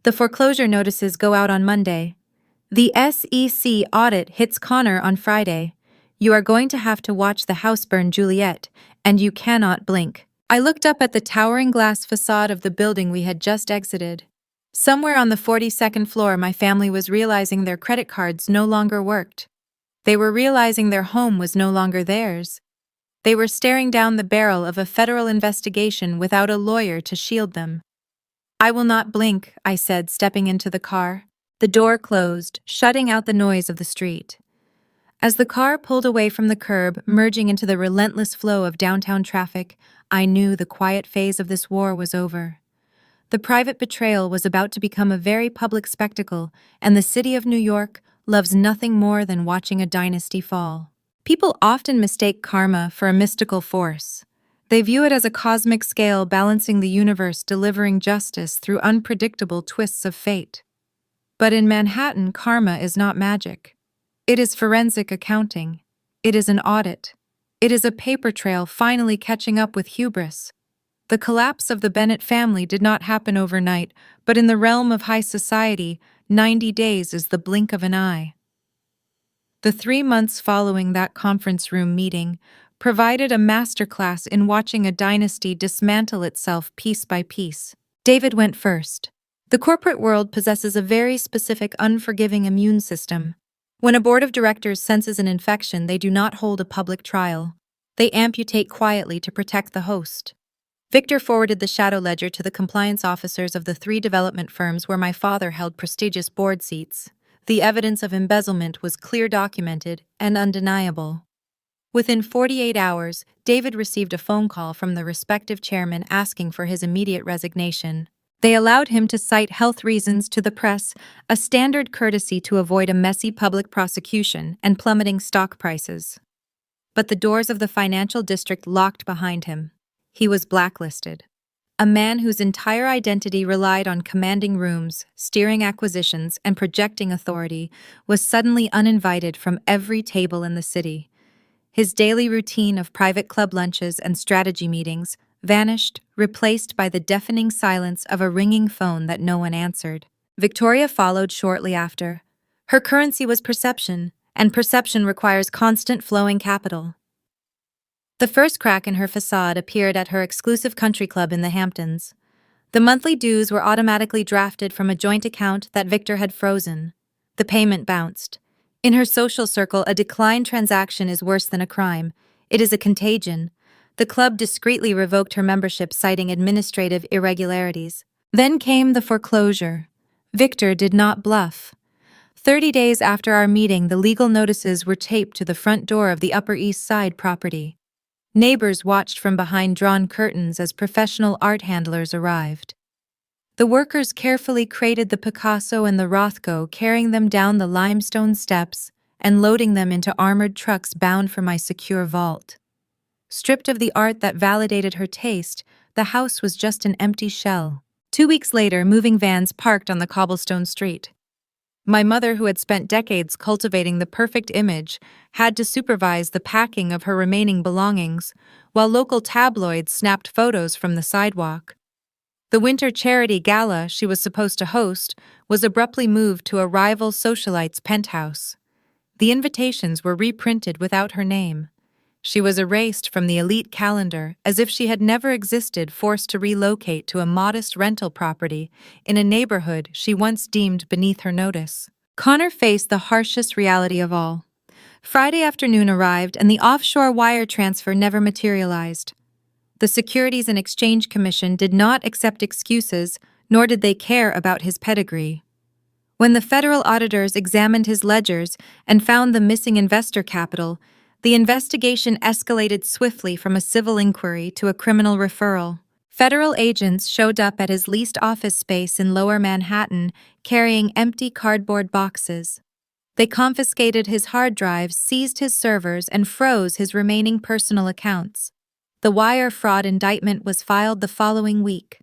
The foreclosure notices go out on Monday. The SEC audit hits Connor on Friday. You are going to have to watch the house burn, Juliet, and you cannot blink." I looked up at the towering glass facade of the building we had just exited. Somewhere on the 42nd floor, my family was realizing their credit cards no longer worked. They were realizing their home was no longer theirs. They were staring down the barrel of a federal investigation without a lawyer to shield them. "I will not blink," I said, stepping into the car. The door closed, shutting out the noise of the street. As the car pulled away from the curb, merging into the relentless flow of downtown traffic, I knew the quiet phase of this war was over. The private betrayal was about to become a very public spectacle, and the city of New York loves nothing more than watching a dynasty fall. People often mistake karma for a mystical force. They view it as a cosmic scale balancing the universe, delivering justice through unpredictable twists of fate. But in Manhattan, karma is not magic. It is forensic accounting. It is an audit. It is a paper trail finally catching up with hubris. The collapse of the Bennett family did not happen overnight, but in the realm of high society, 90 days is the blink of an eye. The 3 months following that conference room meeting provided a masterclass in watching a dynasty dismantle itself piece by piece. David went first. The corporate world possesses a very specific, unforgiving immune system. When a board of directors senses an infection, they do not hold a public trial. They amputate quietly to protect the host. Victor forwarded the shadow ledger to the compliance officers of the 3 development firms where my father held prestigious board seats. The evidence of embezzlement was clear, documented, and undeniable. Within 48 hours, David received a phone call from the respective chairman asking for his immediate resignation. They allowed him to cite health reasons to the press, a standard courtesy to avoid a messy public prosecution and plummeting stock prices. But the doors of the financial district locked behind him. He was blacklisted. A man whose entire identity relied on commanding rooms, steering acquisitions, and projecting authority was suddenly uninvited from every table in the city. His daily routine of private club lunches and strategy meetings vanished, replaced by the deafening silence of a ringing phone that no one answered. Victoria followed shortly after. Her currency was perception, and perception requires constant flowing capital. The first crack in her facade appeared at her exclusive country club in the Hamptons. The monthly dues were automatically drafted from a joint account that Victor had frozen. The payment bounced. In her social circle, a declined transaction is worse than a crime. It is a contagion. The club discreetly revoked her membership, citing administrative irregularities. Then came the foreclosure. Victor did not bluff. 30 days after our meeting, the legal notices were taped to the front door of the Upper East Side property. Neighbors watched from behind drawn curtains as professional art handlers arrived. The workers carefully crated the Picasso and the Rothko, carrying them down the limestone steps and loading them into armored trucks bound for my secure vault. Stripped of the art that validated her taste, the house was just an empty shell. 2 weeks later, moving vans parked on the cobblestone street. My mother, who had spent decades cultivating the perfect image, had to supervise the packing of her remaining belongings, while local tabloids snapped photos from the sidewalk. The winter charity gala she was supposed to host was abruptly moved to a rival socialite's penthouse. The invitations were reprinted without her name. She was erased from the elite calendar as if she had never existed, forced to relocate to a modest rental property in a neighborhood she once deemed beneath her notice. Connor faced the harshest reality of all. Friday afternoon arrived and the offshore wire transfer never materialized. The Securities and Exchange Commission did not accept excuses, nor did they care about his pedigree. When the federal auditors examined his ledgers and found the missing investor capital, the investigation escalated swiftly from a civil inquiry to a criminal referral. Federal agents showed up at his leased office space in Lower Manhattan, carrying empty cardboard boxes. They confiscated his hard drives, seized his servers, and froze his remaining personal accounts. The wire fraud indictment was filed the following week.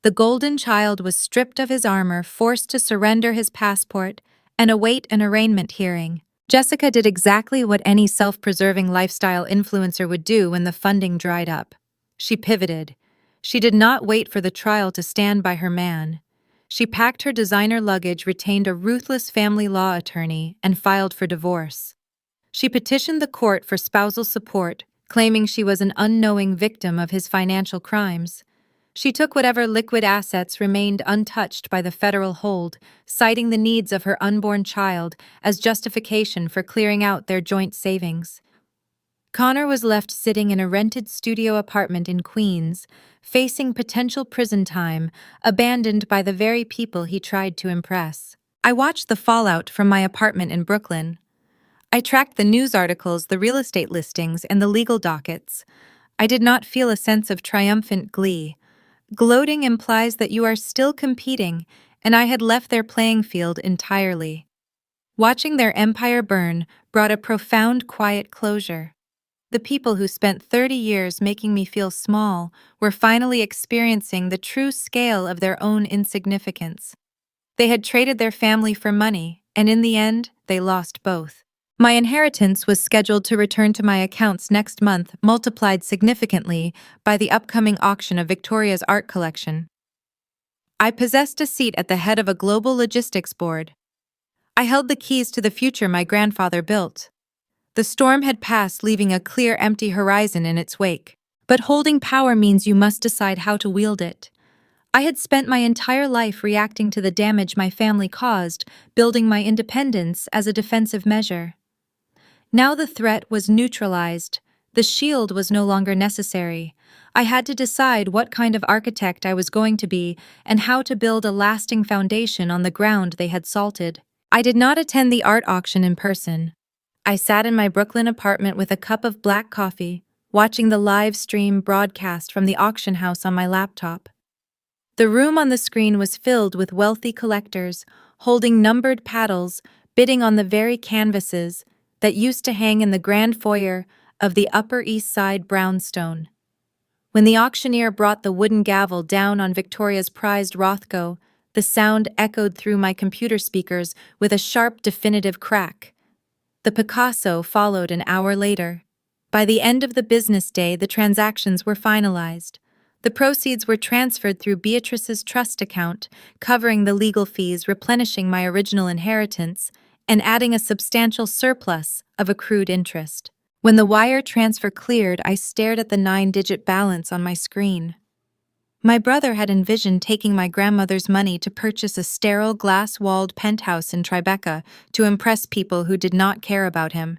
The golden child was stripped of his armor, forced to surrender his passport, and await an arraignment hearing. Jessica did exactly what any self-preserving lifestyle influencer would do when the funding dried up. She pivoted. She did not wait for the trial to stand by her man. She packed her designer luggage, retained a ruthless family law attorney, and filed for divorce. She petitioned the court for spousal support, claiming she was an unknowing victim of his financial crimes. She took whatever liquid assets remained untouched by the federal hold, citing the needs of her unborn child as justification for clearing out their joint savings. Connor was left sitting in a rented studio apartment in Queens, facing potential prison time, abandoned by the very people he tried to impress. I watched the fallout from my apartment in Brooklyn. I tracked the news articles, the real estate listings, and the legal dockets. I did not feel a sense of triumphant glee. Gloating implies that you are still competing, and I had left their playing field entirely. Watching their empire burn brought a profound, quiet closure. The people who spent 30 years making me feel small were finally experiencing the true scale of their own insignificance. They had traded their family for money, and in the end, they lost both. My inheritance was scheduled to return to my accounts next month, multiplied significantly by the upcoming auction of Victoria's art collection. I possessed a seat at the head of a global logistics board. I held the keys to the future my grandfather built. The storm had passed, leaving a clear, empty horizon in its wake. But holding power means you must decide how to wield it. I had spent my entire life reacting to the damage my family caused, building my independence as a defensive measure. Now the threat was neutralized. The shield was no longer necessary. I had to decide what kind of architect I was going to be and how to build a lasting foundation on the ground they had salted. I did not attend the art auction in person. I sat in my Brooklyn apartment with a cup of black coffee, watching the live stream broadcast from the auction house on my laptop. The room on the screen was filled with wealthy collectors, holding numbered paddles, bidding on the very canvases that used to hang in the grand foyer of the Upper East Side brownstone. When the auctioneer brought the wooden gavel down on Victoria's prized Rothko, the sound echoed through my computer speakers with a sharp, definitive crack. The Picasso followed an hour later. By the end of the business day, the transactions were finalized. The proceeds were transferred through Beatrice's trust account, covering the legal fees, replenishing my original inheritance, and adding a substantial surplus of accrued interest. When the wire transfer cleared, I stared at the 9-digit balance on my screen. My brother had envisioned taking my grandmother's money to purchase a sterile, glass-walled penthouse in Tribeca to impress people who did not care about him.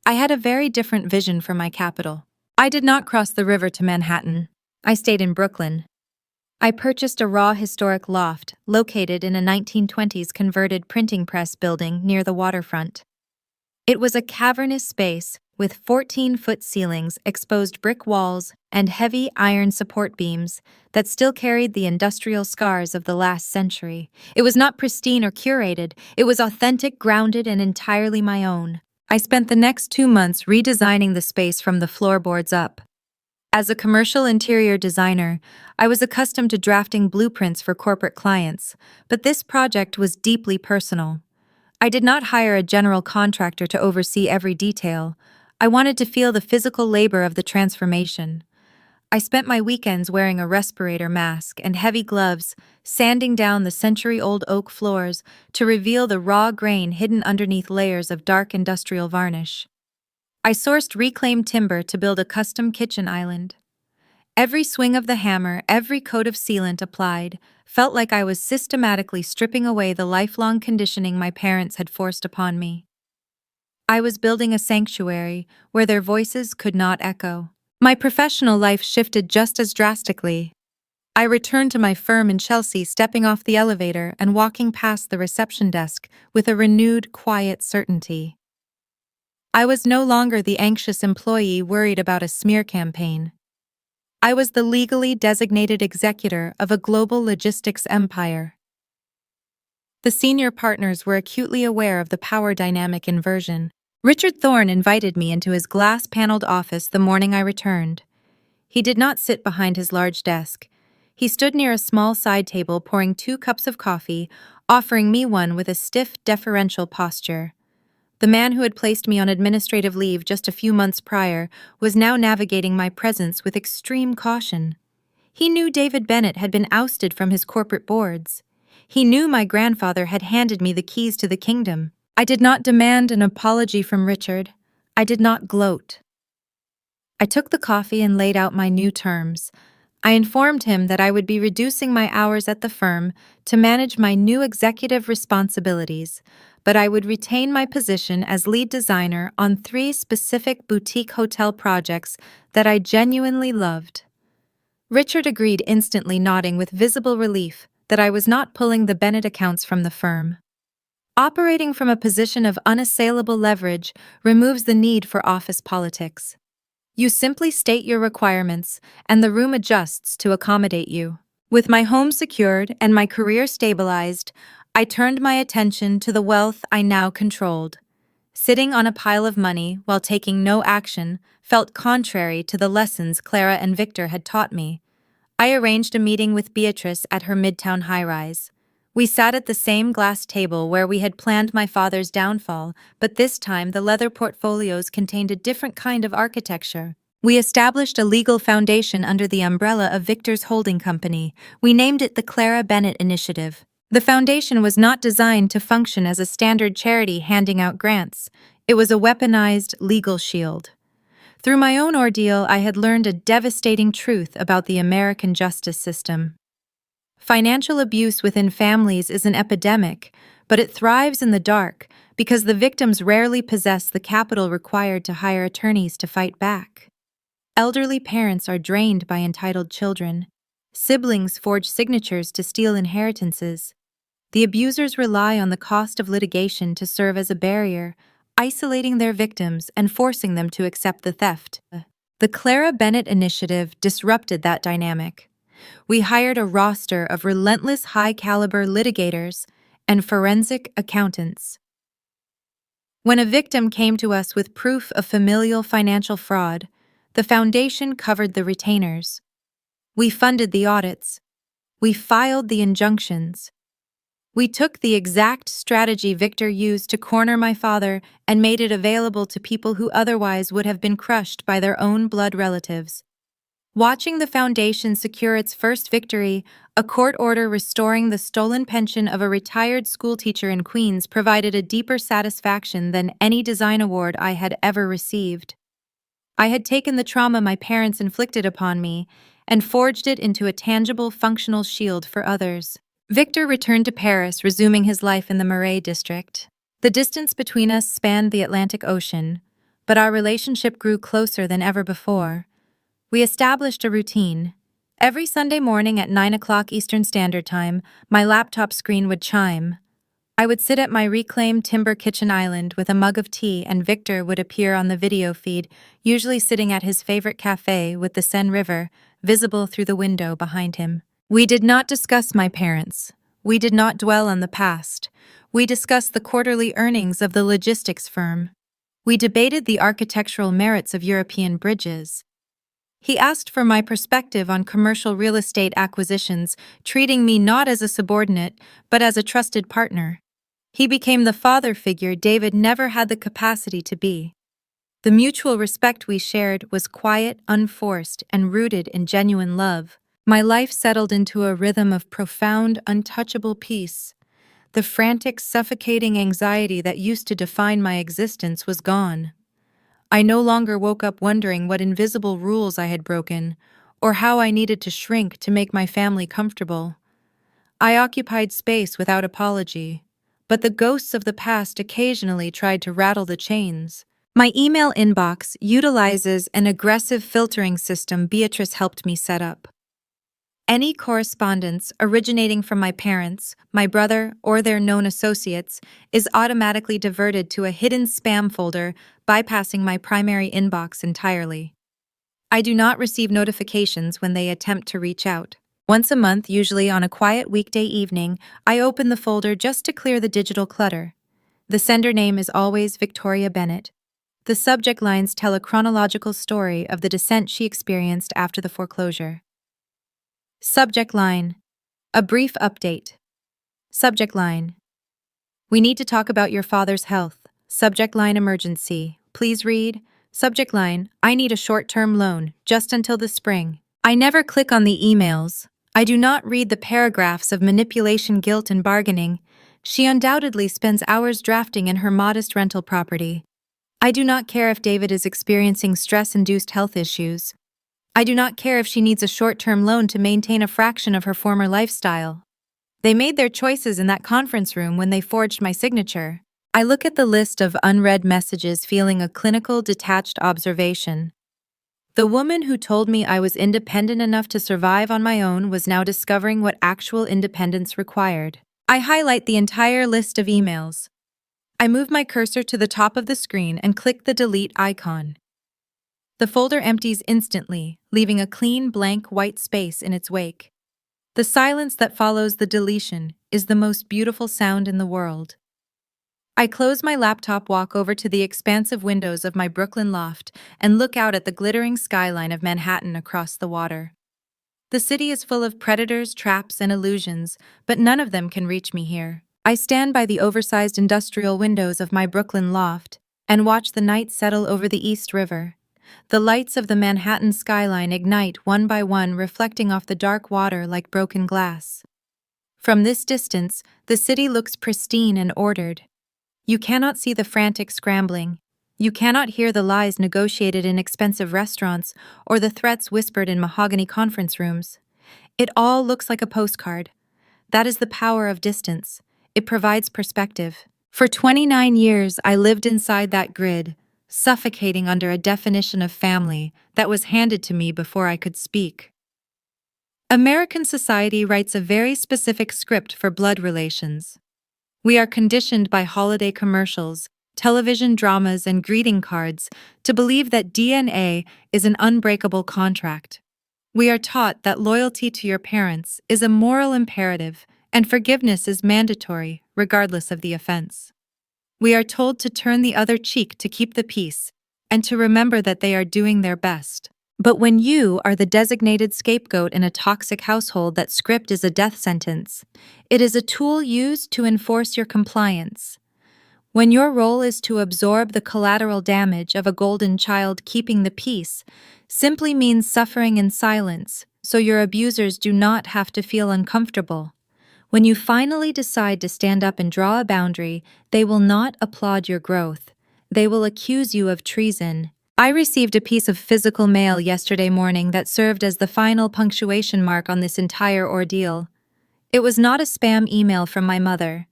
I had a very different vision for my capital. I did not cross the river to Manhattan. I stayed in Brooklyn. I purchased a raw historic loft located in a 1920s converted printing press building near the waterfront. It was a cavernous space with 14-foot ceilings, exposed brick walls, and heavy iron support beams that still carried the industrial scars of the last century. It was not pristine or curated. It was authentic, grounded, and entirely my own. I spent the next 2 months redesigning the space from the floorboards up. As a commercial interior designer, I was accustomed to drafting blueprints for corporate clients, but this project was deeply personal. I did not hire a general contractor to oversee every detail. I wanted to feel the physical labor of the transformation. I spent my weekends wearing a respirator mask and heavy gloves, sanding down the century-old oak floors to reveal the raw grain hidden underneath layers of dark industrial varnish. I sourced reclaimed timber to build a custom kitchen island. Every swing of the hammer, every coat of sealant applied, felt like I was systematically stripping away the lifelong conditioning my parents had forced upon me. I was building a sanctuary where their voices could not echo. My professional life shifted just as drastically. I returned to my firm in Chelsea, stepping off the elevator and walking past the reception desk with a renewed, quiet certainty. I was no longer the anxious employee worried about a smear campaign. I was the legally designated executor of a global logistics empire. The senior partners were acutely aware of the power dynamic inversion. Richard Thorne invited me into his glass-paneled office the morning I returned. He did not sit behind his large desk. He stood near a small side table pouring 2 cups of coffee, offering me one with a stiff, deferential posture. The man who had placed me on administrative leave just a few months prior was now navigating my presence with extreme caution. He knew David Bennett had been ousted from his corporate boards. He knew my grandfather had handed me the keys to the kingdom. I did not demand an apology from Richard. I did not gloat. I took the coffee and laid out my new terms. I informed him that I would be reducing my hours at the firm to manage my new executive responsibilities, but I would retain my position as lead designer on 3 specific boutique hotel projects that I genuinely loved. Richard agreed instantly, nodding with visible relief that I was not pulling the Bennett accounts from the firm. Operating from a position of unassailable leverage removes the need for office politics. You simply state your requirements, and the room adjusts to accommodate you. With my home secured and my career stabilized, I turned my attention to the wealth I now controlled. Sitting on a pile of money while taking no action felt contrary to the lessons Clara and Victor had taught me. I arranged a meeting with Beatrice at her midtown high-rise. We sat at the same glass table where we had planned my father's downfall, but this time the leather portfolios contained a different kind of architecture. We established a legal foundation under the umbrella of Victor's holding company. We named it the Clara Bennett Initiative. The foundation was not designed to function as a standard charity handing out grants. It was a weaponized legal shield. Through my own ordeal, I had learned a devastating truth about the American justice system. Financial abuse within families is an epidemic, but it thrives in the dark because the victims rarely possess the capital required to hire attorneys to fight back. Elderly parents are drained by entitled children. Siblings forge signatures to steal inheritances. The abusers rely on the cost of litigation to serve as a barrier, isolating their victims and forcing them to accept the theft. The Clara Bennett Initiative disrupted that dynamic. We hired a roster of relentless high-caliber litigators and forensic accountants. When a victim came to us with proof of familial financial fraud, the foundation covered the retainers. We funded the audits. We filed the injunctions. We took the exact strategy Victor used to corner my father and made it available to people who otherwise would have been crushed by their own blood relatives. Watching the foundation secure its first victory, a court order restoring the stolen pension of a retired schoolteacher in Queens, provided a deeper satisfaction than any design award I had ever received. I had taken the trauma my parents inflicted upon me and forged it into a tangible, functional shield for others. Victor returned to Paris, resuming his life in the Marais district. The distance between us spanned the Atlantic Ocean, but our relationship grew closer than ever before. We established a routine. Every Sunday morning at 9 o'clock Eastern Standard Time, my laptop screen would chime. I would sit at my reclaimed timber kitchen island with a mug of tea, and Victor would appear on the video feed, usually sitting at his favorite cafe with the Seine River visible through the window behind him. We did not discuss my parents. We did not dwell on the past. We discussed the quarterly earnings of the logistics firm. We debated the architectural merits of European bridges. He asked for my perspective on commercial real estate acquisitions, treating me not as a subordinate, but as a trusted partner. He became the father figure David never had the capacity to be. The mutual respect we shared was quiet, unforced, and rooted in genuine love. My life settled into a rhythm of profound, untouchable peace. The frantic, suffocating anxiety that used to define my existence was gone. I no longer woke up wondering what invisible rules I had broken, or how I needed to shrink to make my family comfortable. I occupied space without apology, but the ghosts of the past occasionally tried to rattle the chains. My email inbox utilizes an aggressive filtering system Beatrice helped me set up. Any correspondence originating from my parents, my brother, or their known associates is automatically diverted to a hidden spam folder, bypassing my primary inbox entirely. I do not receive notifications when they attempt to reach out. Once a month, usually on a quiet weekday evening, I open the folder just to clear the digital clutter. The sender name is always Victoria Bennett. The subject lines tell a chronological story of the descent she experienced after the foreclosure. Subject line. A brief update. Subject line. We need to talk about your father's health. Subject line emergency. Please read. Subject line. I need a short-term loan, just until the spring. I never click on the emails. I do not read the paragraphs of manipulation, guilt, and bargaining. She undoubtedly spends hours drafting in her modest rental property. I do not care if David is experiencing stress-induced health issues. I do not care if she needs a short-term loan to maintain a fraction of her former lifestyle. They made their choices in that conference room when they forged my signature. I look at the list of unread messages feeling a clinical, detached observation. The woman who told me I was independent enough to survive on my own was now discovering what actual independence required. I highlight the entire list of emails. I move my cursor to the top of the screen and click the delete icon. The folder empties instantly, leaving a clean, blank white space in its wake. The silence that follows the deletion is the most beautiful sound in the world. I close my laptop, walk over to the expansive windows of my Brooklyn loft, and look out at the glittering skyline of Manhattan across the water. The city is full of predators, traps, and illusions, but none of them can reach me here. I stand by the oversized industrial windows of my Brooklyn loft and watch the night settle over the East River. The lights of the Manhattan skyline ignite one by one, reflecting off the dark water like broken glass. From this distance, the city looks pristine and ordered. You cannot see the frantic scrambling. You cannot hear the lies negotiated in expensive restaurants or the threats whispered in mahogany conference rooms. It all looks like a postcard. That is the power of distance. It provides perspective. For 29 years, I lived inside that grid, suffocating under a definition of family that was handed to me before I could speak. American society writes a very specific script for blood relations. We are conditioned by holiday commercials, television dramas, and greeting cards to believe that DNA is an unbreakable contract. We are taught that loyalty to your parents is a moral imperative and forgiveness is mandatory, regardless of the offense. We are told to turn the other cheek to keep the peace and to remember that they are doing their best. But when you are the designated scapegoat in a toxic household, that script is a death sentence. It is a tool used to enforce your compliance. When your role is to absorb the collateral damage of a golden child, keeping the peace simply means suffering in silence, so your abusers do not have to feel uncomfortable. When you finally decide to stand up and draw a boundary, they will not applaud your growth. They will accuse you of treason. I received a piece of physical mail yesterday morning that served as the final punctuation mark on this entire ordeal. It was not a spam email from my mother.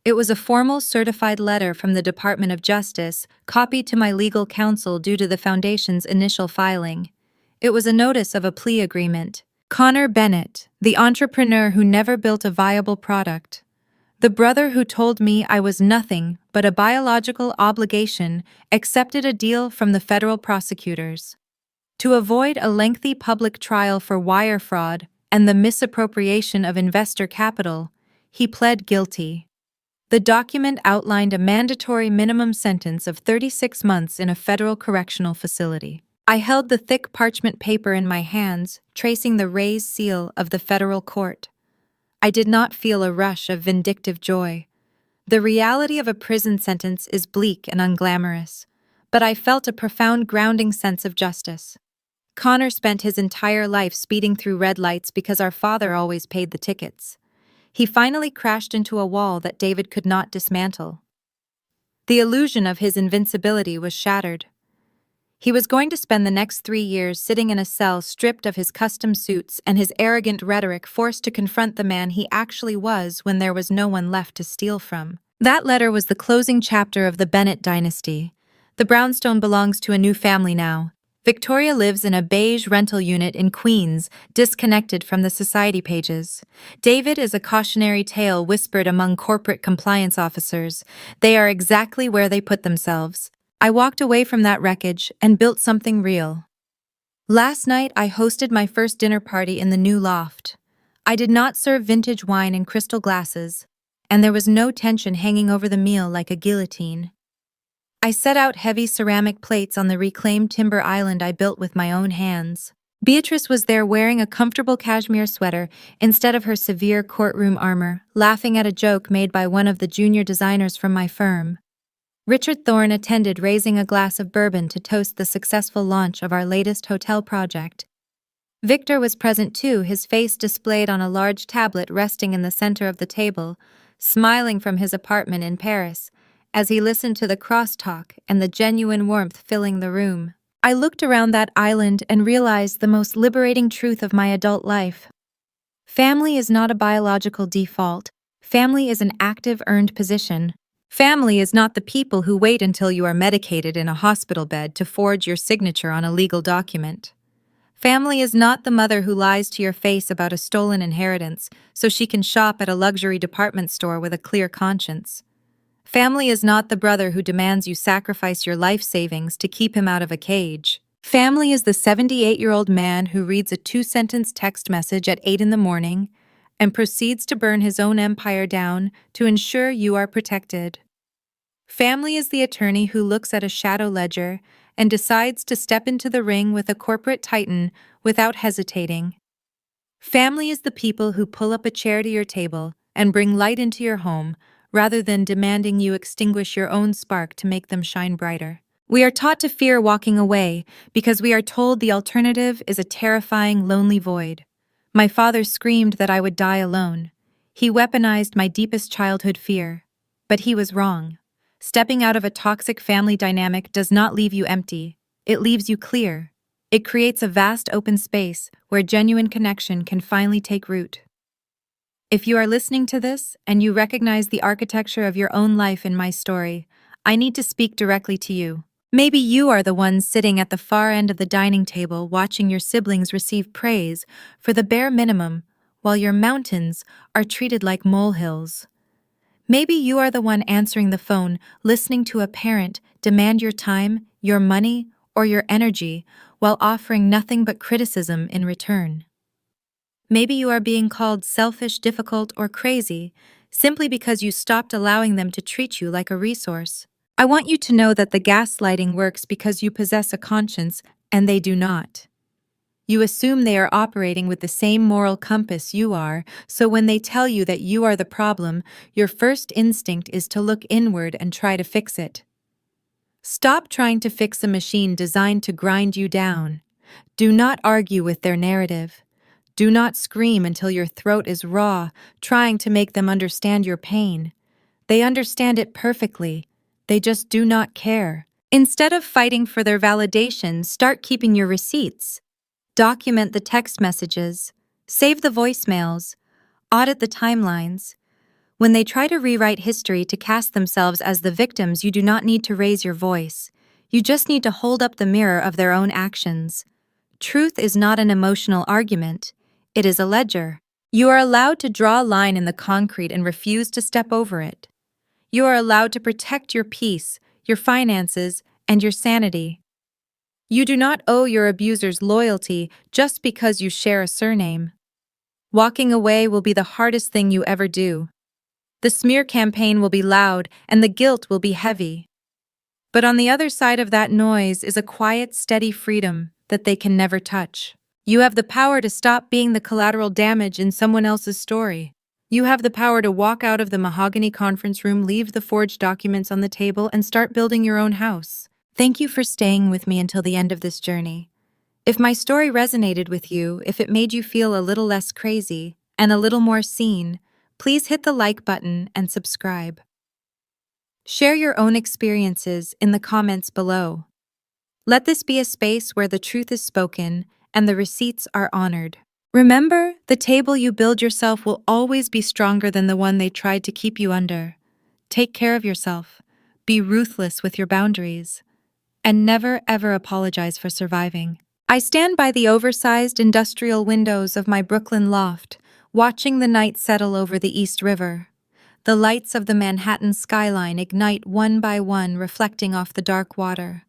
It was a formal certified letter from the Department of Justice, copied to my legal counsel due to the Foundation's initial filing. It was a notice of a plea agreement. Connor Bennett, the entrepreneur who never built a viable product. The brother who told me I was nothing but a biological obligation, accepted a deal from the federal prosecutors. To avoid a lengthy public trial for wire fraud and the misappropriation of investor capital, he pled guilty. The document outlined a mandatory minimum sentence of 36 months in a federal correctional facility. I held the thick parchment paper in my hands, tracing the raised seal of the federal court. I did not feel a rush of vindictive joy. The reality of a prison sentence is bleak and unglamorous, but I felt a profound grounding sense of justice. Connor spent his entire life speeding through red lights because our father always paid the tickets. He finally crashed into a wall that David could not dismantle. The illusion of his invincibility was shattered. He was going to spend the next 3 years sitting in a cell, stripped of his custom suits and his arrogant rhetoric, forced to confront the man he actually was when there was no one left to steal from. That letter was the closing chapter of the Bennett dynasty. The brownstone belongs to a new family now. Victoria lives in a beige rental unit in Queens, disconnected from the society pages. David is a cautionary tale whispered among corporate compliance officers. They are exactly where they put themselves. I walked away from that wreckage and built something real. Last night, I hosted my first dinner party in the new loft. I did not serve vintage wine in crystal glasses, and there was no tension hanging over the meal like a guillotine. I set out heavy ceramic plates on the reclaimed timber island I built with my own hands. Beatrice was there wearing a comfortable cashmere sweater instead of her severe courtroom armor, laughing at a joke made by one of the junior designers from my firm. Richard Thorne attended, raising a glass of bourbon to toast the successful launch of our latest hotel project. Victor was present too, his face displayed on a large tablet resting in the center of the table, smiling from his apartment in Paris, as he listened to the crosstalk and the genuine warmth filling the room. I looked around that island and realized the most liberating truth of my adult life. Family is not a biological default. Family is an active, earned position. Family is not the people who wait until you are medicated in a hospital bed to forge your signature on a legal document. Family is not the mother who lies to your face about a stolen inheritance so she can shop at a luxury department store with a clear conscience. Family is not the brother who demands you sacrifice your life savings to keep him out of a cage. Family is the 78-year-old man who reads a 2-sentence text message at 8 in the morning and proceeds to burn his own empire down to ensure you are protected. Family is the attorney who looks at a shadow ledger and decides to step into the ring with a corporate titan without hesitating. Family is the people who pull up a chair to your table and bring light into your home rather than demanding you extinguish your own spark to make them shine brighter. We are taught to fear walking away because we are told the alternative is a terrifying, lonely void. My father screamed that I would die alone. He weaponized my deepest childhood fear. But he was wrong. Stepping out of a toxic family dynamic does not leave you empty. It leaves you clear. It creates a vast open space where genuine connection can finally take root. If you are listening to this and you recognize the architecture of your own life in my story, I need to speak directly to you. Maybe you are the one sitting at the far end of the dining table watching your siblings receive praise for the bare minimum while your mountains are treated like molehills. Maybe you are the one answering the phone, listening to a parent demand your time, your money, or your energy while offering nothing but criticism in return. Maybe you are being called selfish, difficult, or crazy simply because you stopped allowing them to treat you like a resource. I want you to know that the gaslighting works because you possess a conscience and they do not. You assume they are operating with the same moral compass you are, so when they tell you that you are the problem, your first instinct is to look inward and try to fix it. Stop trying to fix a machine designed to grind you down. Do not argue with their narrative. Do not scream until your throat is raw, trying to make them understand your pain. They understand it perfectly. They just do not care. Instead of fighting for their validation, start keeping your receipts. Document the text messages. Save the voicemails. Audit the timelines. When they try to rewrite history to cast themselves as the victims, you do not need to raise your voice. You just need to hold up the mirror of their own actions. Truth is not an emotional argument. It is a ledger. You are allowed to draw a line in the concrete and refuse to step over it. You are allowed to protect your peace, your finances, and your sanity. You do not owe your abusers loyalty just because you share a surname. Walking away will be the hardest thing you ever do. The smear campaign will be loud and the guilt will be heavy. But on the other side of that noise is a quiet, steady freedom that they can never touch. You have the power to stop being the collateral damage in someone else's story. You have the power to walk out of the mahogany conference room, leave the forged documents on the table, and start building your own house. Thank you for staying with me until the end of this journey. If my story resonated with you, if it made you feel a little less crazy and a little more seen, please hit the like button and subscribe. Share your own experiences in the comments below. Let this be a space where the truth is spoken and the receipts are honored. Remember, the table you build yourself will always be stronger than the one they tried to keep you under. Take care of yourself. Be ruthless with your boundaries. And never ever apologize for surviving. I stand by the oversized industrial windows of my Brooklyn loft, watching the night settle over the East River. The lights of the Manhattan skyline ignite one by one, reflecting off the dark water.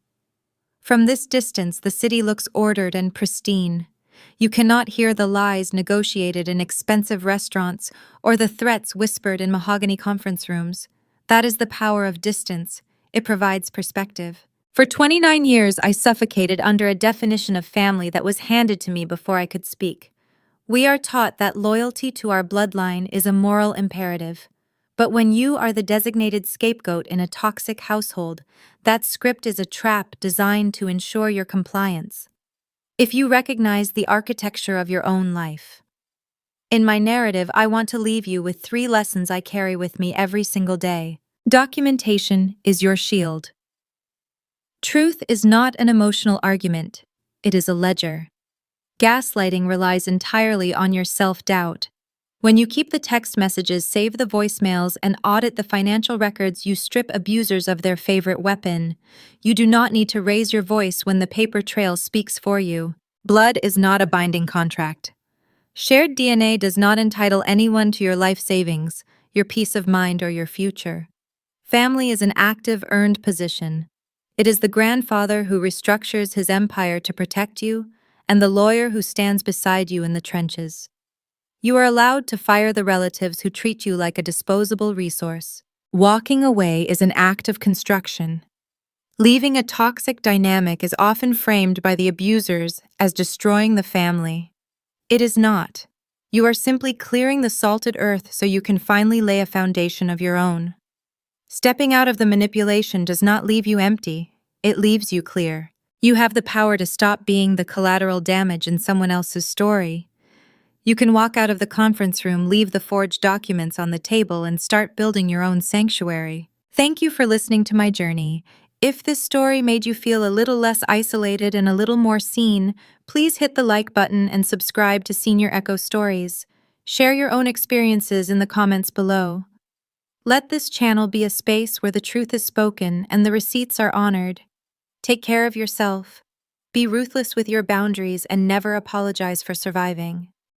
From this distance, the city looks ordered and pristine. You cannot hear the lies negotiated in expensive restaurants or the threats whispered in mahogany conference rooms. That is the power of distance. It provides perspective. For 29 years, I suffocated under a definition of family that was handed to me before I could speak. We are taught that loyalty to our bloodline is a moral imperative. But when you are the designated scapegoat in a toxic household, that script is a trap designed to ensure your compliance. If you recognize the architecture of your own life. In my narrative, I want to leave you with 3 lessons I carry with me every single day. Documentation is your shield. Truth is not an emotional argument, it is a ledger. Gaslighting relies entirely on your self-doubt. When you keep the text messages, save the voicemails, and audit the financial records, you strip abusers of their favorite weapon. You do not need to raise your voice when the paper trail speaks for you. Blood is not a binding contract. Shared DNA does not entitle anyone to your life savings, your peace of mind, or your future. Family is an active, earned position. It is the grandfather who restructures his empire to protect you, and the lawyer who stands beside you in the trenches. You are allowed to fire the relatives who treat you like a disposable resource. Walking away is an act of construction. Leaving a toxic dynamic is often framed by the abusers as destroying the family. It is not. You are simply clearing the salted earth so you can finally lay a foundation of your own. Stepping out of the manipulation does not leave you empty, it leaves you clear. You have the power to stop being the collateral damage in someone else's story. You can walk out of the conference room, leave the forged documents on the table, and start building your own sanctuary. Thank you for listening to my journey. If this story made you feel a little less isolated and a little more seen, please hit the like button and subscribe to Senior Echo Stories. Share your own experiences in the comments below. Let this channel be a space where the truth is spoken and the receipts are honored. Take care of yourself. Be ruthless with your boundaries and never apologize for surviving.